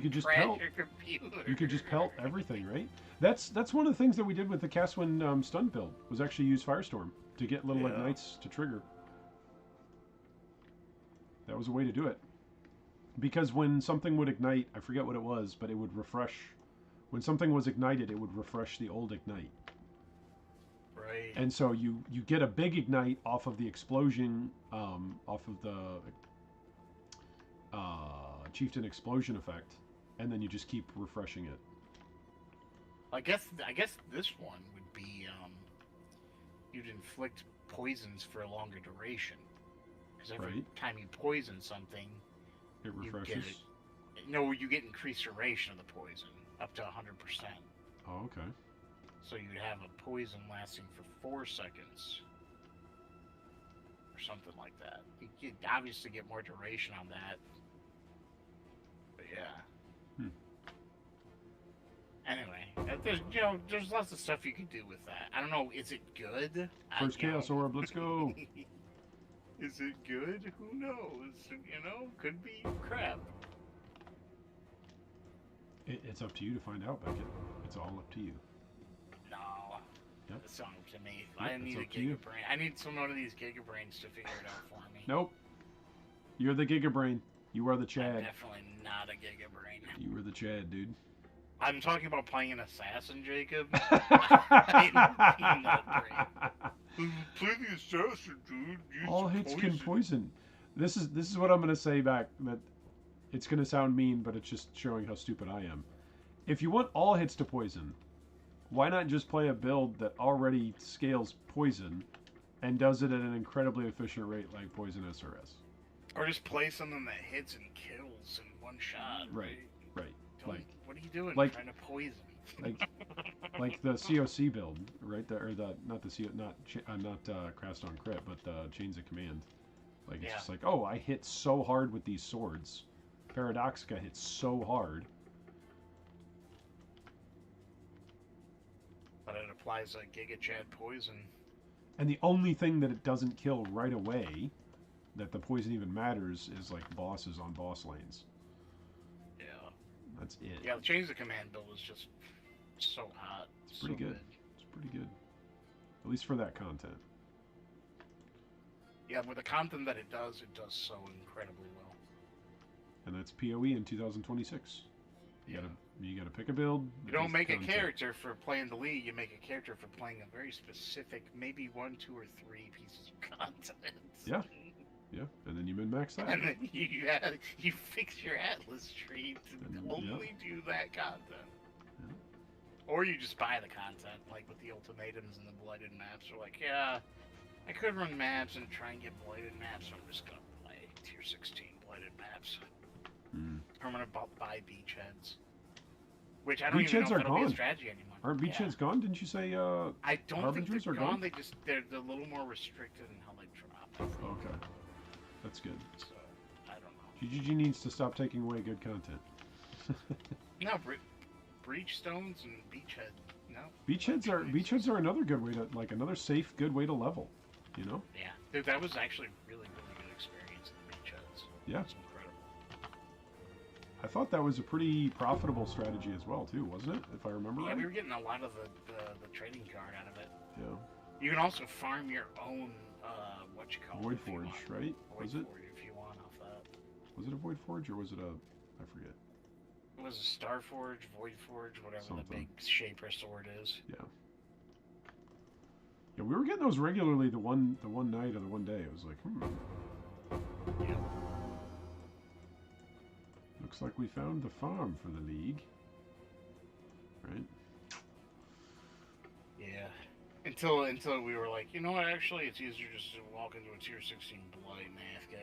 could just pelt. You could just pelt everything, right? That's one of the things that we did with the Caswin stun build, was actually use Firestorm to get little ignites to trigger. That was a way to do it. Because when something would ignite, I forget what it was, but it would refresh. When something was ignited, it would refresh the old ignite. Right. And so you get a big ignite off of the explosion, off of the Chieftain explosion effect, and then you just keep refreshing it. I guess this one would be you'd inflict poisons for a longer duration, because every time you poison something, it refreshes. You get increased duration of the poison up to 100%. Oh, okay. So you'd have a poison lasting for 4 seconds, or something like that. You'd obviously get more duration on that. But yeah. Anyway, there's lots of stuff you can do with that. I don't know, is it good? First Chaos Orb, let's go. Is it good? Who knows? Could be crap. It's up to you to find out, Beckett. It's all up to you. No. Yep. It's not up to me. Yep, I need a Giga Brain. I need some one of these Giga Brains to figure it out for me. Nope. You're the Giga Brain. You are the Chad. I'm definitely not a Giga Brain. You were the Chad, dude. I'm talking about playing an assassin, Jacob. I didn't mean that brain. Play the assassin, dude. Use all hits can poison. This is what I'm gonna say back. That it's gonna sound mean, but it's just showing how stupid I am. If you want all hits to poison, why not just play a build that already scales poison and does it at an incredibly efficient rate like Poison SRS? Or just play something that hits and kills in one shot. Right. Like, what are you doing? Like, trying to poison? like the COC build, right? Not Crast on Crit, but the Chains of Command. Like it's just like, oh, I hit so hard with these swords. Paradoxica hits so hard. But it applies like Giga Chad poison. And the only thing that it doesn't kill right away, that the poison even matters, is like bosses on boss lanes. Yeah. That's it. Yeah, the Chains of Command build is just so hot. It's pretty good. It's pretty good. At least for that content. Yeah, with the content that it does so incredibly well. And that's POE in 2026. You gotta pick a build. You don't make content. a character for playing the League. You make a character for playing a very specific, maybe 1, 2, or 3 pieces of content. Yeah. Yeah, and then you min-max that. And then you fix your Atlas tree to only do that content. Yeah. Or you just buy the content, like with the ultimatums and the blighted maps. Or like, yeah, I could run maps and try and get blighted maps, so I'm just gonna play tier 16 blighted maps. I'm gonna buy beachheads. Which I don't even know if that'll be a strategy anymore. Aren't beachheads gone? Didn't you say I don't think they're gone? They're a little more restricted in how they drop. Okay. That's good. So, I don't know. GGG needs to stop taking away good content. No, breach stones and beachhead. No. Beachheads are another good way to, like, another safe, good way to level. You know? Yeah. Dude, that was actually really, really good experience in the beachheads. Yeah. It's incredible. I thought that was a pretty profitable strategy as well, too, wasn't it? If I remember right. Yeah, we were getting a lot of the trading card out of it. Yeah. You can also farm your own, Void Forge, right? Was it? Forge if you want off that. Was it a Void Forge or was it a? I forget. It was a Star Forge, Void Forge, whatever the big Shaper sword is. Yeah. Yeah, we were getting those regularly the one night or the one day. It was like, Yeah. Looks like we found the farm for the League. Right? Yeah. Until we were like, you know what, actually, it's easier just to walk into a tier 16 Blight and AFK.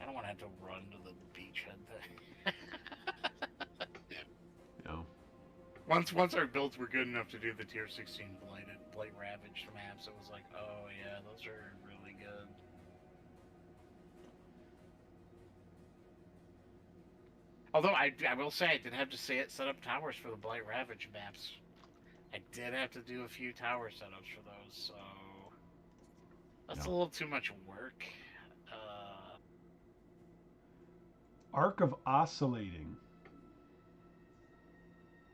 I don't want to have to run to the beachhead thing. Yeah. Once our builds were good enough to do the tier 16 Blight Ravaged maps, it was like, oh yeah, those are really good. Although I will say I did have to set up towers for the Blight Ravaged maps. I did have to do a few tower setups for those, so that's a little too much work. Arc of Oscillating.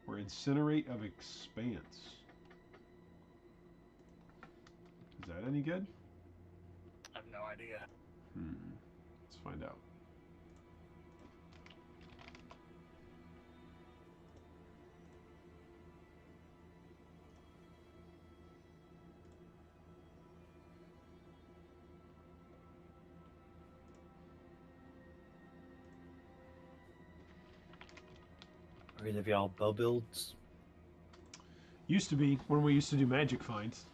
Or Incinerate of Expanse. Is that any good? I have no idea. Let's find out. Are either of y'all bow builds? Used to be when we used to do magic finds.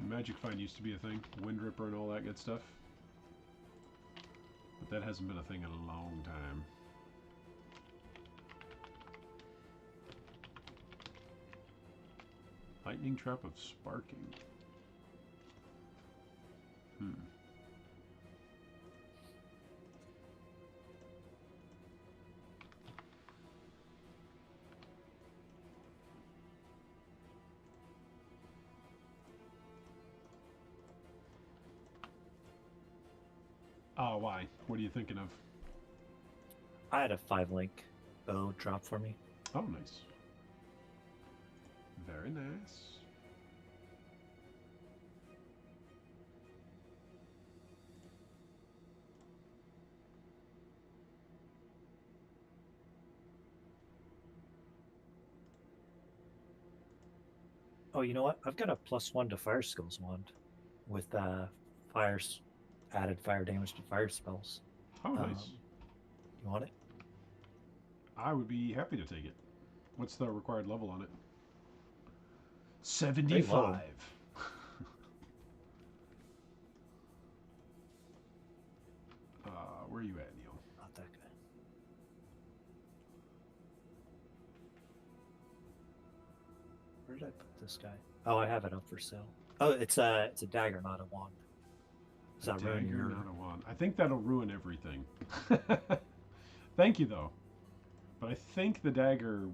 Magic find used to be a thing. Wind Ripper and all that good stuff. But that hasn't been a thing in a long time. Lightning Trap of Sparking. Oh, why? What are you thinking of? I had a 5-link bow drop for me. Oh, nice. Very nice. Oh, you know what? I've got a +1 to fire skills wand with added fire damage to fire spells. Oh, nice. You want it? I would be happy to take it. What's the required level on it? 75. Where are you at, Neil? Not that good. Where did I put this guy? Oh, I have it up for sale. Oh, it's a dagger, not a wand. It's not ruining your... not a wand. I think that'll ruin everything. Thank you, though. But I think the dagger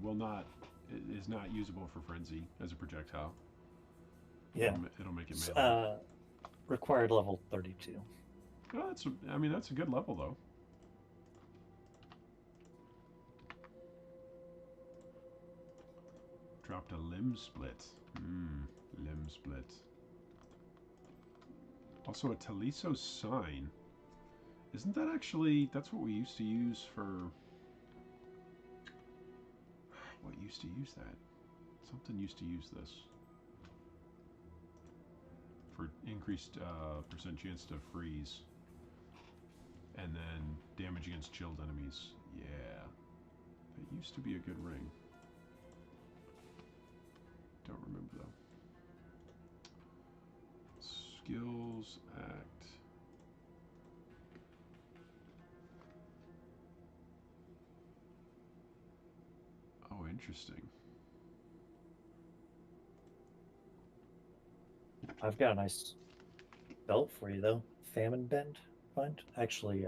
is not usable for frenzy as a projectile. Yeah. It'll make it melee. Required level 32. Well, that's a good level, though. dropped a limb split. Limb split. Also a Taliso sign. Isn't that actually... That's what we used to use for... What used to use that? Something used to use this. For increased percent chance to freeze. And then damage against chilled enemies. Yeah. That used to be a good ring. Don't remember though. Skills, act. Oh, interesting. I've got a nice belt for you though. Famine bend bind. Actually,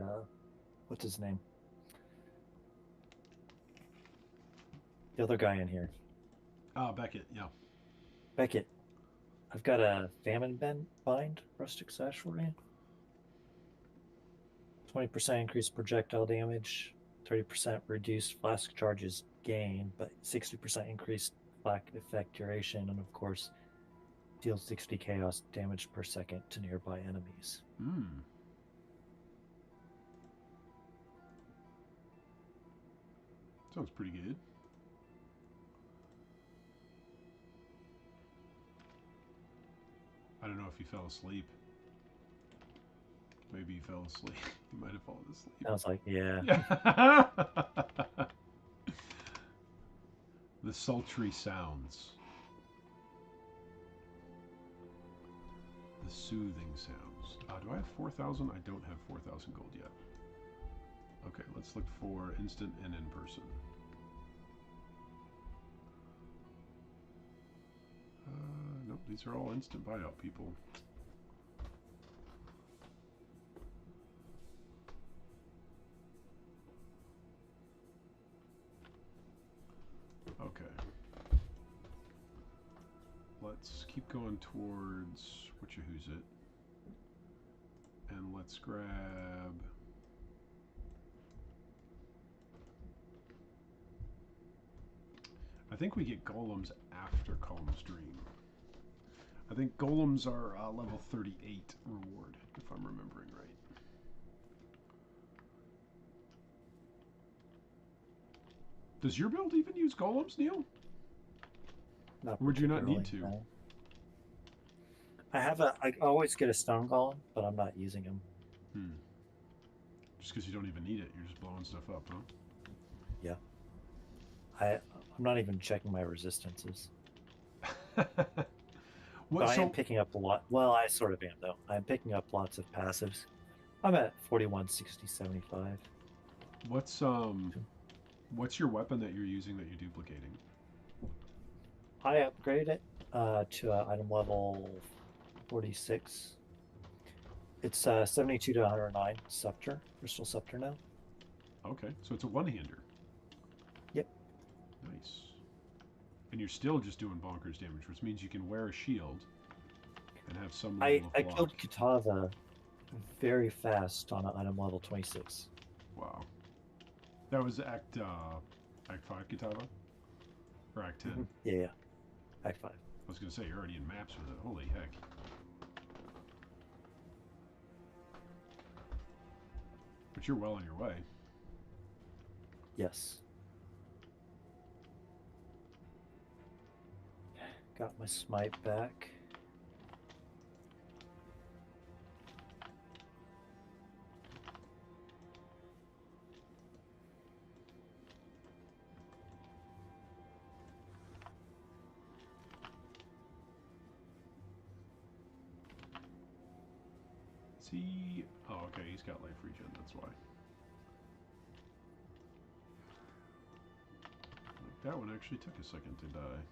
what's his name? The other guy in here. Ah, Beckett, yeah. Beckett. I've got a famine bend bind, rustic sash for you. 20% increased projectile damage, 30% reduced flask charges gain, but 60% increased flak effect duration, and of course deals 60 chaos damage per second to nearby enemies. Sounds pretty good. I don't know if he fell asleep. Maybe he fell asleep. He might have fallen asleep. Sounds like, yeah. The sultry sounds. The soothing sounds. Do I have 4,000? I don't have 4,000 gold yet. Okay, let's look for instant and in person. Nope, these are all instant buyout people. Okay. Let's keep going towards who's it. And let's grab... I think we get golems after Column's Dream. I think golems are level 38 reward, if I'm remembering right. Does your build even use golems, Neil? Not or would you not need to? No. I always get a stone golem, but I'm not using them. Just because you don't even need it, you're just blowing stuff up, huh? Yeah. I'm not even checking my resistances. What, I am picking up a lot. Well, I sort of am though. I'm picking up lots of passives. I'm at 41, 60, 75. What's your weapon that you're using that you're duplicating? I upgraded it to item level 46. It's 72 to 109 scepter, crystal scepter now. Okay, so it's a one-hander. Yep. Nice. And you're still just doing bonkers damage, which means you can wear a shield and have some level I of block. killed Katava very fast on item level 26. Wow. That was Act 5 Kitava? Or Act 10? Yeah. Act 5. I was going to say, you're already in maps with it. Holy heck. But you're well on your way. Yes. Got my smite back. Is he... Oh, okay, he's got life regen, that's why. Like, that one actually took a second to die.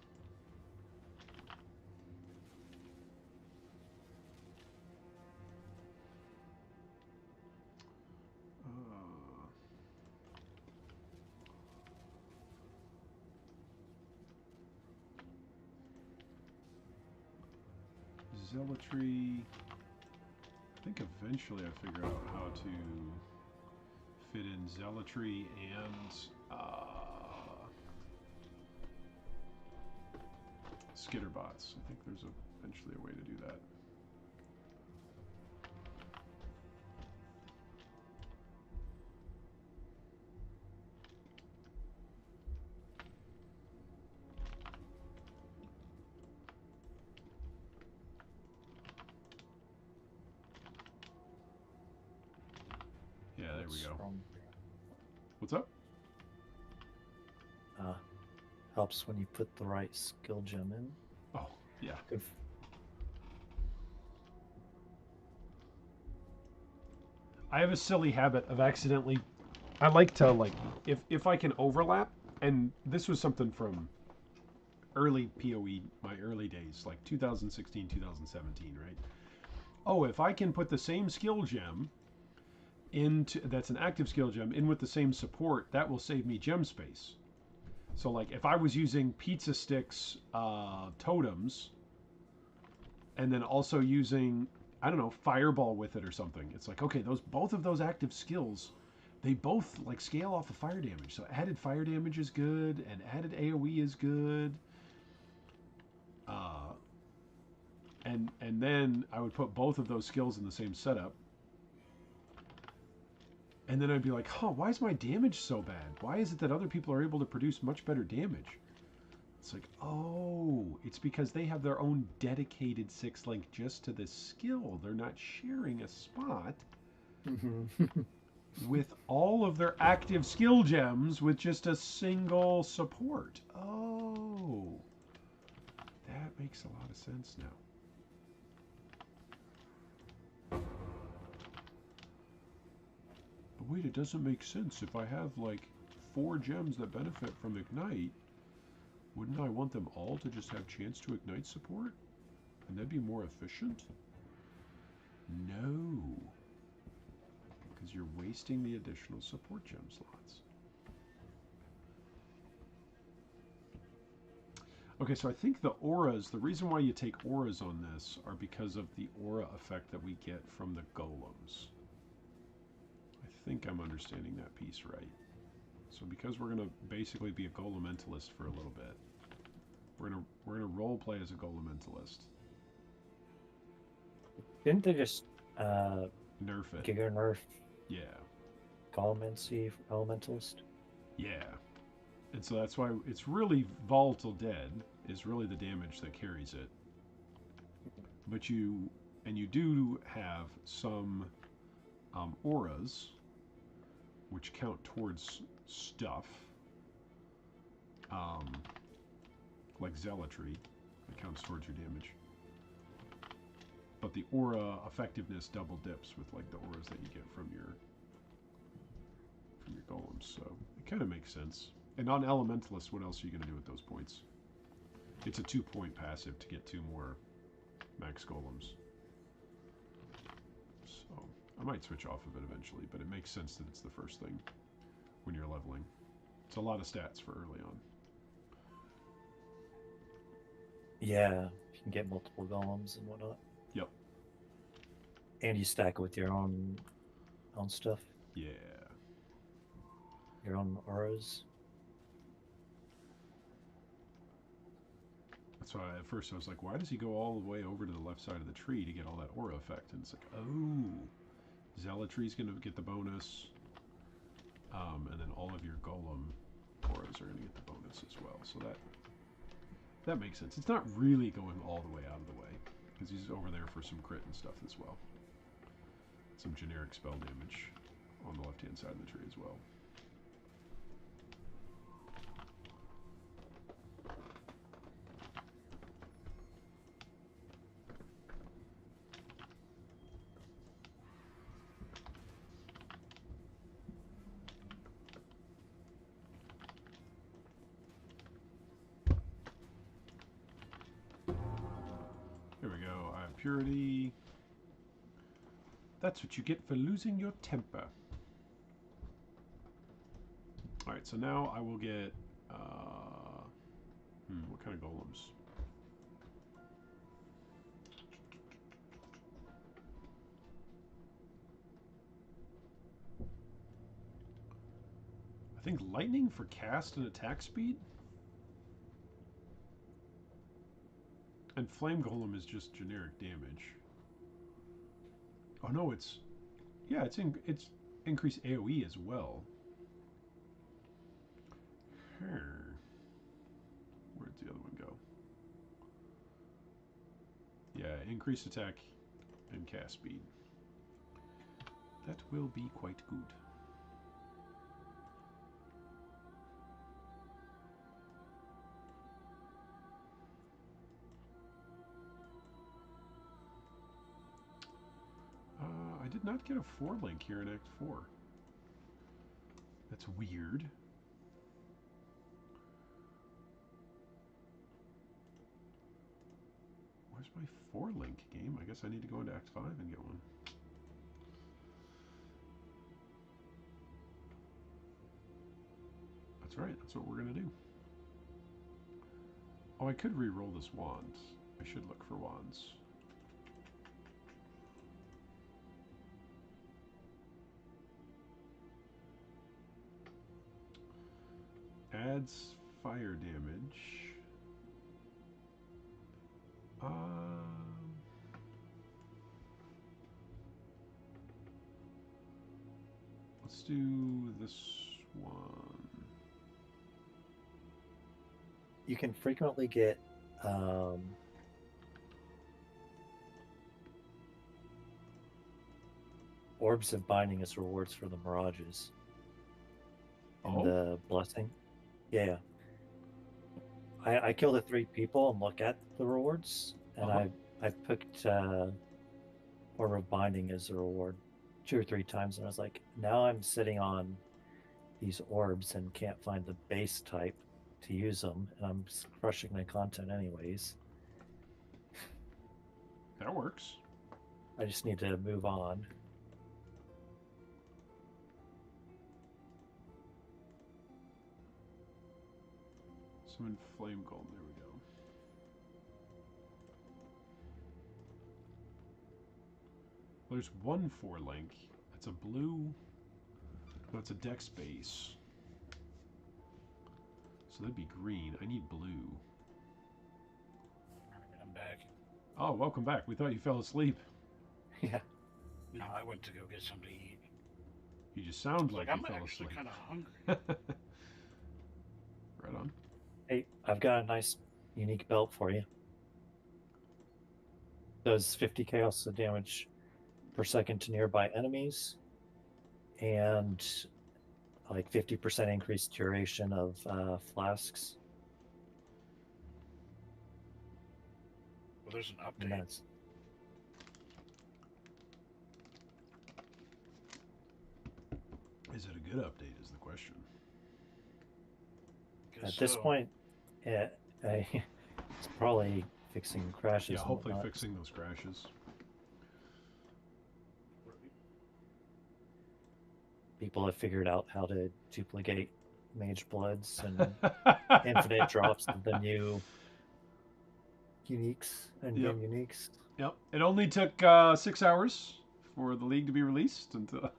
Zealotry. I think eventually I figure out how to fit in zealotry and skitterbots. I think there's eventually a way to do that. Yeah, there we go. What's up? Helps when you put the right skill gem in. Oh, yeah. Good. I have a silly habit of accidentally. I like to like if I can overlap, and this was something from early POE, my early days, like 2016, 2017, right? Oh, if I can put the same skill gem into that's an active skill gem in with the same support, that will save me gem space. So like if I was using pizza sticks totems and then also using, I don't know, fireball with it or something, it's like, okay, those both of those active skills, they both like scale off of fire damage. So added fire damage is good and added AoE is good. And then I would put both of those skills in the same setup. And then I'd be like, huh, why is my damage so bad? Why is it that other people are able to produce much better damage? It's like, oh, it's because they have their own dedicated 6-link just to this skill. They're not sharing a spot with all of their active skill gems with just a single support. Oh, that makes a lot of sense now. But wait, it doesn't make sense. If I have like 4 gems that benefit from Ignite, wouldn't I want them all to just have chance to Ignite support? And that'd be more efficient? No. Because you're wasting the additional support gem slots. Okay, so I think the auras, the reason why you take auras on this are because of the aura effect that we get from the golems. I think I'm understanding that piece right. So because we're gonna basically be a golementalist for a little bit, we're gonna role play as a golementalist. Didn't they just Nerf it. Giga nerf Yeah. Golemancy Elementalist? Yeah. And so that's why it's really Volatile Dead is really the damage that carries it. But you do have some auras which count towards stuff. Like Zealotry, that counts towards your damage. But the aura effectiveness double dips with like the auras that you get from your golems, so it kind of makes sense. And on Elementalist, what else are you going to do with those points? It's a 2-point passive to get 2 more max golems. So I might switch off of it eventually, but it makes sense that it's the first thing when you're leveling. It's a lot of stats for early on. Yeah, you can get multiple golems and whatnot. Yep. And you stack it with your own stuff. Yeah. Your own auras. That's why at first I was like, why does he go all the way over to the left side of the tree to get all that aura effect? And it's like, oh, Zealotry's going to get the bonus. And then all of your golem auras are going to get the bonus as well. So that makes sense. It's not really going all the way out of the way, because he's over there for some crit and stuff as well. Some generic spell damage on the left-hand side of the tree as well. Here we go. I have purity. That's what you get for losing your temper. Alright, so now I will get... what kind of golems? I think lightning for cast and attack speed? And Flame Golem is just generic damage. Oh no, it's it's increased AOE as well. Where'd the other one go? Yeah, increased attack and cast speed. That will be quite good. I did not get a 4 link here in Act 4. That's weird. Where's my 4 link game? I guess I need to go into Act 5 and get one. That's right, that's what we're going to do. Oh, I could re-roll this wand. I should look for wands. Adds fire damage. Let's do this one. You can frequently get orbs of binding as rewards for the mirages. And Oh? the blessing. Yeah. I kill the 3 people and look at the rewards, and I picked Orb of Binding as a reward 2 or 3 times, and I was like, now I'm sitting on these orbs and can't find the base type to use them, and I'm crushing my content anyways. That works. I just need to move on. Summon Flame Golem. There we go. There's one 4 link. It's a blue. No, it's a dex base. So that'd be green. I need blue. I'm back. Oh, welcome back. We thought you fell asleep. Yeah. No, I went to go get something to eat. You just sound like you I'm fell actually asleep. kind of hungry. Right on. Hey, I've got a nice unique belt for you. Does 50 chaos of damage per second to nearby enemies, and like 50% increased duration of flasks. Well, there's an And update. that's Is it a good update is the question. at this point, it's probably fixing crashes. Yeah, and hopefully whatnot. fixing those crashes. People have figured out how to duplicate mage bloods and infinite drops of the new uniques and Yep. game uniques. Yep. It only took 6 hours for the league to be released until.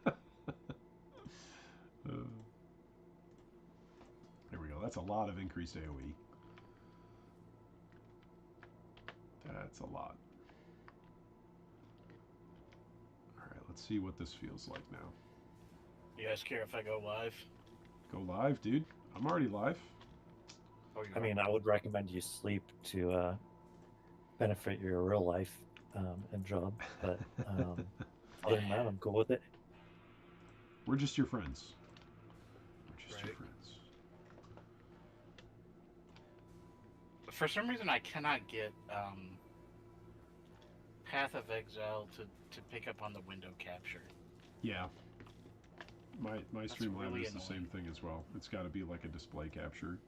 There we go. That's a lot of increased AoE. That's a lot. Alright, let's see what this feels like now. You guys care if I go live? Go live, dude. I'm already live. Oh, you're I mean, I would recommend you sleep to benefit your real life and job, but other than that, I'm cool with it. We're just your friends. We're just your Right. friends. For some reason, I cannot get Path of Exile to pick up on the window capture. Yeah. My Streamlab really is the same annoying. thing as well. It's got to be like a display capture.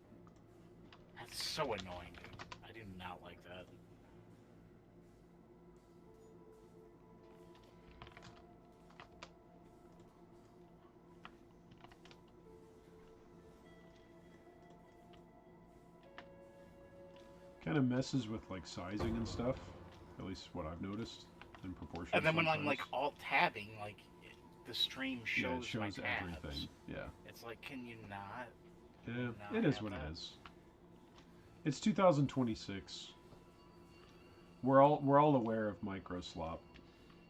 That's so annoying, dude. I do not like that. Kind of messes with like sizing and stuff. At least what I've noticed in proportion. And then when I'm sometimes. like alt-tabbing, like the stream Yeah, shows, it my shows tabs. everything. Yeah. It's like, can you not? Yeah, not it is have what that? it is. It's 2026. We're all aware of micro slop,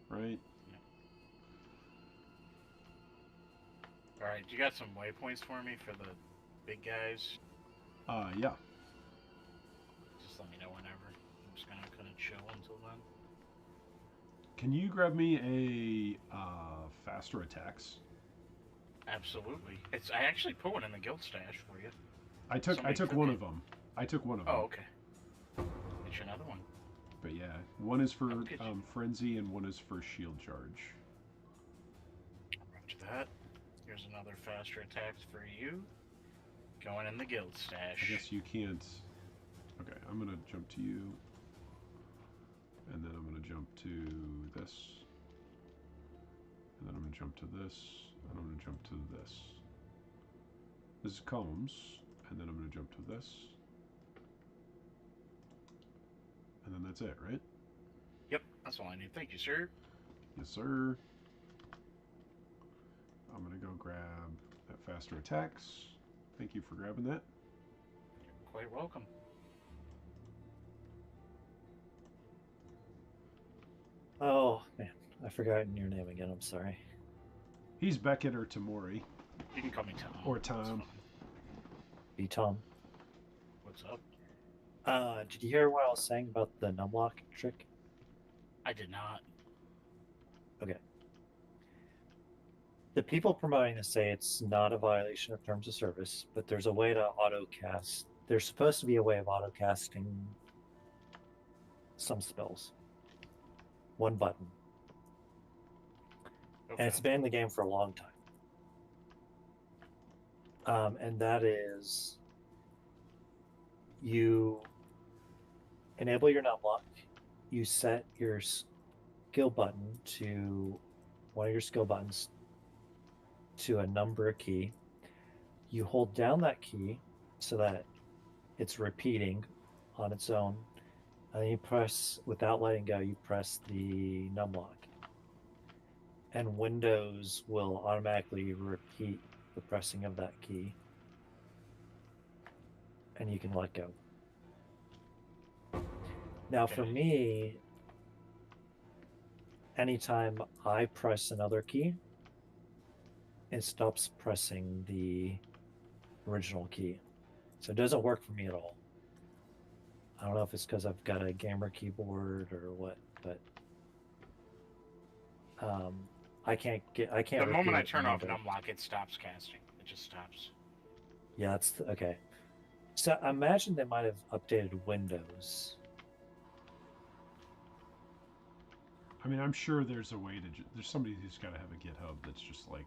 right? All right, you got some waypoints for me for the big guys? Yeah. Just let me know whenever. I'm just gonna kind of chill until then. Can you grab me a faster attacks? Absolutely. I actually put one in the guild stash for you. I took Somebody one forget- of them. I took one of them. Oh, okay. Get you another one. But yeah, one is for Okay. frenzy and one is for shield charge. After that, here's another faster attacks for you. Going in the guild stash. I guess you can't. Okay, I'm gonna jump to you, and then I'm gonna jump to this, and then I'm gonna jump to this, and I'm gonna jump to this. This is combs, and then I'm gonna jump to this, and then that's it, right? Yep, that's all I need. Thank you, sir. Yes, sir. I'm gonna go grab that faster attacks. Thank you for grabbing that. You're quite welcome. Oh man, I've forgotten your name again. I'm sorry. He's Beckett or Tamori. You can call me Tom. Or That's Tom. fine. Be Tom. What's up? Did you hear what I was saying about the numlock trick? I did not. Okay. The people promoting this say it's not a violation of terms of service, but there's a way to autocast. There's supposed to be a way of autocasting some spells. One button. Okay. And it's been in the game for a long time. And that is you enable your numlock, you set your skill button to one of your skill buttons to a number key. You hold down that key so that it's repeating on its own. And then you press, without letting go, you press the numlock. And Windows will automatically repeat the pressing of that key. And you can let go. Now, for Okay. me, anytime I press another key, it stops pressing the original key. So it doesn't work for me at all. I don't know if it's because I've got a gamer keyboard or what, but I can't. The repeat moment I it turn off another- numlock, it stops casting. It just stops. Yeah, that's okay. So I imagine they might have updated Windows. I mean, I'm sure there's a way to. There's somebody who's got to have a GitHub that's just like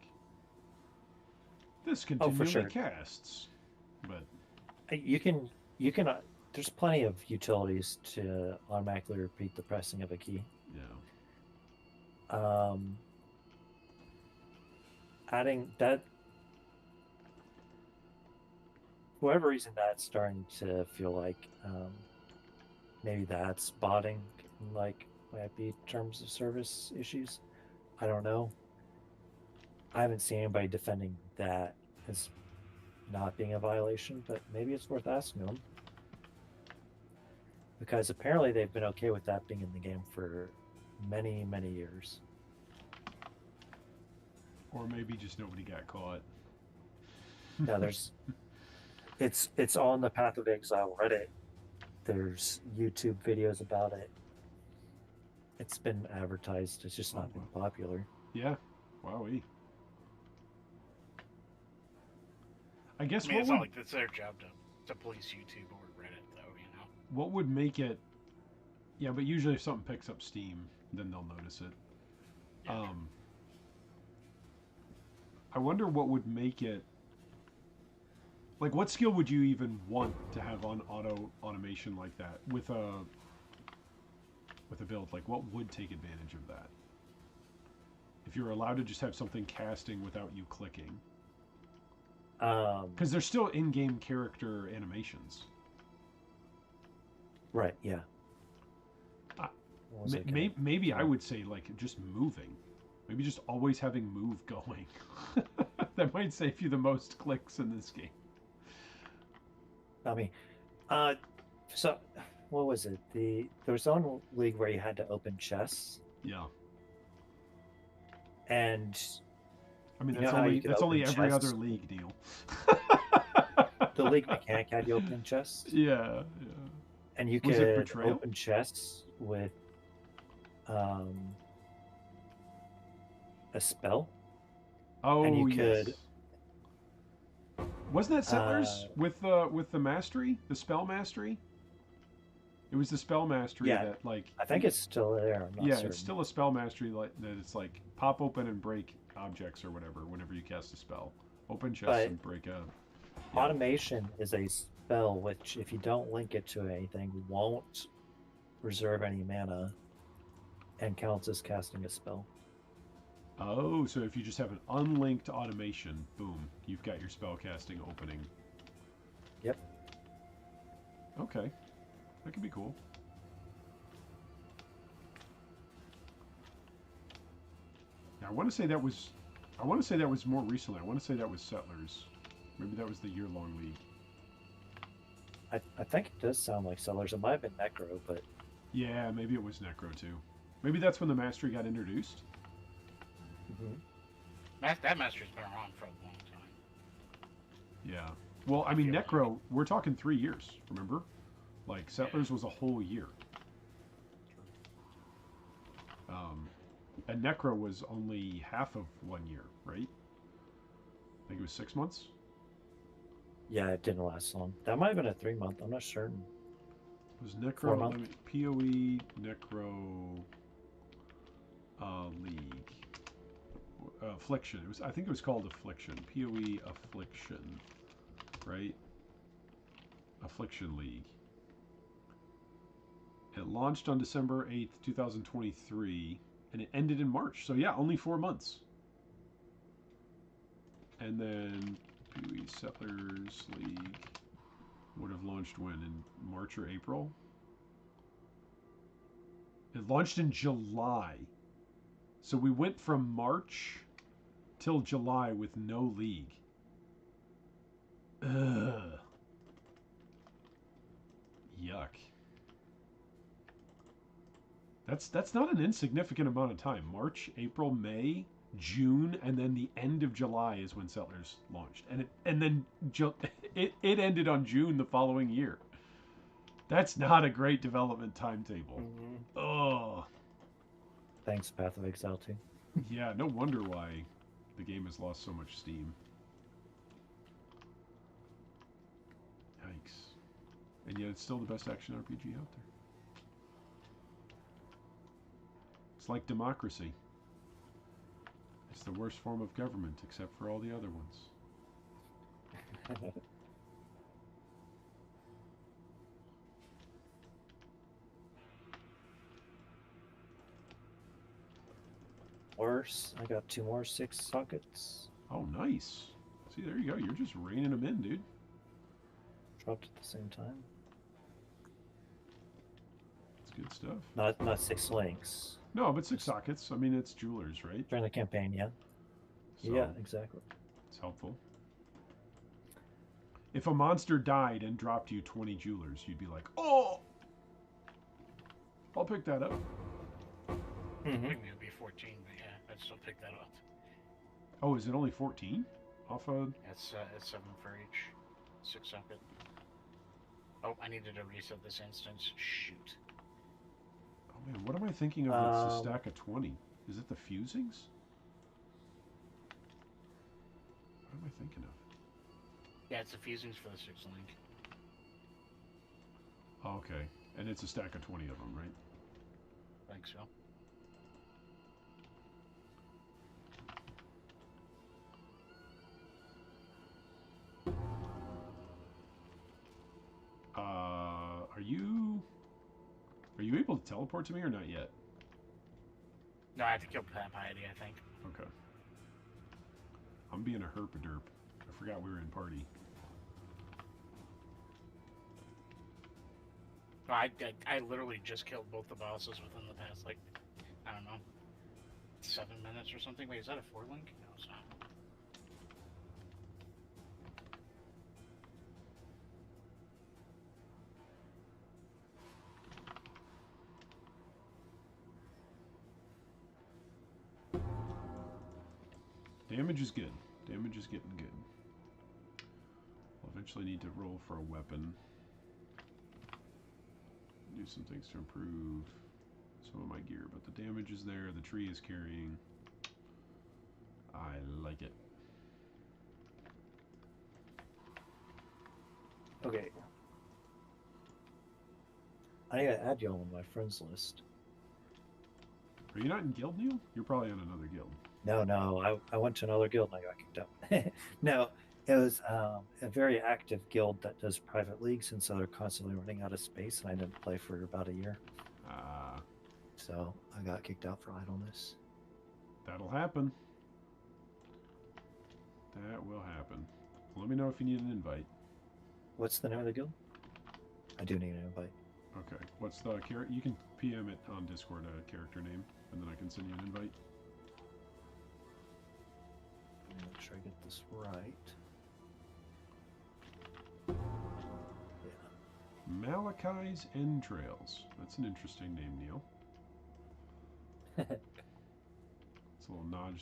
this continually sure. casts, but You can. There's plenty of utilities to automatically repeat the pressing of a key. yeah. Adding that, for whatever reason, that's starting to feel like maybe that's botting, like might be terms of service issues. I don't know. I haven't seen anybody defending that as not being a violation, but maybe it's worth asking them. Because apparently they've been okay with that being in the game for many, many years. Or maybe just nobody got caught. Now it's on the Path of Exile Reddit. There's YouTube videos about it. It's been advertised. It's just not been popular. Yeah. Wowee. I guess I mean, what it's would not like it's their job to police YouTube or Reddit, though, you know? what would make it? Yeah, but usually if something picks up steam, then they'll notice it. Yeah. I wonder what would make it. Like, what skill would you even want to have on automation like that with a build? Like, what would take advantage of that? If you're allowed to just have something casting without you clicking, because there's still in-game character animations. Right, yeah. What was I gonna- Maybe I would say like just moving. Maybe just always having move going. That might save you the most clicks in this game. I mean, so what was it? There was one league where you had to open chests, Yeah. and I mean, you know how you could that's only open every chests? other league deal. The league mechanic had you opening chests, Yeah, yeah. and you Was it could Betrayal? open chests with um, a spell, and Oh you yes. could Wasn't that Settlers with the mastery, the spell mastery? It was the spell mastery yeah, that like I think it's still there. I'm not yeah, certain. it's still a spell mastery like that. It's like pop open and break objects or whatever whenever you cast a spell. Open chests But and break out. Yeah. automation is a spell which, if you don't link it to anything, won't reserve any mana and counts as casting a spell. Oh, so if you just have an unlinked automation, boom, you've got your spell casting opening. Yep. Okay, that could be cool. Now, I want to say that was more recently. I want to say that was Settlers. Maybe that was the year-long league. I think it does sound like Sellers. It might have been Necro, but Yeah, maybe it was Necro too. Maybe that's when the mastery got introduced. That master's been around for a long time. Yeah. Well, I mean, Necro, we're talking 3 years, remember? Like, Settlers was a whole year. And Necro was only half of 1 year, right? I think it was 6 months. yeah, it didn't last long. That might have been a 3-month. I'm not certain. It was Necro, 4 months. POE, Necro, League. Affliction. I think it was called Affliction. POE Affliction, right? Affliction League. It launched on December 8th, 2023, and it ended in March. So yeah, only 4 months. And then POE Settlers League would have launched when? In March or April? It launched in July. So we went from March till July with no league. Ugh. Yuck. That's not an insignificant amount of time. March, April, May, June, and then the end of July is when Settlers launched, and then it ended on June the following year. That's not a great development timetable. Oh, Thanks, Path of Exile 2. yeah. No wonder why the game has lost so much steam. Yikes. And yet it's still the best action RPG out there. It's like democracy. It's the worst form of government except for all the other ones. Worse, I got 2 more 6 sockets. Oh, nice. See, there you go. You're just reining them in, dude. Dropped at the same time. That's good stuff. Not 6 links. No, but 6 sockets. I mean, it's jewelers, right? During the campaign, yeah. So Yeah, exactly. it's helpful. If a monster died and dropped you 20 jewelers, you'd be like, oh! I'll pick that up. I think it would be 14, but yeah, I'd still pick that up. Oh, is it only 14? Off of... It's 7 for each 6 socket. Oh, I needed to reset this instance. Shoot. Oh man, what am I thinking of that's a stack of 20? Is it the fusings? What am I thinking of? Yeah, it's the fusings for the 6 link. Oh, okay. And it's a stack of 20 of them, right? I think so. Are you able to teleport to me or not yet? No, I have to kill Piety, I think. Okay. I'm being a herpaderp. I forgot we were in party. No, I literally just killed both the bosses within the past, like, I don't know, 7 minutes or something. Wait, is that a 4 link? No, it's not. damage is good. Damage is getting good. I'll eventually need to roll for a weapon. Do some things to improve some of my gear, but the damage is there. The tree is carrying. I like it. Okay. I gotta add y'all on my friends list. Are you not in guild, Neil? You're probably on another guild. No. I went to another guild and I got kicked out. No, it was a very active guild that does private leagues, and so they're constantly running out of space, and I didn't play for about a year. So I got kicked out for idleness. That'll happen. That will happen. Let me know if you need an invite. What's the name of the guild? I do need an invite. Okay. What's the character? You can PM it on Discord a character name, and then I can send you an invite. Let me make sure I get this right. Yeah. Malachi's Entrails. That's an interesting name, Neil. It's a little nod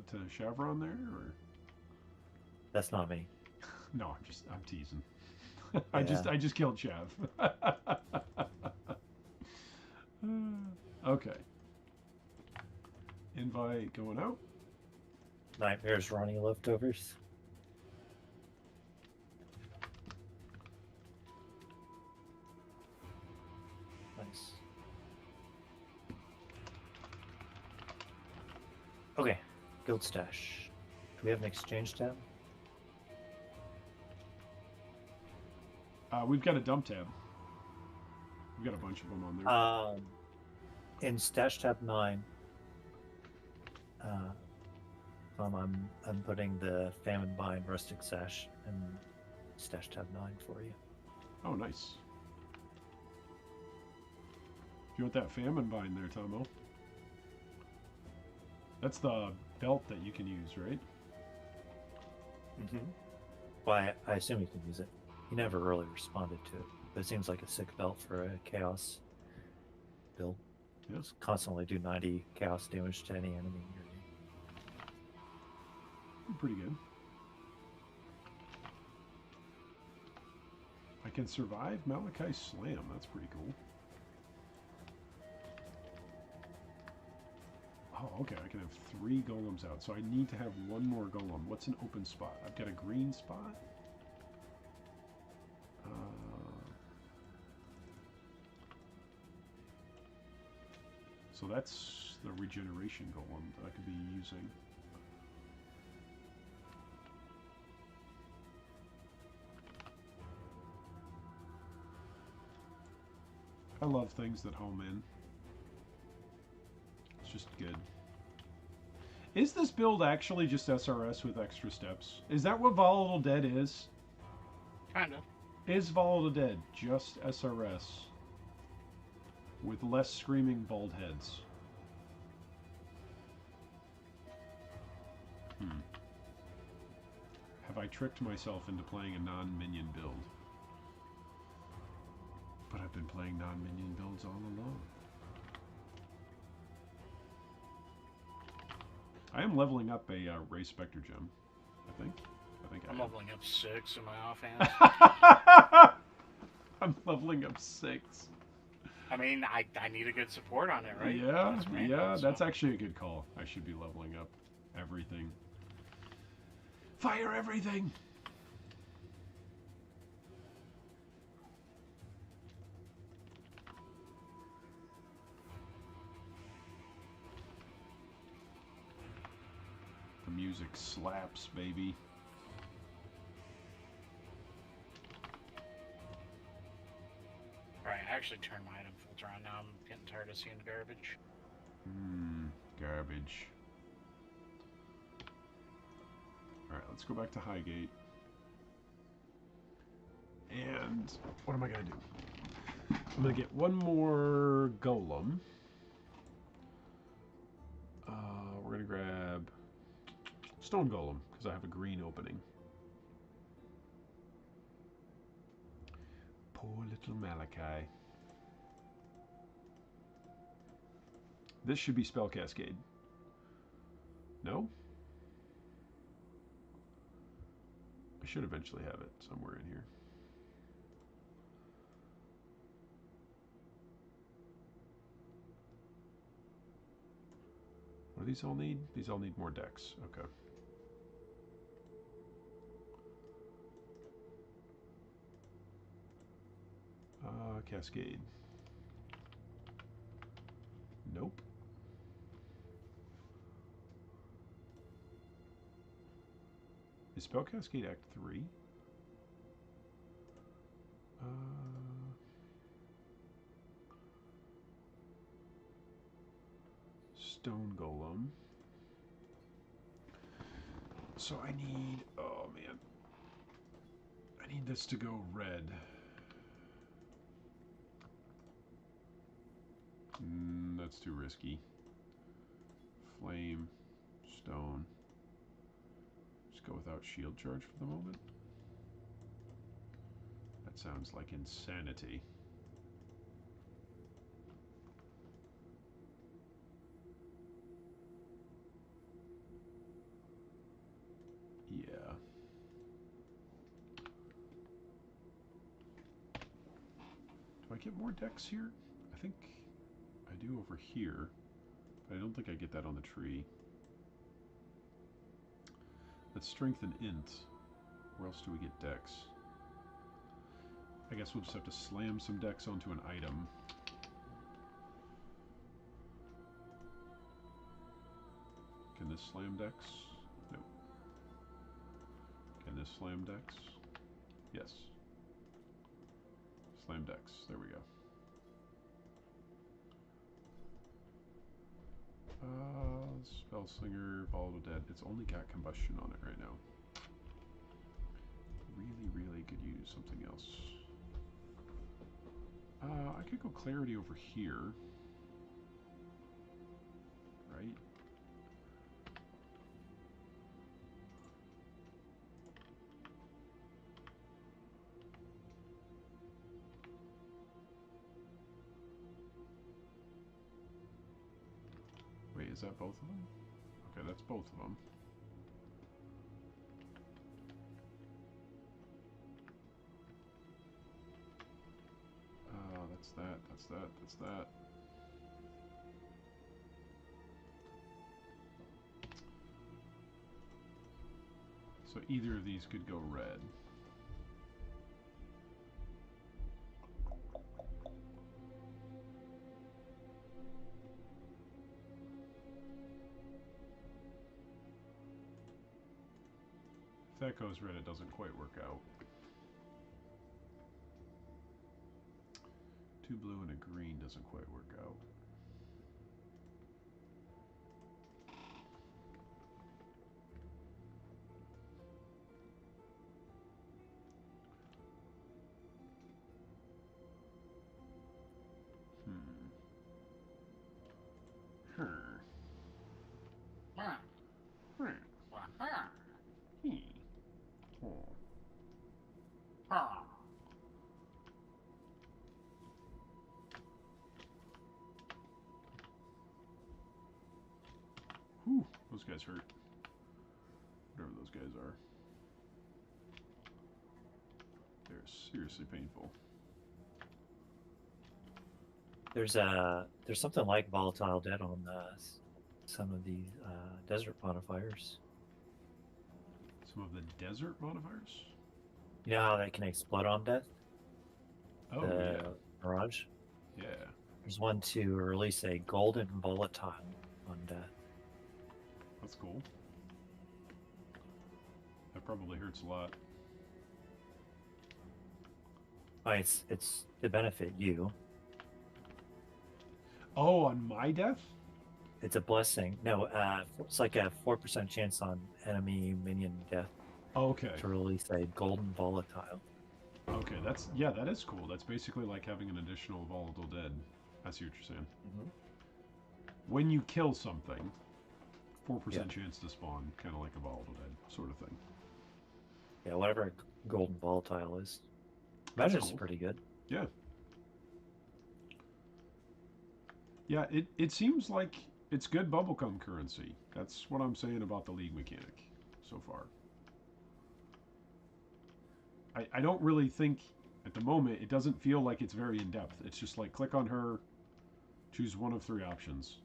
to Chevron there, or That's not me. no? I'm teasing. I just killed Chav. Okay. Invite going out. Nightmares running leftovers. Nice. Okay, guild stash. Do we have an exchange tab? We've got a dump tab. We've got a bunch of them on there. In stash tab 9, I'm putting the famine bind rustic sash in stash tab 9 for you. Oh, nice. If you want that famine bind there, Tomo. That's the belt that you can use, right? Mm-hmm. Well, I assume you can use it. He never really responded to it, but it seems like a sick belt for a chaos build. Yeah. Just constantly do 90 chaos damage to any enemy near you. Pretty good. I can survive Malachi's Slam. That's pretty cool. Oh, okay. I can have 3 golems out, so I need to have 1 more golem. What's an open spot? I've got a green spot. So that's the regeneration golem that I could be using. I love things that home in. It's just good. Is this build actually just SRS with extra steps? Is that what Volatile Dead is? Kind of. Is Volatile Dead just SRS with less screaming bald heads? Have I tricked myself into playing a non-minion build? But I've been playing non-minion builds all along. I am leveling up a Ray Spectre gem, I think. I'm leveling up 6 in my offhand. I'm leveling up 6. I mean, I need a good support on it, right? Yeah, that's actually a good call. I should be leveling up everything. Fire everything! The music slaps, baby. Alright, I actually turned my item filter on now. I'm getting tired of seeing garbage. Garbage. Alright, let's go back to Highgate. And what am I going to do? I'm going to get 1 more golem. We're going to grab stone golem, because I have a green opening. Poor little Malachi. This should be Spell Cascade. No? I should eventually have it somewhere in here. What do these all need? These all need more decks. Okay. Cascade. Nope. Is Spell Cascade Act 3? Stone Golem. So I need... Oh, man. I need this to go red. That's too risky. Flame. Stone. Just go without shield charge for the moment. That sounds like insanity. Yeah. Do I get more decks here? I think I do over here, but I don't think I get that on the tree. Let's strengthen int. Where else do we get decks? I guess we'll just have to slam some decks onto an item. Can this slam decks? No. Can this slam decks? Yes. Slam decks. There we go. Spellslinger, Volatile Dead. It's only got combustion on it right now. Really, really could use something else. I could go Clarity over here. Right? Wait, is that both of them? Okay, that's both of them. That's that, that's that, that's that. So either of these could go red. If that goes red, it doesn't quite work out. 2 blue and a green doesn't quite work out. Whew, those guys hurt. Whatever those guys are. They're seriously painful. There's something like Volatile Dead on some of the desert modifiers. Some of the desert modifiers? You know how they can explode on death? Oh, the yeah. Mirage? Yeah. There's one to release a golden volatile on death. That's cool. That probably hurts a lot. Oh, it's to benefit you. Oh, on my death? It's a blessing. No, it's like a 4% chance on enemy minion death Okay. to release a golden volatile. Okay, that is cool. That's basically like having an additional volatile dead. I see what you're saying. Mm-hmm. When you kill something, 4% Yeah. chance to spawn, kind of like a volatile dead sort of thing. Yeah, whatever a golden volatile is. That's Magic's cool. pretty good. Yeah. Yeah, it seems like it's good bubblegum currency. That's what I'm saying about the league mechanic so far. I don't really think at the moment it doesn't feel like it's very in depth. It's just like click on her, choose one of 3 options.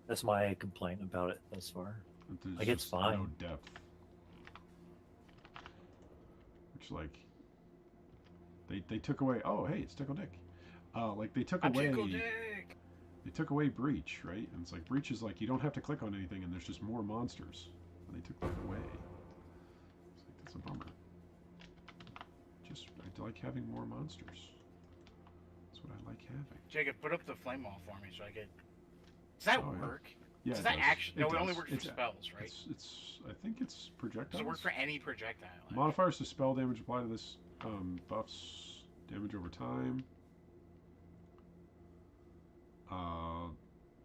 That's my complaint about it thus far. There's Like, it's just no fine. depth. Which like they took away. Oh hey, it's Tickle Dick. Like they took away. Tickle Dick. They took away Breach, right? And it's like Breach is like you don't have to click on anything, and there's just more monsters. And they took that away. It's like that's a bummer. Just I like having more monsters. That's what I like having. Jacob, put up the flame wall for me so I get. Does that Oh, yeah. work? Yeah, Does it that does. actually? No, it only does. works for spells, right? It's I think it's projectiles. Does it work for any projectile? Modifiers to spell damage apply to this buffs damage over time.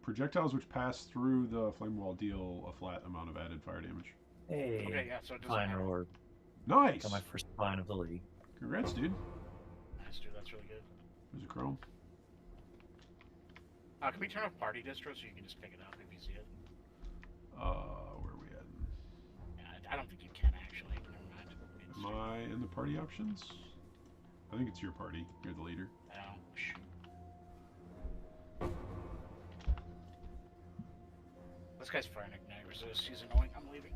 Projectiles which pass through the flame wall deal a flat amount of added fire damage. Hey, Okay, yeah, so it doesn't fine matter. or Nice! got my first fine of the league. Congrats, dude. Nice, dude, that's really good. There's a chrome. Can we turn off party distro so you can just pick it up if you see it? Where are we at? Yeah, I don't think you can actually. Never mind. Am I in the party options? I think it's your party. You're the leader. Oh, shoot. This guy's firing ignite resist. He's annoying. I'm leaving.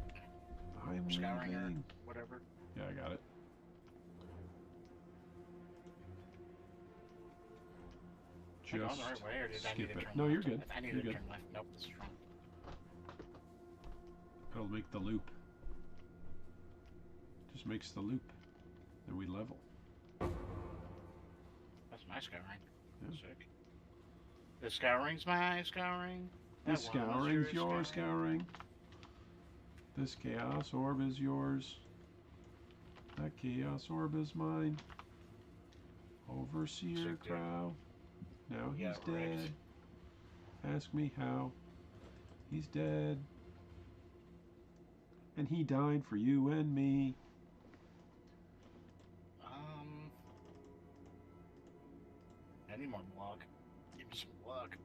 I'm Scouring her, leaving. whatever. Yeah, I got it. Am I Just going the right way, or did I need skip to it. turn No, left? you're good. I need You're to good. turn left. Nope, this is wrong. It'll make the loop. Just makes the loop. Then we level. That's my scouring. Yeah. Sick. The scouring's my scouring. This That one was scouring's your scouring. This chaos orb is yours. That chaos orb is mine. Overseer Sick, dude. Crow. Now he's Yeah, right. dead. Ask me how. He's dead. And he died for you and me. I need more block. Give me some block.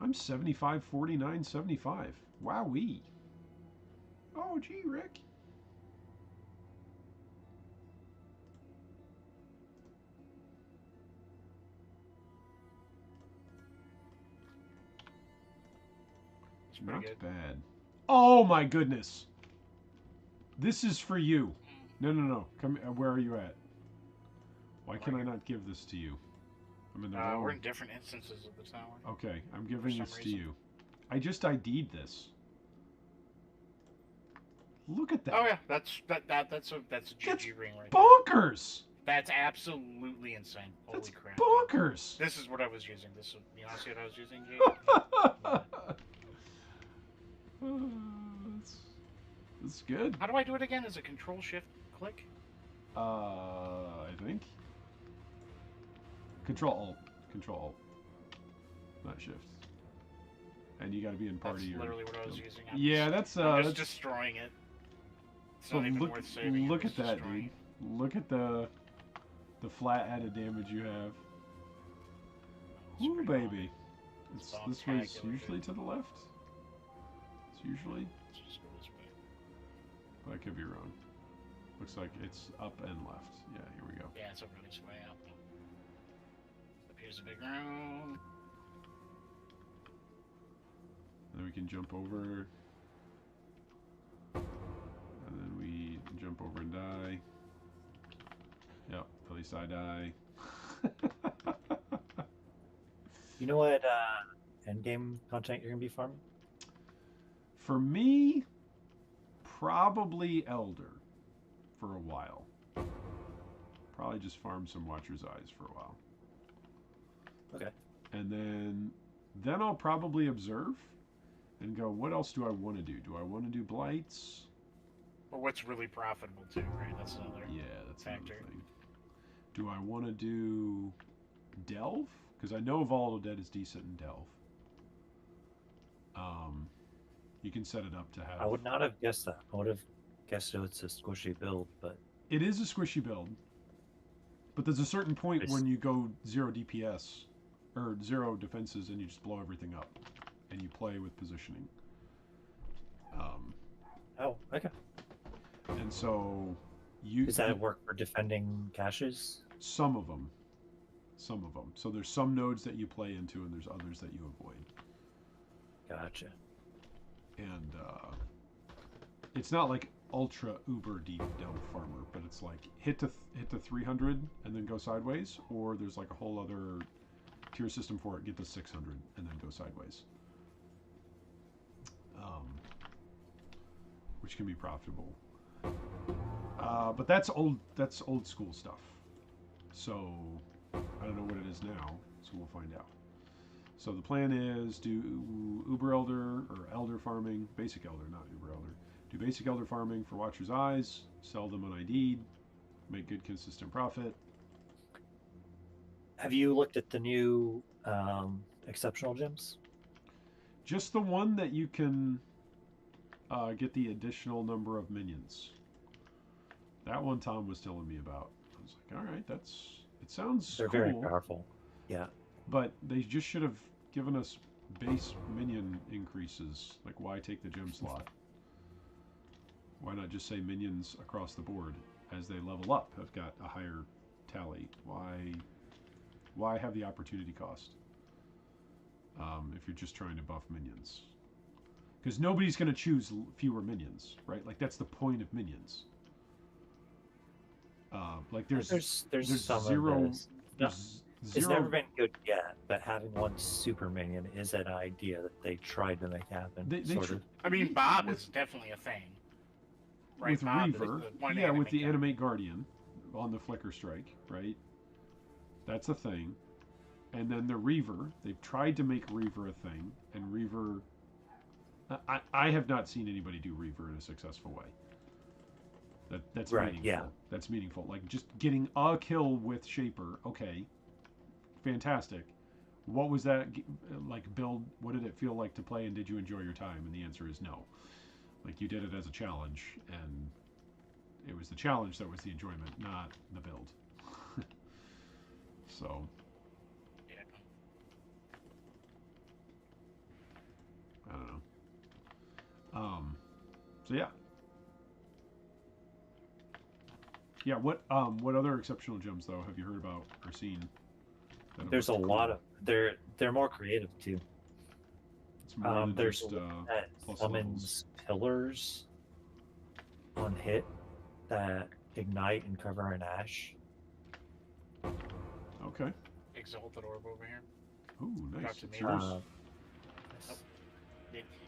I'm 75, 49, 75. Wowee. Oh, gee, Rick. It's pretty Not good. bad. Oh my goodness. This is for you. No, no, no. Come. Where are you at? Why can I not give this to you? I'm in the wrong. We're in different instances of the tower. Okay, I'm giving some this to reason. you. I just ID'd this. Look at that. Oh yeah, that's a GG That's ring right there. Bonkers. That's absolutely insane. Holy That's crap. bonkers. This is what I was using. This is, you want to see what I was using, Jake? That's good. How do I do it again? Is it Control Shift Click? I think. Control Alt. Control Alt. Not Shift. And you got to be in party. That's or, literally what I was using. Yeah, that's I'm just that's. destroying it. It's So not even look, worth saving. look I'm at just that, destroying dude. Look at the flat added damage you have. It's Ooh, pretty baby. It's This was spectacular, usually dude. to the left. It's usually. Let's just go this way. But I could be wrong. Looks like it's up and left. Yeah, here we go. Yeah, it's over this way up. Up here's a big room. And then we can jump over. And then we jump over and die. Yep, at least I die. You know what endgame content you're gonna be farming? For me, probably Elder for a while. Probably just farm some Watcher's Eyes for a while. Okay. And then I'll probably observe and go, what else do I want to do? Do I want to do Blights? Or what's really profitable too, right? That's another. Yeah, that's Factor. another thing. Do I want to do Delve? Because I know Volatile Dead is decent in Delve. You can set it up to have... I would not have guessed that. I would have guessed it's a squishy build, but It is a squishy build. But there's a certain point Nice. when you go 0 DPS, or 0 defenses, and you just blow everything up. And you play with positioning. oh, okay. And so Does that work for defending caches? Some of them. Some of them. So there's some nodes that you play into, and there's others that you avoid. Gotcha. And it's not like ultra uber deep delve farmer, but it's like hit to 300 and then go sideways, or there's like a whole other tier system for it. Get to 600 and then go sideways, which can be profitable. But that's old school stuff. So I don't know what it is now, so we'll find out. So the plan is do Uber Elder or Elder farming, basic Elder, not Uber Elder. Do basic Elder farming for Watcher's Eyes, sell them unID'd, make good consistent profit. Have you looked at the new exceptional gems? Just the one that you can get the additional number of minions. That one Tom was telling me about. I was like, all right, it sounds They're cool. very powerful. Yeah. But they just should have given us base minion increases. Like, why take the gem slot? Why not just say minions across the board as they level up have got a higher tally? Why have the opportunity cost if you're just trying to buff minions? Because nobody's going to choose fewer minions, right? Like, that's the point of minions. Like, there's some zero. of this. It's Zero. never been good yet, but having one super minion is an idea that they tried to make happen. Sort of. I mean, Bob is definitely a thing. Right, With Bob Reaver, with the Animate Guardian on the Flicker Strike, right? That's a thing. And then the Reaver, they've tried to make Reaver a thing, and Reaver... I have not seen anybody do Reaver in a successful way. That's right, meaningful. yeah. That's meaningful. Like, just getting a kill with Shaper, okay. Fantastic. What was that, like, build? What did it feel like to play, and did you enjoy your time? And the answer is no. Like, you did it as a challenge, and it was the challenge that was the enjoyment, not the build. So, Yeah. I don't know. So yeah. Yeah, what other exceptional gems though have you heard about or seen? There's a lot of they're more creative too. It's more than there's just that plus summons pillars on hit that ignite and cover an ash. Okay. Exalted Orb over here. Ooh, nice. Dropped to It's me. yours.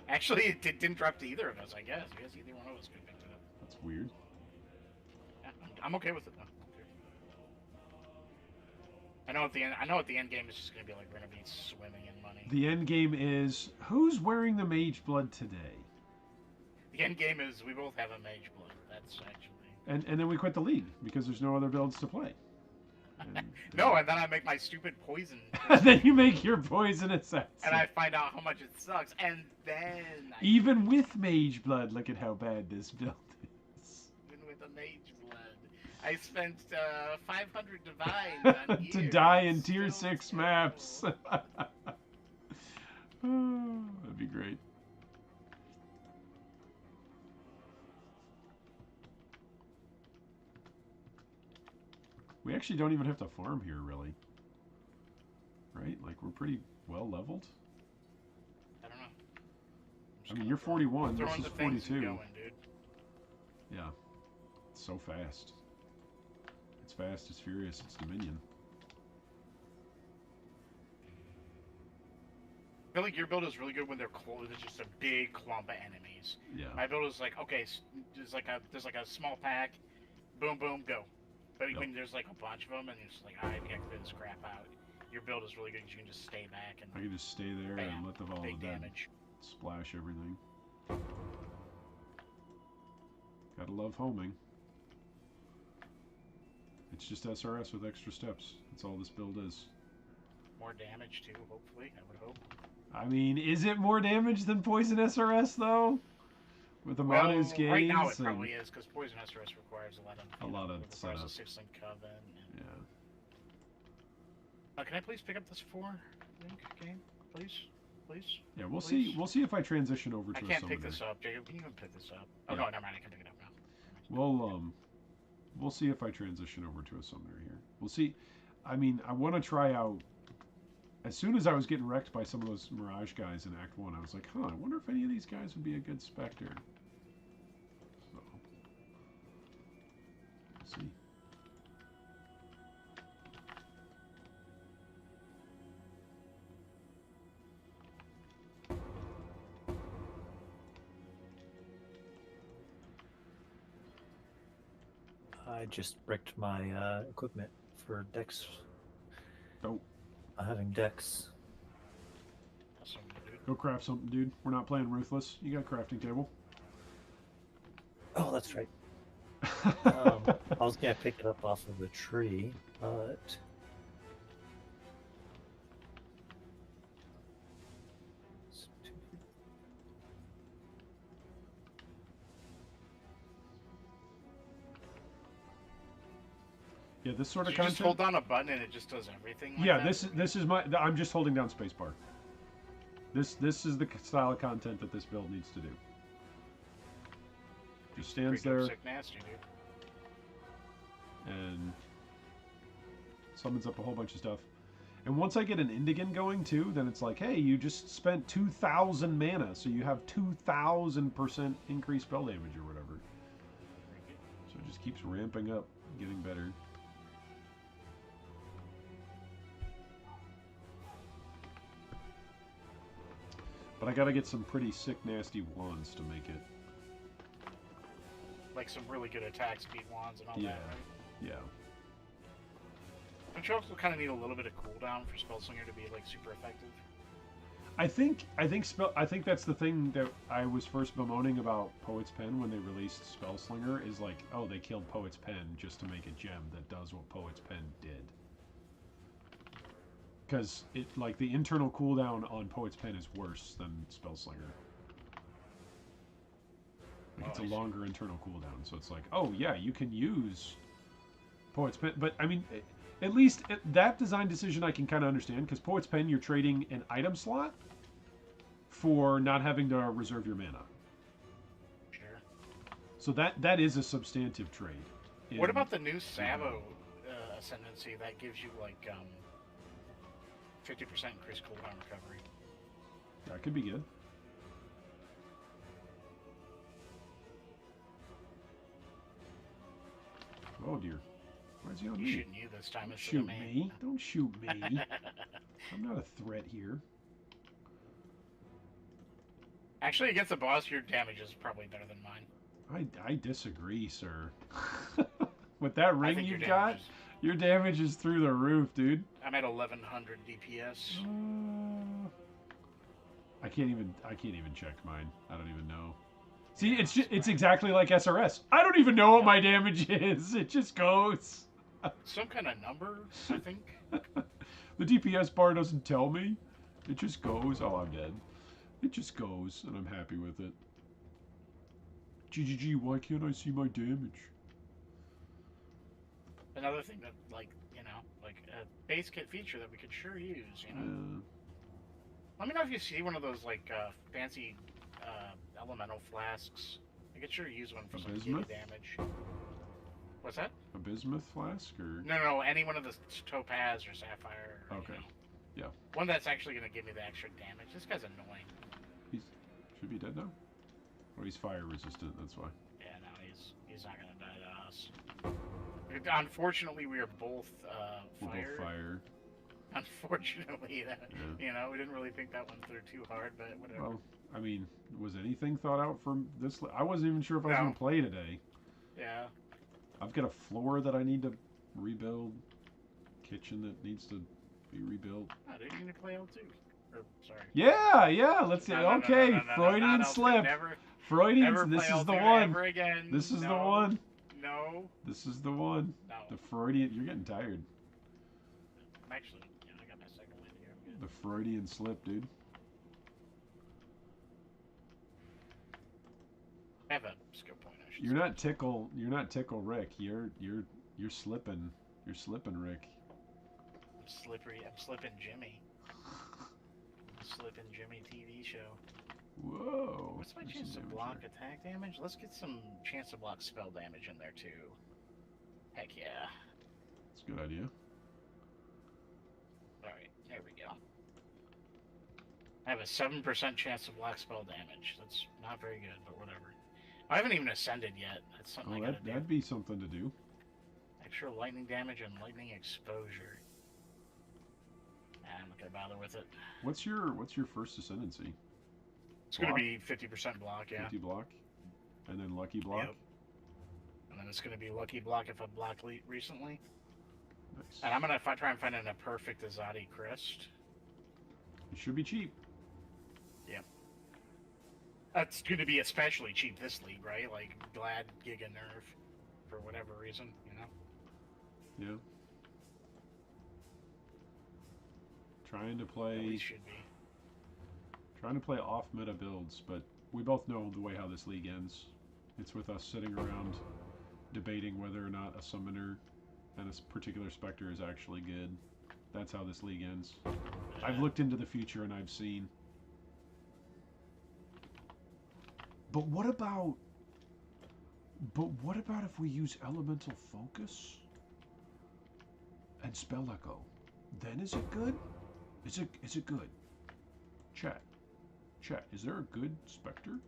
Actually, it didn't drop to either of us, I guess. I guess either one of us could have picked it up. That's weird. Yeah, I'm okay with it, though. I know at the end game it's just going to be like, we're going to be swimming in money. The end game is who's wearing the mage blood today? The end game is we both have a mage blood. That's actually... And then we quit the league because there's no other builds to play. And, No, and then I make my stupid poison. then you make your poison assassin. And I find out how much it sucks, and then Even with mage blood, look at how bad this build is. even with a mage blood, I spent 500 divines on To gears. die in tier Still 6 terrible. maps. That'd be great. We actually don't even have to farm here, really. Right? Like, we're pretty well leveled. I don't know. I mean, you're 41, this Throwing is the things and 42. going, dude. Yeah. It's so fast. It's fast, it's furious, it's Dominion. I feel like your build is really good when they're close. There's just a big clump of enemies. Yeah. My build is like, okay, there's like a small pack, boom, boom, go. But Yep. when there's like a bunch of them, and you're just like, alright, we gotta clear this crap out. Your build is really good because you can just stay back and I can just stay there bam, and let the Vault big of Dead damage. splash everything. Gotta love homing. It's just SRS with extra steps. That's all this build is. More damage too, hopefully. I would hope. I mean, is it more damage than Poison SRS though? With the Manu's gaze right now it and- probably is because Poison SRS requires a lot of of requires setup. a 6-link coven. And... Yeah. Can I please pick up this 4-link game, please? Please. Yeah, we'll Please? see. We'll see if I transition over to I a can't summoner. pick this up, Jacob. Can you even pick this up? Oh Yeah. no, never mind. I can pick it up now. We'll We'll see if I transition over to a summoner here. We'll see. I mean, I want to try out. As soon as I was getting wrecked by some of those Mirage guys in Act 1, I was like, huh, I wonder if any of these guys would be a good Spectre. So, we'll see. I just bricked my equipment for Dex. Oh. Having Dex. Awesome, dude. Go craft something, dude. We're not playing Ruthless. You got a crafting table. Oh, that's right. I was gonna pick it up off of the tree, but Yeah, this sort of You content. just hold down a button and it just does everything. Like Yeah, that? this is my. I'm just holding down spacebar. This is the style of content that this build needs to do. Just stands Pretty dope, there sick nasty, dude. and summons up a whole bunch of stuff. And once I get an Indigan going too, then it's like, hey, you just spent 2,000 mana, so you have 2,000% increased spell damage or whatever. So it just keeps ramping up, getting better. But I gotta get some pretty sick, nasty wands to make it. Like some really good attack speed wands and all Yeah. that, right? Yeah. Don't you also kind of need a little bit of cooldown for Spellslinger to be like super effective? I think that's the thing that I was first bemoaning about Poet's Pen when they released Spellslinger is like, oh, they killed Poet's Pen just to make a gem that does what Poet's Pen did. Because it like the internal cooldown on Poet's Pen is worse than Spellslinger. Like it's a longer internal cooldown, so it's like, oh yeah, you can use Poet's Pen, but I mean, at least that design decision I can kind of understand because Poet's Pen you're trading an item slot for not having to reserve your mana. Sure. So that is a substantive trade. What about the new Savo Ascendancy that gives you like 50% increased cooldown recovery? That could be good. Oh dear. Why is he on He's me? shooting you this time Don't instead shoot of me. me. Don't shoot me. I'm not a threat here. Actually, against the boss, your damage is probably better than mine. I disagree, sir. With that I ring think you've your got, damage is- your damage is through the roof, dude. I'm at 1100 DPS. I can't even check mine. I don't even know. See, it's exactly like SRS. I don't even know what my damage is. It just goes. Some kind of number, I think. The DPS bar doesn't tell me. It just goes. Oh, I'm dead. It just goes, and I'm happy with it. GGG, why can't I see my damage? Another thing that, like, you know, like a base kit feature that we could sure use, you know? Let me know if you see one of those, like, fancy elemental flasks. I could sure use one for some Bismuth? kitty damage. What's that? A bismuth flask, or? No, any one of the topaz or sapphire. Or, Okay. You know, Yeah. one that's actually going to give me the extra damage. This guy's annoying. Should be dead now? Or he's fire resistant, that's why. Yeah, no, he's not going to die to us. Unfortunately, we are both We're fire. both fire. Unfortunately, that, Yeah. you know, we didn't really think that one through too hard, but whatever. Well, I mean, was anything thought out from this? I wasn't even sure if I was No. going to play today. Yeah. I've got a floor that I need to rebuild. Kitchen that needs to be rebuilt. Oh, dude, you need to play L2. Or, sorry. Yeah, let's see. No, Okay, no, Freudian not L2. slip. Never Freudian, this play is the L2 one. ever again. This is No. the one. No. This is the one. No. The Freudian, you're getting tired. I'm actually, yeah, I got my second win here. I'm good. The Freudian slip, dude. I have a skill point. I should You're say. not tickle. You're not tickle, Rick. You're slipping. You're slipping, Rick. I'm slippery. I'm slipping Jimmy. Slipping Jimmy TV show. Whoa. What's my there's chance to some damage block there. attack damage? Let's get some chance to block spell damage in there too. Heck yeah. It's a good idea. Alright, there we go. I have a 7% chance of black spell damage. That's not very good, but whatever. I haven't even ascended yet. That's something I gotta do. That'd be something to do. Extra lightning damage and lightning exposure. I'm not gonna bother with it. What's your first ascendancy? It's gonna be 50% block, yeah. 50 block, and then lucky block. Yep. And then it's gonna be lucky block if I blocked recently. Nice. And I'm gonna try and find a perfect Azadi Crest. It should be cheap. Yep. That's gonna be especially cheap this league, right? Like glad Giga Nerf for whatever reason, you know. Yeah. Trying to At play least should be. off meta builds, but we both know the way how this league ends. It's with us sitting around debating whether or not a summoner and a particular specter is actually good. That's how this league ends. I've looked into the future and I've seen. But what about if we use elemental focus and spell echo? Then is it good? Is it good? Chat, is there a good specter?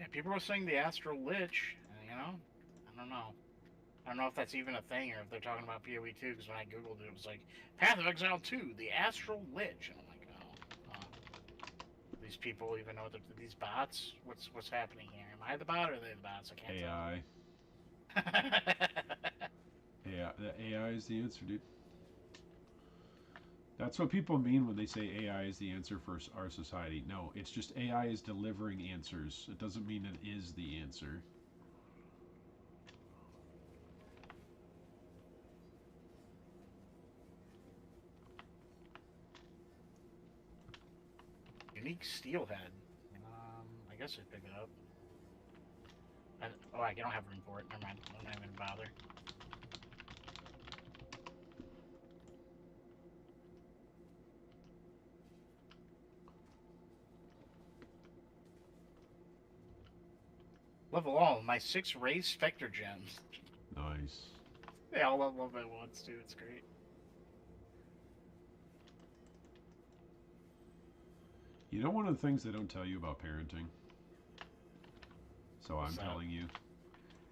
Yeah, people were saying the Astral Lich, you know? I don't know. I don't know if that's even a thing or if they're talking about POE 2, because when I googled it, it was like, Path of Exile 2, the Astral Lich. And I'm like, oh. These people even know these bots? What's happening here? Am I the bot or are they the bots? I can't AI. tell. AI. The AI is the answer, dude. That's what people mean when they say AI is the answer for our society. No, it's just AI is delivering answers. It doesn't mean it is the answer. Unique Steelhead. I guess I'd pick it up. I don't have room for it. Never mind. I'm not even gonna bother. Level all my 6 raised Spectre gems. Nice. They all level up at once too. It's great. You know one of the things they don't tell you about parenting? So What's I'm that? telling you.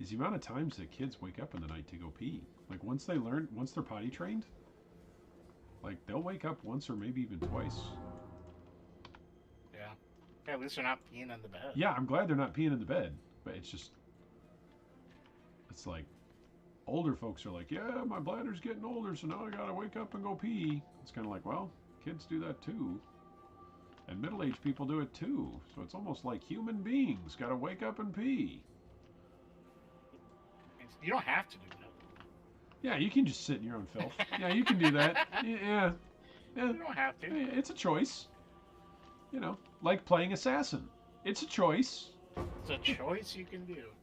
Is the amount of times that kids wake up in the night to go pee. Like once they're potty trained, like they'll wake up once or maybe even twice. Yeah. Yeah, at least they're not peeing in the bed. Yeah, I'm glad they're not peeing in the bed, but it's like older folks are like, yeah, my bladder's getting older, so now I gotta wake up and go pee. It's kind of like, well, kids do that too. And middle-aged people do it too. So it's almost like human beings gotta wake up and pee. You don't have to do that. Yeah, you can just sit in your own filth. Yeah, you can do that. Yeah. You don't have to. It's a choice. You know, like playing assassin. It's a choice. It's a choice you can do.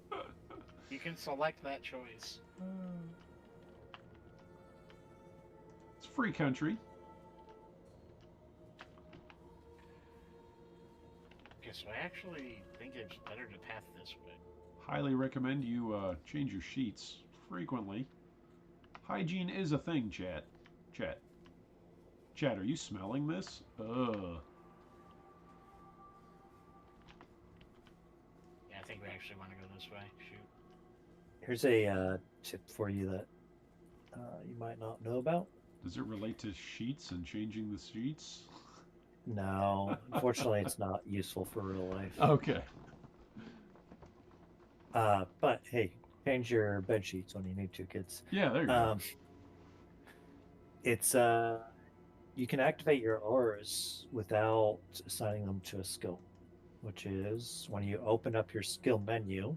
You can select that choice. It's a free country. Okay, so I actually think it's better to path this way. Highly recommend you change your sheets frequently. Hygiene is a thing, chat. Chat, are you smelling this? Ugh. Yeah, I think we actually want to go this way. Shoot. Here's a tip for you that you might not know about. Does it relate to sheets and changing the sheets? No, unfortunately, it's not useful for real life. Okay. But hey, change your bed sheets when you need to, kids. Yeah, there you go. It's you can activate your auras without assigning them to a skill, which is when you open up your skill menu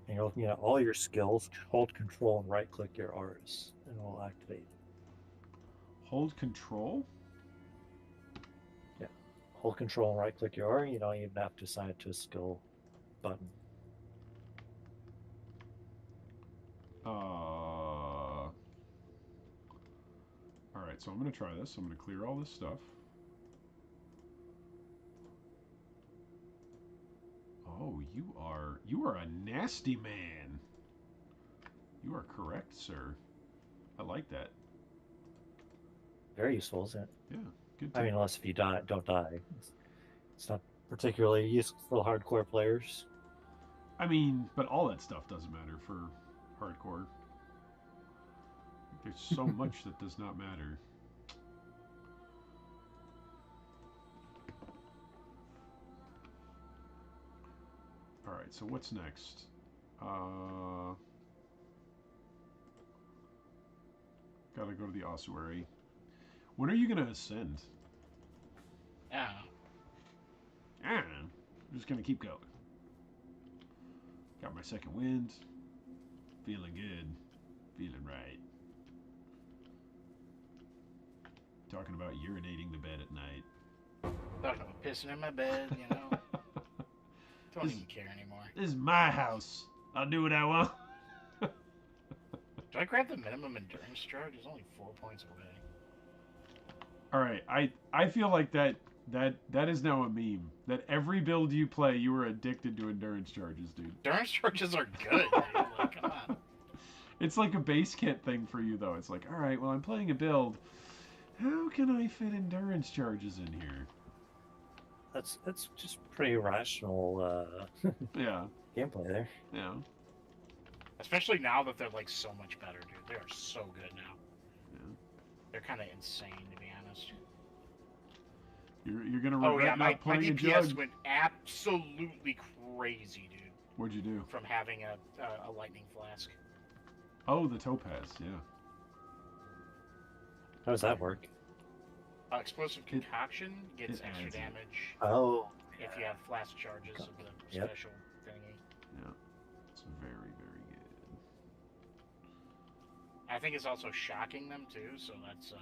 and you're looking at all your skills, hold control and right click your auras and it will activate. Hold control? Yeah. Hold control and right click your aura. You don't even have to assign it to a skill button. Alright, so I'm going to try this. I'm going to clear all this stuff. Oh, you are a nasty man. You are correct, sir. I like that. Very useful, isn't it? Yeah, good. I mean, unless if you don't die. It's not particularly useful for hardcore players. I mean, but all that stuff doesn't matter for hardcore. There's so much that does not matter. Alright, so what's next? Gotta go to the ossuary. When are you gonna ascend? Yeah. I'm just gonna keep going. Got my second wind. Feeling good. Feeling right. Talking about urinating the bed at night. Talking about pissing in my bed, you know. Don't even care anymore. This is my house. I'll do what I want. Do I grab the minimum endurance charge? It's only 4 points away. Alright, I feel like that is now a meme. That every build you play, you are addicted to endurance charges, dude. Endurance charges are good, dude. Like, come on. It's like a base kit thing for you, though. It's like, alright, well, I'm playing a build. How can I fit endurance charges in here? That's just pretty rational Yeah. gameplay there. Yeah. Especially now that they're like so much better, dude. They are so good now. Yeah. They're kind of insane, to be honest. You're gonna regret Oh yeah, my not playing a DPS jug. went absolutely crazy, dude. What'd you do? From having a lightning flask. Oh, the topaz. Yeah. How does that work? Explosive concoction gets it extra adds it. damage Oh, if you have flash charges of the Yep. special thingy. Yeah. It's very, very good. I think it's also shocking them too, so that's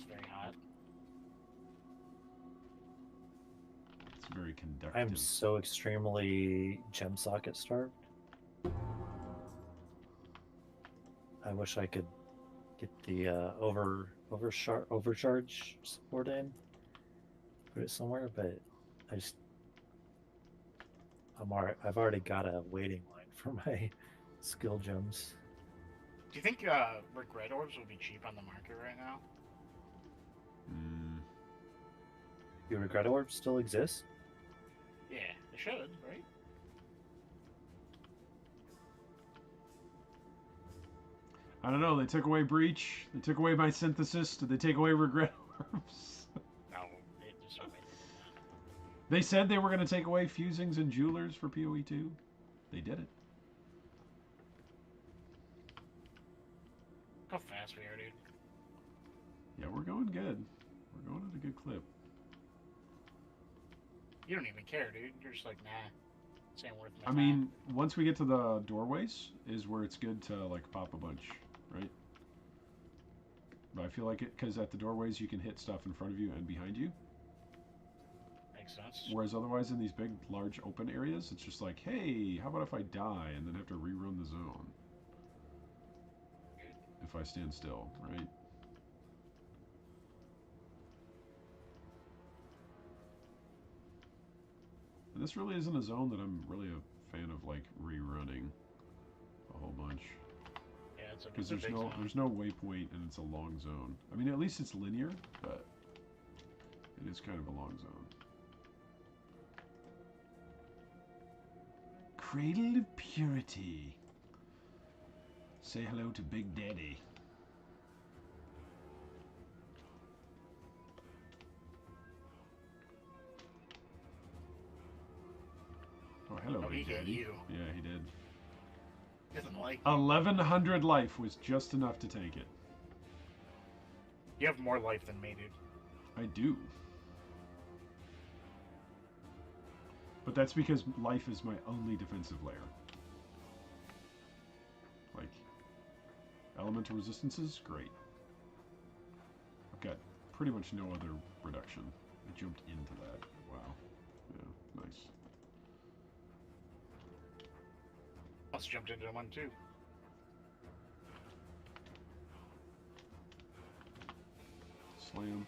very hot. It's very conductive. I'm so extremely gem socket starved. I wish I could get the overcharge support in, put it somewhere, but I've already got a waiting line for my skill gems. Do you think regret orbs will be cheap on the market right now? Do regret orbs still exist? Yeah, they should, right? I don't know. They took away breach. They took away my synthesis. Did they take away regret orbs? No, they just They said they were going to take away fusings and jewelers for PoE 2. They did it. how fast we are, dude. Yeah, we're going good. We're going at a good clip. You don't even care, dude. You're just like, nah, this ain't worth my I time. mean, once we get to the doorways is where it's good to like pop a bunch, right? But I feel like it because at the doorways you can hit stuff in front of you and behind you. Makes sense. Whereas otherwise in these big, large open areas, it's just like, hey, how about if I die and then have to rerun the zone? If I stand still, right? And this really isn't a zone that I'm really a fan of, like, rerunning a whole bunch. Yeah, it's a Because big zone. there's no waypoint and it's a long zone. I mean, at least it's linear, but it is kind of a long zone. Cradle of Purity. Say hello to Big Daddy. Oh, hello, Oh, he Big hit Daddy. you. Yeah, he did. Doesn't like 1100 life was just enough to take it. you have more life than me, dude. I do. But that's because life is my only defensive layer. Like, elemental resistances, great. I've got pretty much no other reduction. I jumped into that. Wow. Yeah, nice. Almost jumped into one too. Slam.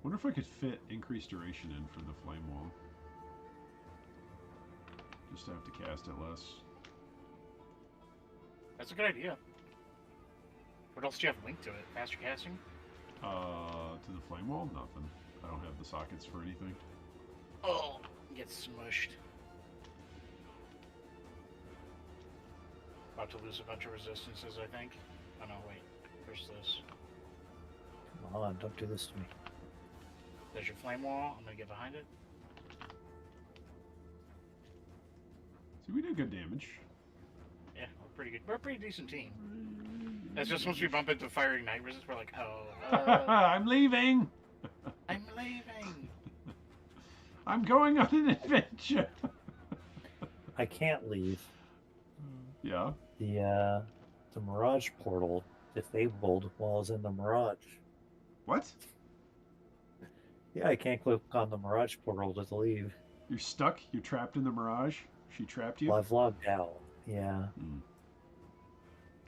Wonder wonder if I could fit increased duration in for the flame wall. Just to have to cast it less. That's a good idea. What else do you have linked to it? Faster casting? To the flame wall? Nothing. I don't have the sockets for anything. Oh, get smushed. About to lose a bunch of resistances, I think. Oh no, wait. There's this. Come on, don't do this to me. There's your flame wall. I'm gonna get behind it. See, we do good damage. Yeah, we're pretty good. We're a pretty decent team. That's just once we bump into firing night resist, we're like, oh, I'm leaving! I'm leaving. I'm going on an adventure! I can't leave. Yeah? The Mirage portal disabled while I was in the Mirage. What? Yeah, I can't click on the Mirage portal to leave. You're stuck? You're trapped in the Mirage? She trapped you? Well, I've logged out. Yeah. Hmm.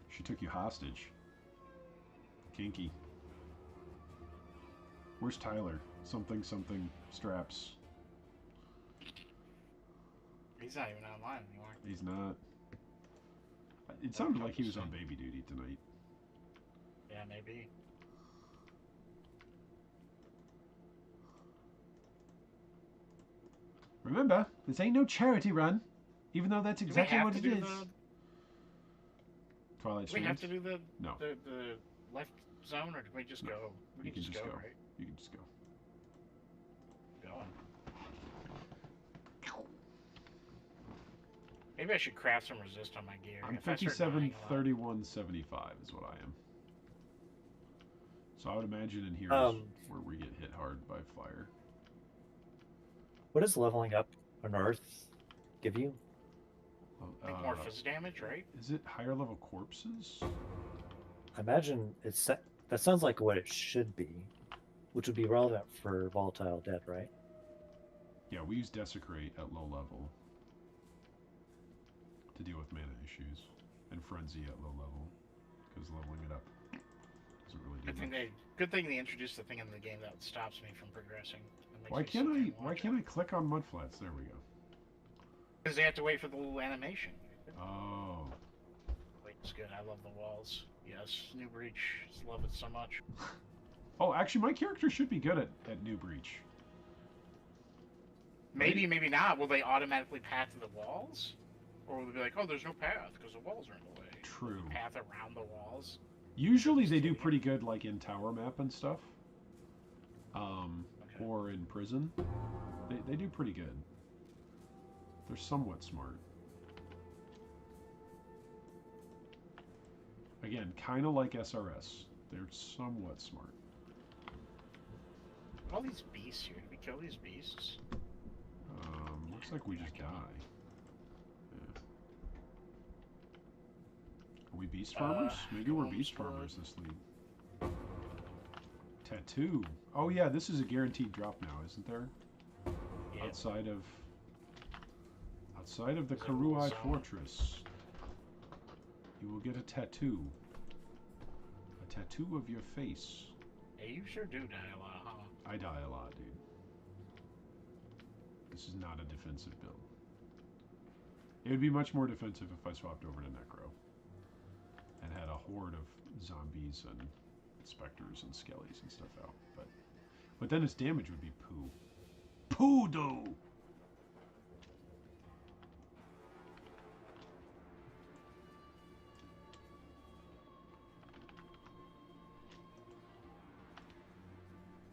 She took you hostage. Kinky. Where's Tyler? Something, something, straps. He's not even online anymore. He's not. It sounded like he was on baby duty tonight. Yeah, maybe. Remember, this ain't no charity run, even though that's exactly what it is. Twilight Do we have to Strands? do the No. the left zone, or do we just go? We You can just go. right? You can just go. Going. Maybe I should craft some resist on my gear. I'm If I start 57, dying a lot- 31, 75 is what I am. So I would imagine in here is where we get hit hard by fire. What does leveling up on Earth give you? I think more fizz damage, right? Is it higher level corpses? I imagine that sounds like what it should be, which would be relevant for Volatile Dead, right? Yeah, we use Desecrate at low level to deal with mana issues, and Frenzy at low level, because leveling it up doesn't really do much. Good thing they introduced the thing in the game that stops me from progressing. Why can't I click on mudflats? There we go. Because they have to wait for the little animation. Oh. Wait, it's good. I love the walls. Yes, New Breach. Just love it so much. Oh, actually, my character should be good at New Breach. Maybe, maybe not. Will they automatically path to the walls? Or will they be like, oh, there's no path because the walls are in the way? True. Path around the walls? Usually they do pretty good, like in Tower Map and stuff. Okay. Or in Prison. They do pretty good. They're somewhat smart. Again, kind of like SRS. They're somewhat smart. All these beasts here. Did we kill these beasts? Looks like we just die. Yeah. Are we beast farmers? Maybe we're beast farmers this league. Tattoo. Oh yeah, this is a guaranteed drop now, isn't there? Yeah. Outside of the Karuai Fortress, you will get a tattoo. A tattoo of your face. Hey, you sure do die a lot, huh? I die a lot, dude. This is not a defensive build. It would be much more defensive if I swapped over to Necro and had a horde of zombies and specters and skellies and stuff out. But then its damage would be poo. Poo-do!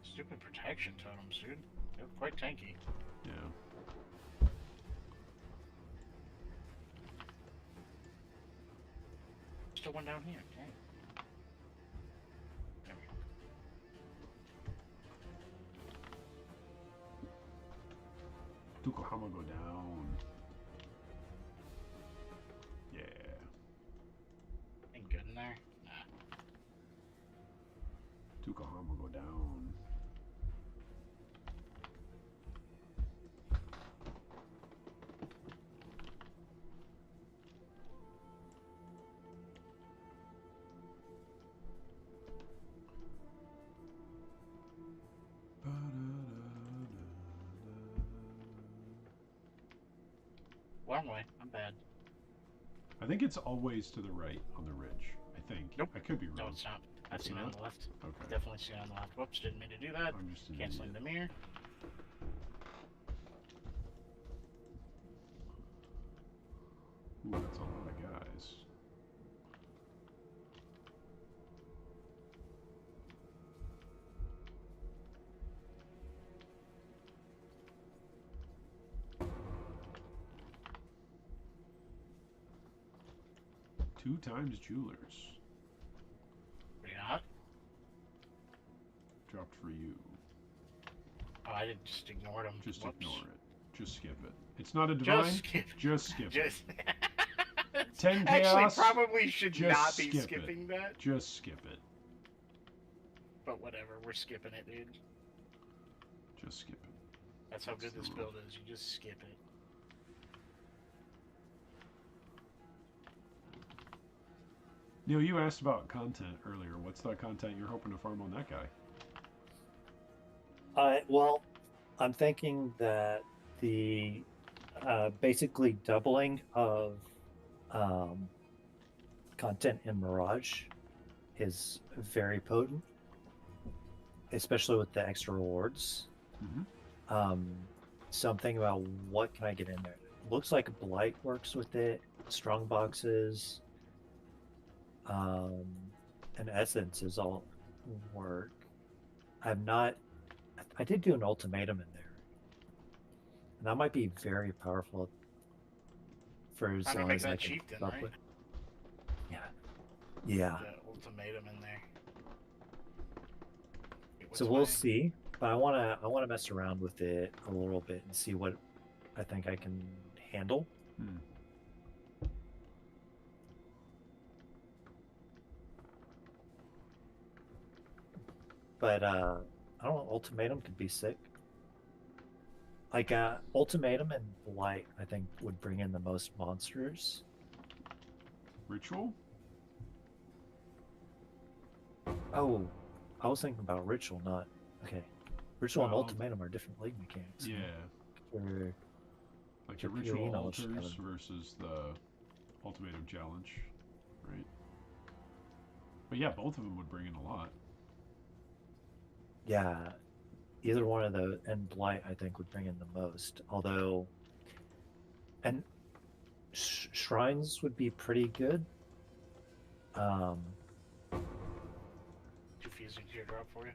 Stupid protection totems, dude. They're quite tanky. Yeah. Still one down here. Okay. There we go. Tukohama go down. Yeah. Ain't good in there. Nah. Tukohama go down. Wrong way. I'm bad. I think it's always to the right on the ridge. I think. Nope. I could be wrong. No, it's not. I've seen it on the left. Okay. Definitely seen it on the left. Whoops, didn't mean to do that. I'm just an Canceling idiot. the mirror. Ooh, that's a lot of guys. Two times jewelers. Pretty hot. Dropped for you. Oh, I didn't just ignore them. Just Whoops. ignore it. Just skip it. It's not a divine. Just skip. Just skip it. Just. 10 Actually, chaos. probably should Just not be skip it. skipping that. Just skip it. But whatever, we're skipping it, dude. Just skip it. That's how good That's this the build is. You just skip it. Neil, you asked about content earlier. What's that content you're hoping to farm on that guy? Well, I'm thinking that the basically doubling of content in Mirage is very potent, especially with the extra rewards. Mm-hmm. Something about what can I get in there? Looks like Blight works with it. Strong boxes, and essences all work. I did do an ultimatum in there, and that might be very powerful for as I'm gonna long make as I that can chieftain, keep up right? with. Yeah. The ultimatum in there. Wait, So what's we'll my- see, but I wanna mess around with it a little bit and see what I think I can handle. Hmm. But I don't know, ultimatum could be sick. Like ultimatum and blight, I think would bring in the most monsters. Ritual? Oh, I was thinking about ritual, not okay. Ritual and Well, ultimatum are different league mechanics. Yeah. Or Like your the POE ritual knowledge altars haven't- versus the ultimatum challenge, right? But yeah, both of them would bring in a lot. yeah, either one of those and blight I think would bring in the most. Although, and shrines would be pretty good. Two fusing teardrop for you.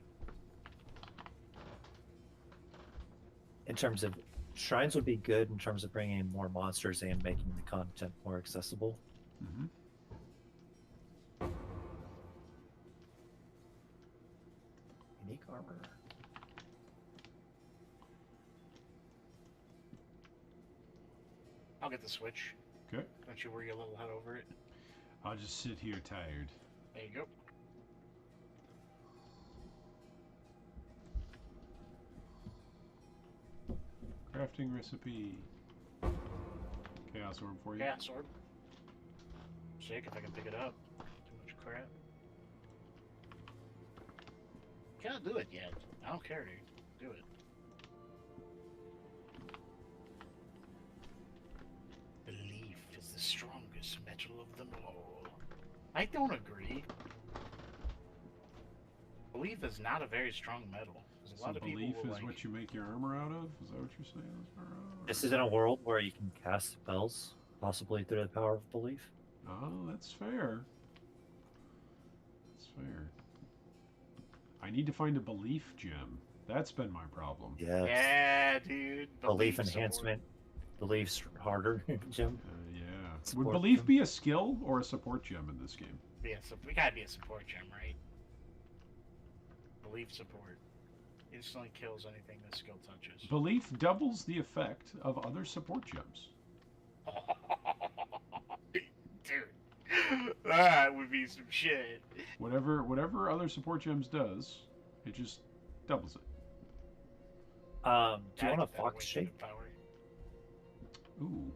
In terms of shrines would be good in terms of bringing in more monsters and making the content more accessible. Mm-hmm. Unique armor. I'll get the switch. Okay. Don't you worry a little head over it. I'll just sit here tired. There you go. Crafting recipe. Chaos orb for you. Yeah, sword. Sick if I can pick it up. Too much crap. Can't do it yet. I don't care, dude. Do it. Belief is the strongest metal of them all. I don't agree. Belief is not a very strong metal. There's a So lot of people belief will is like... what you make your armor out of? Is that what you're saying? This is in a world where you can cast spells, possibly through the power of belief. Oh, that's fair. That's fair. I need to find a belief gem. That's been my problem. Yeah. Yeah, dude. Belief sword. enhancement. Belief's harder, Jim. Yeah. Support Would belief gem. be a skill or a support gem in this game? Yeah, so we gotta be a support gem, right? Belief support. Instantly kills anything that skill touches. Belief doubles the effect of other support gems. Dude. That would be some shit. Whatever other support gems does, it just doubles it. Do you want a Add that fox awakened shape? Power. Ooh.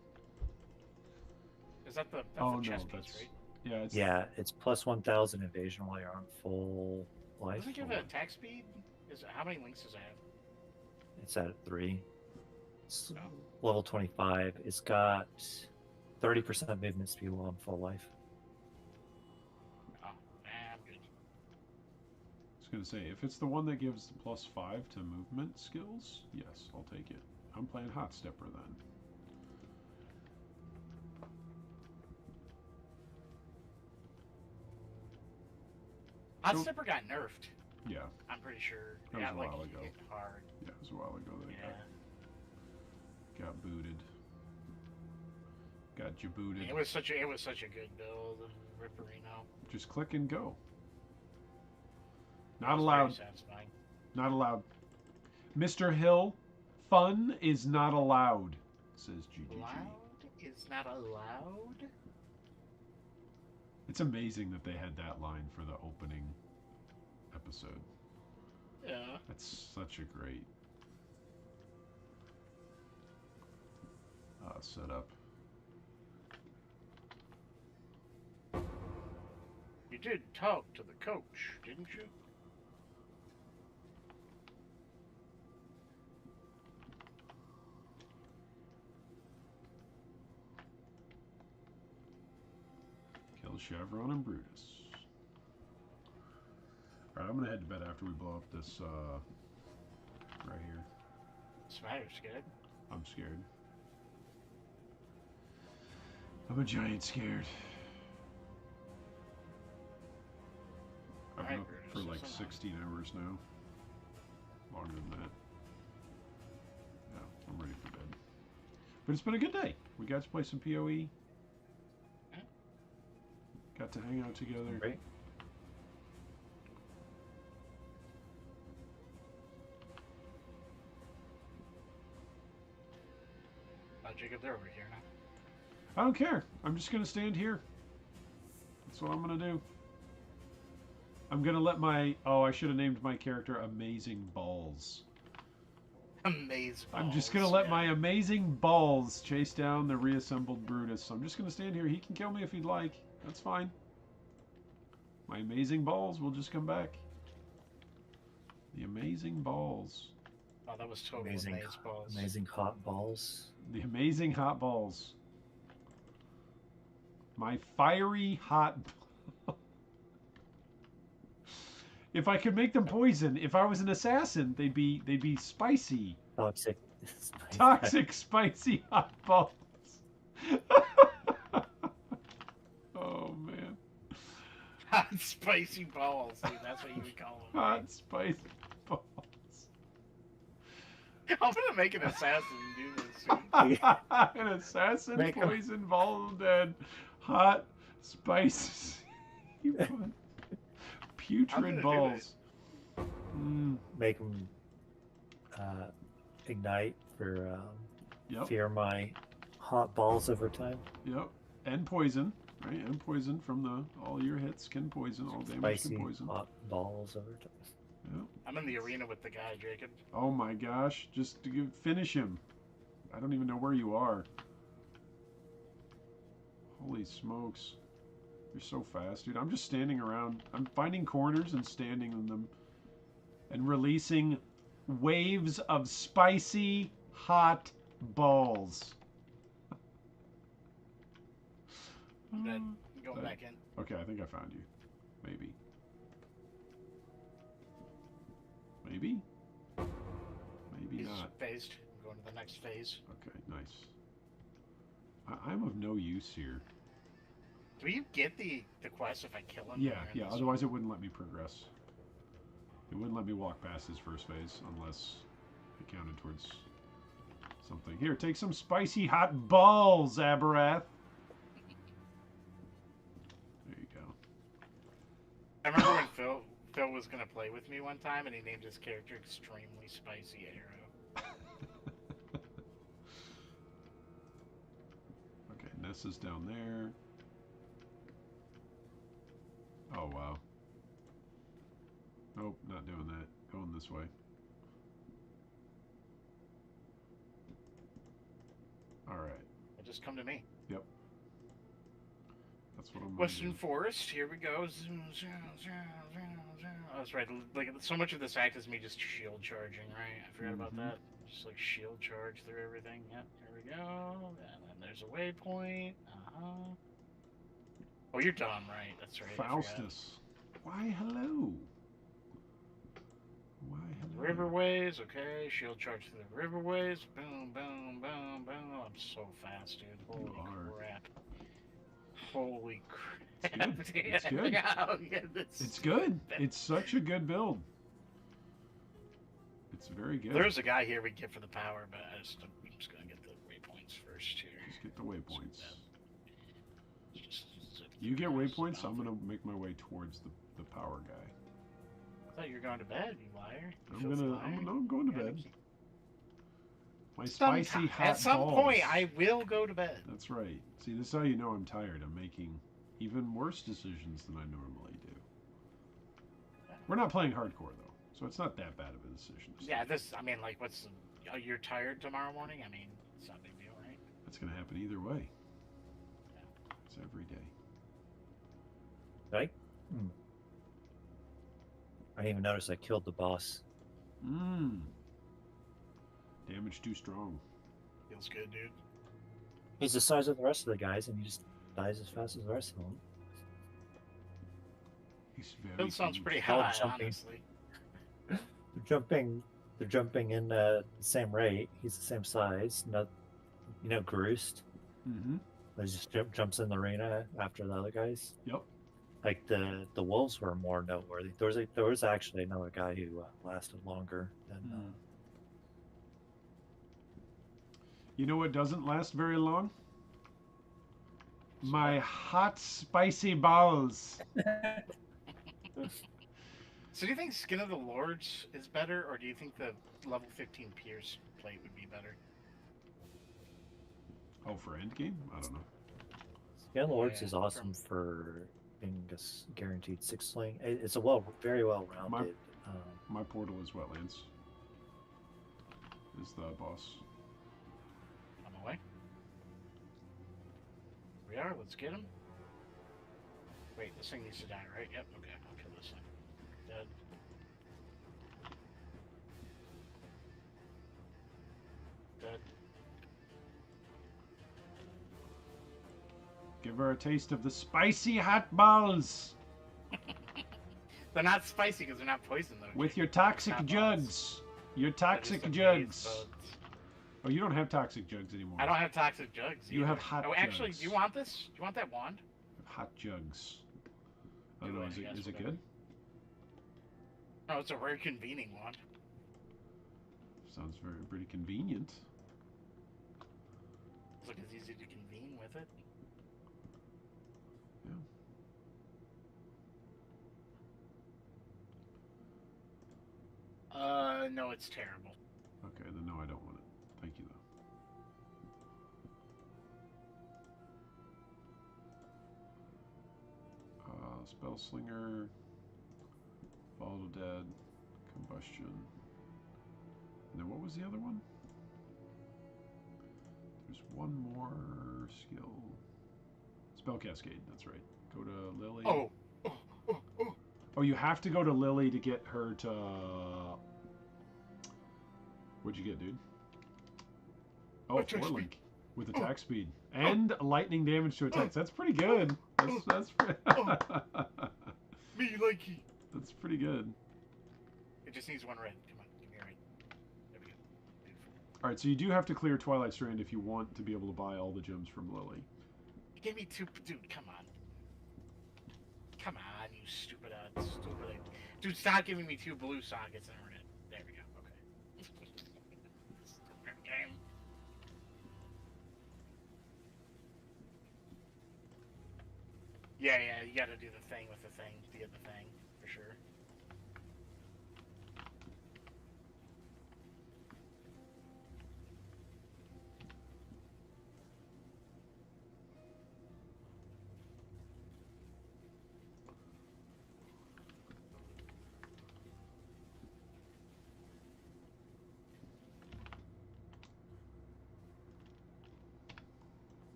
Is that the Oh no, chest piece, that's right? yeah. It's Yeah, it's plus 1,000 evasion while you're on full life. Doesn't it give it attack speed? How many links does it have? It's at 3. It's level 25. It's got 30% movement speed while on full life. Oh, I'm good. I was gonna say, if it's the one that gives +5 to movement skills, yes, I'll take it. I'm playing Hot Stepper then. Hot So- Stepper got nerfed. Yeah, I'm pretty sure. That was Got a like while ago. hit hard. yeah, it was a while ago that Yeah. it got booted. Got jabooted. It was such a good build of Ripperino. Just click and go. It Not was allowed. Very satisfying. Not allowed. Mr. Hill, fun is not allowed, says GGG. Loud is not allowed. It's amazing that they had that line for the opening episode. Yeah. That's such a great setup. You did talk to the coach, didn't you? Kill Chevron and Brutus. Alright, I'm gonna head to bed after we blow up this right here. Smatter's scared. I'm scared. I'm a giant scared. I've been Alright, up for Brutus, like that's 16 hours now. Longer than that. Yeah, I'm ready for bed. But it's been a good day. We got to play some POE. Got to hang out together. Great. Jacob, they're over here now. I don't care. I'm just going to stand here. That's what I'm going to do. I'm going to let my... Oh, I should have named my character Amazing Balls. Amaze balls. I'm just going to let yeah. my Amazing Balls chase down the reassembled Brutus. I'm just going to stand here. He can kill me if he'd like. That's fine. My Amazing Balls will just come back. The Amazing Balls. Oh, that was totally Amazing, amaze balls. amazing hot balls. The Amazing Hot Balls. My fiery hot... If I could make them poison, if I was an assassin, they'd be spicy. Toxic. Toxic, spicy hot balls. Oh man. Hot spicy balls, dude. That's what you would call them. Hot spicy balls. I'm gonna make an assassin do this soon. An assassin Make 'em. poison ball dead. Hot spicy. I'm Putrid gonna do balls. Mm, Make them ignite for yep. fear my hot balls over time. Yep. And poison. Right? And poison from the all your hits can poison. All damage Spicy can poison. hot balls over time. Yep. I'm in the arena with the guy, Jacob. Oh my gosh. Just to finish him. I don't even know where you are. Holy smokes. You're so fast, dude. I'm just standing around. I'm finding corners and standing in them. And releasing waves of spicy, hot balls. I'm dead. I'm going Dead. back in. Okay, I think I found you. Maybe. Maybe? Maybe He's not. phased. I'm going to the next phase. Okay, nice. I'm of no use here. Do you get the quest if I kill him? Yeah, or in yeah, this otherwise it wouldn't let me progress. It wouldn't let me walk past his first phase unless it counted towards something. Here, take some spicy hot balls, Aberath. There you go. I remember when Phil was gonna play with me one time, and he named his character Extremely Spicy Arrow. Okay, Nessa's down there. Oh, wow. Nope, not doing that. Going this way. Alright, Just come to me. that's what I'm gonna Western do. Forest, here we go. Zoom, zoom, zoom, zoom, zoom. Oh, that's right. Like so much of this act is me just shield charging, right? I forgot about Mhm. that. Just like shield charge through everything. Yep, there we go. And then there's a waypoint. Oh, you're done, right? That's right. Faustus. Why, hello. Why, hello. Riverways, okay. Shield charge through the riverways. Boom, boom, boom, boom. I'm so fast, dude. Holy crap. Holy crap. It's good. It's good. Oh, yeah, it's good. It's such a good build. It's very good. There's a guy here we get for the power, but I'm just going to get the waypoints first here. Just get the waypoints. Just you get waypoints, I'm going to make my way towards the power guy. I thought you were going to bed, you liar. I'm going to bed. My spicy hot At some balls. point, I will go to bed. That's right. See, this is how you know I'm tired. I'm making even worse decisions than I normally do. We're not playing hardcore, though, so it's not that bad of a decision. Yeah, I mean, like, you're tired tomorrow morning? I mean, it's not a big deal, right? That's going to happen either way. It's every day. Right? I didn't even notice I killed the boss. Damage too strong. Feels good, dude. He's the size of the rest of the guys, and he just dies as fast as the rest of them. He's very. That sounds pretty All high, jumping. honestly. They're jumping in the same rate. He's the same size. No, Groost. He just jumps in the arena after the other guys. Yep. Like the wolves were more noteworthy. There was actually another guy who lasted longer than. You know what doesn't last very long? My hot, spicy balls. So do you think Skin of the Lords is better, or do you think the level 15 Pierce plate would be better? Oh, for endgame? I don't know. Skin Lords is awesome for being a guaranteed 6 sling. It's a very well rounded. My portal is Wetlands. Is the boss. On the way. Here we are. Let's get him. Wait, this thing needs to die, right? Yep. Okay, I'll kill this thing. Dead. Dead. Give her a taste of the spicy hot balls. They're not spicy because they're not poison, though. With your toxic jugs. Your toxic jugs. Oh, you don't have toxic jugs anymore. I don't have toxic jugs. You have hot jugs. Actually, do you want this? Do you want that wand? Hot jugs. I don't know. Is it good? No, it's a very convenient wand. Sounds pretty convenient. It's like it's easy to convene with it. No, it's terrible. Okay, then no, I don't want it. Thank you, though. Spell Slinger, Fall to Dead, Combustion. And then what was the other one? There's one more skill. Spell Cascade, that's right. Go to Lily. Oh, you have to go to Lily to get her to... What'd you get, dude? Oh, Link with attack speed. And lightning damage to attacks. That's pretty good. That's pretty... Me likey. That's pretty good. It just needs one red. Come on, give me a red. There we go. Beautiful. Alright, so you do have to clear Twilight Strand if you want to be able to buy all the gems from Lily. You gave me 2... Dude, come on. Come on, you stupid. Dude, stop giving me 2 blue sockets and a red. There we go. Okay. Stupid game. Yeah, you gotta do the thing with the thing to get the thing, for sure.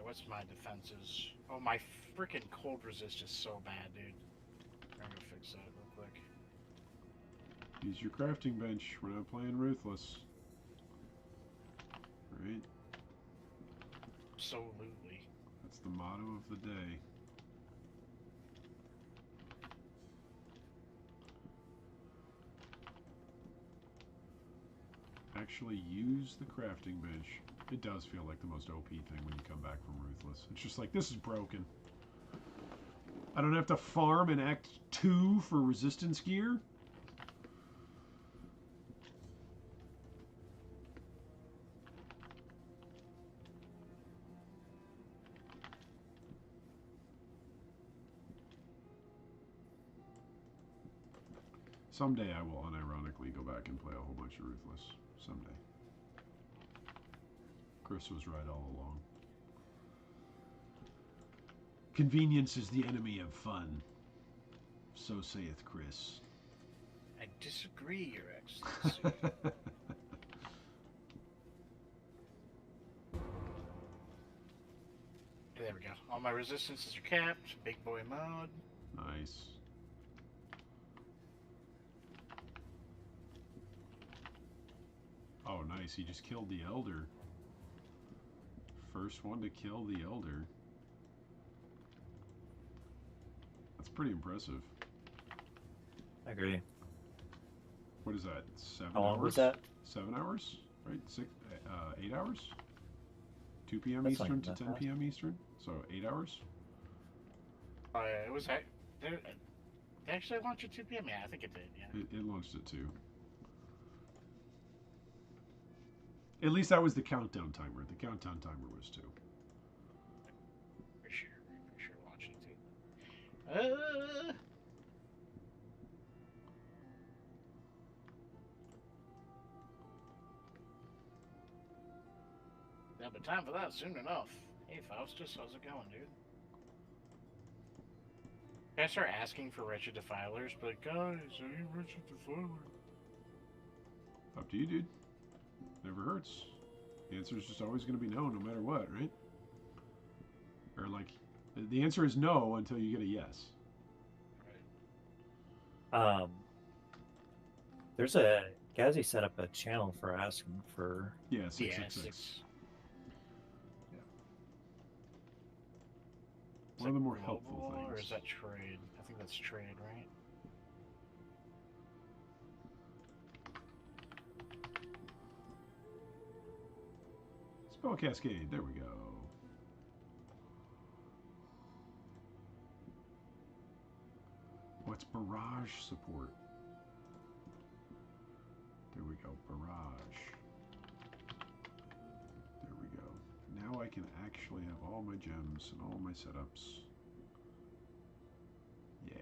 what's my defenses? Oh, my freaking cold resist is so bad, dude. I'm gonna fix that real quick. Use your crafting bench. We're not playing ruthless. Right? Absolutely. That's the motto of the day. Actually use the crafting bench. It does feel like the most OP thing when you come back from ruthless. It's just like, this is broken. I don't have to farm in Act 2 for resistance gear. Someday I will unironically go back and play a whole bunch of Ruthless. Someday. Chris was right all along. Convenience is the enemy of fun. So saith Chris. I disagree, Your Excellency. There we go. All my resistances are capped. Big boy mode. Nice. Oh, nice. He just killed the Elder. First one to kill the Elder. That's pretty impressive. I agree. What is that? 7 How hours? long was that? 7 hours? Right? 8 hours? 2 p.m. That's not Eastern to that 10 fast. p.m. Eastern? So 8 hours? Oh, yeah, it was. They actually launched at 2 p.m. Yeah, I think it did. Yeah. It launched at 2. At least that was the countdown timer. The countdown timer was 2. For sure. For sure, launched at 2. Yeah, but time for that soon enough. Hey, Faustus, how's it going, dude? Can I start asking for Wretched Defilers? But guys, are you Wretched Defiler? Up to you, dude. Never hurts. The answer is just always going to be no, no matter what, right? Or like, the answer is no until you get a yes. There's a Gazzy set up a channel for asking for. Yeah, Yeah, 666. 6. One of the more helpful Global, things. or is that trade? I think that's trade, right? Spell Cascade. There we go. What's barrage support? There we go. Barrage. There we go. Now I can actually have all my gems and all my setups. Yeah.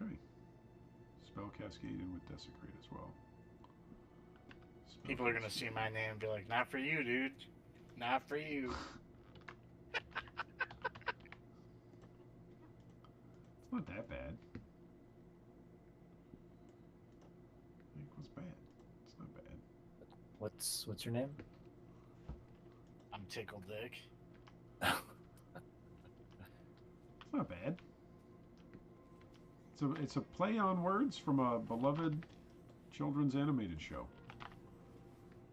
Okay. Spell Cascade in with Desecrate as well. Spell People are gonna Cascade. see my name and be like, "Not for you, dude. Not for you." It's not that bad. I think what's bad? It's not bad. What's your name? I'm Tickle Dick. It's not bad. It's a play on words from a beloved children's animated show.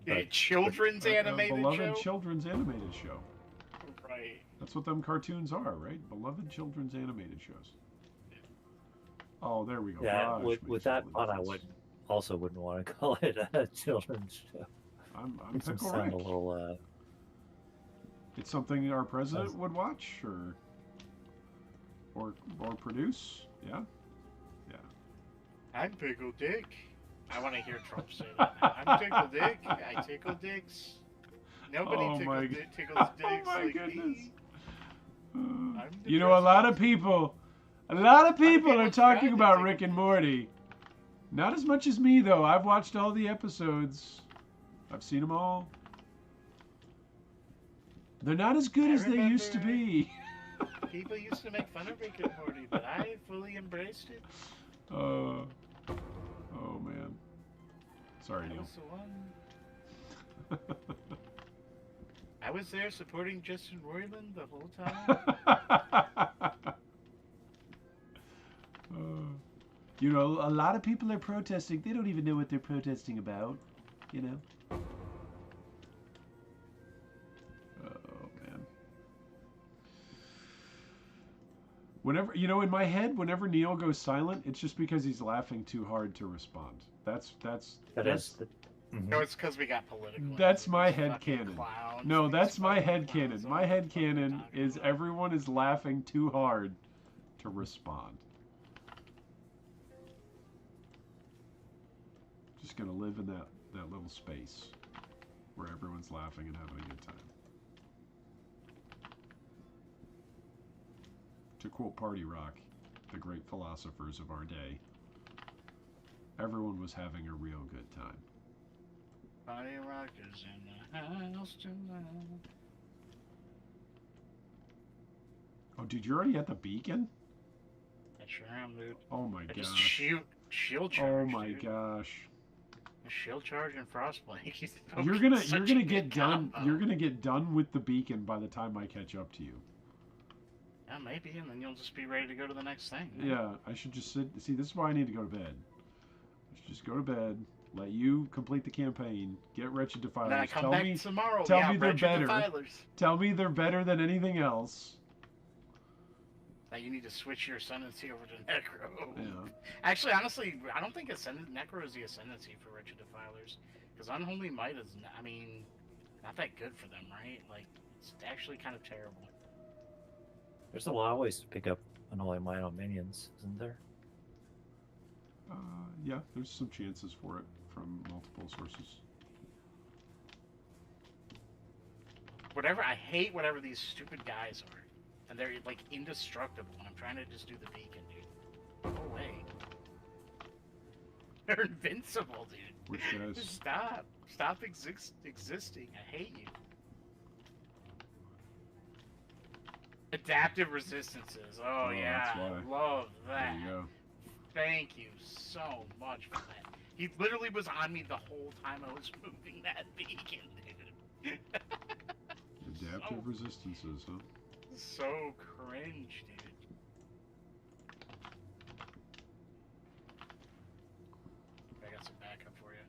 A children's animated a beloved show? children's animated show. Right. That's what them cartoons are, right? Beloved children's animated shows. Oh, there we go. Yeah, Barrage with makes that all the fun, I difference. wouldn't want to call it a children's show. I'm Makes them Pickle sound a Rick. little. It's something our president Sounds- would watch or produce. Yeah. I'm Pickle Dick. I want to hear Trump say that now. I'm Tickle Dick. I tickle dicks. Nobody Oh my tickles Oh dicks my like goodness. me. I'm the You know, a lot of people are people talking tried to about tickle Rick and dicks. Morty. Not as much as me, though. I've watched all the episodes. I've seen them all. They're not as good I as they used to remember- be. People used to make fun of Rick and Morty, but I fully embraced it. Oh man. Sorry, That Neil. was the one. I was there supporting Justin Roiland the whole time. You know, a lot of people are protesting. They don't even know what they're protesting about. You know? Oh, man. Whenever, you know, in my head, whenever Neil goes silent, it's just because he's laughing too hard to respond. That's No, it's because we got political. That's my These fucking headcanon. clowns, No, these that's my fucking headcanon. clowns, My all the fucking headcanon talking is about. everyone is laughing too hard to respond. Just gonna live in that little space where everyone's laughing and having a good time. To quote Party Rock, the great philosophers of our day, everyone was having a real good time. Party Rock is in the house tonight. Oh, dude, you're already at the beacon? I sure am, dude. Oh my I just gosh. shield charge. Oh my dude. gosh. Shield charge and frostbite. You're gonna get done. You're gonna get done with the beacon by the time I catch up to you. Yeah, maybe, and then you'll just be ready to go to the next thing. Yeah, I should just sit. See, this is why I need to go to bed. I should just go to bed. Let you complete the campaign. Get Wretched Defilers. Then I come back tomorrow. Tell yeah, me they're Wretched better. Defilers. Tell me they're better than anything else. That you need to switch your ascendancy over to Necro. Yeah. Actually, honestly, I don't think Necro is the ascendancy for Wretched Defilers. Because Unholy Might is, I mean, not that good for them, right? Like, it's actually kind of terrible. There's a lot of ways to pick up Unholy Might on minions, isn't there? Yeah, there's some chances for it from multiple sources. I hate whatever these stupid guys are. And they're, like, indestructible. And I'm trying to just do the beacon, dude. Go away. They're invincible, dude. Which guys? Just stop. Stop existing. I hate you. Adaptive resistances. Oh yeah. That's why. I love that. There you go. Thank you so much for that. He literally was on me the whole time I was moving that beacon, dude. Adaptive resistances, huh? So cringe, dude. I got some backup for you.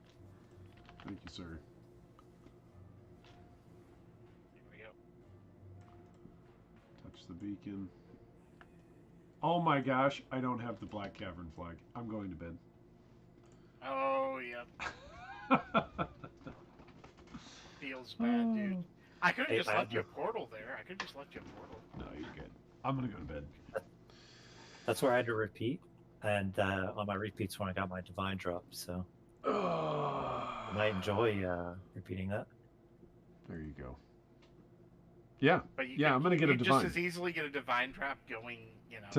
Thank you, sir. Here we go. Touch the beacon. Oh my gosh, I don't have the Black Cavern flag. I'm going to bed. Oh, yep. Feels bad, dude. I could have just left you a portal there. I could have just left you a portal. No, you're good. I'm gonna go to bed. That's where I had to repeat, and on my repeats when I got my divine drop, so I might enjoy repeating that. There you go. Yeah, But you yeah, could, I'm gonna get a you divine. just as easily get a divine drop going, you know.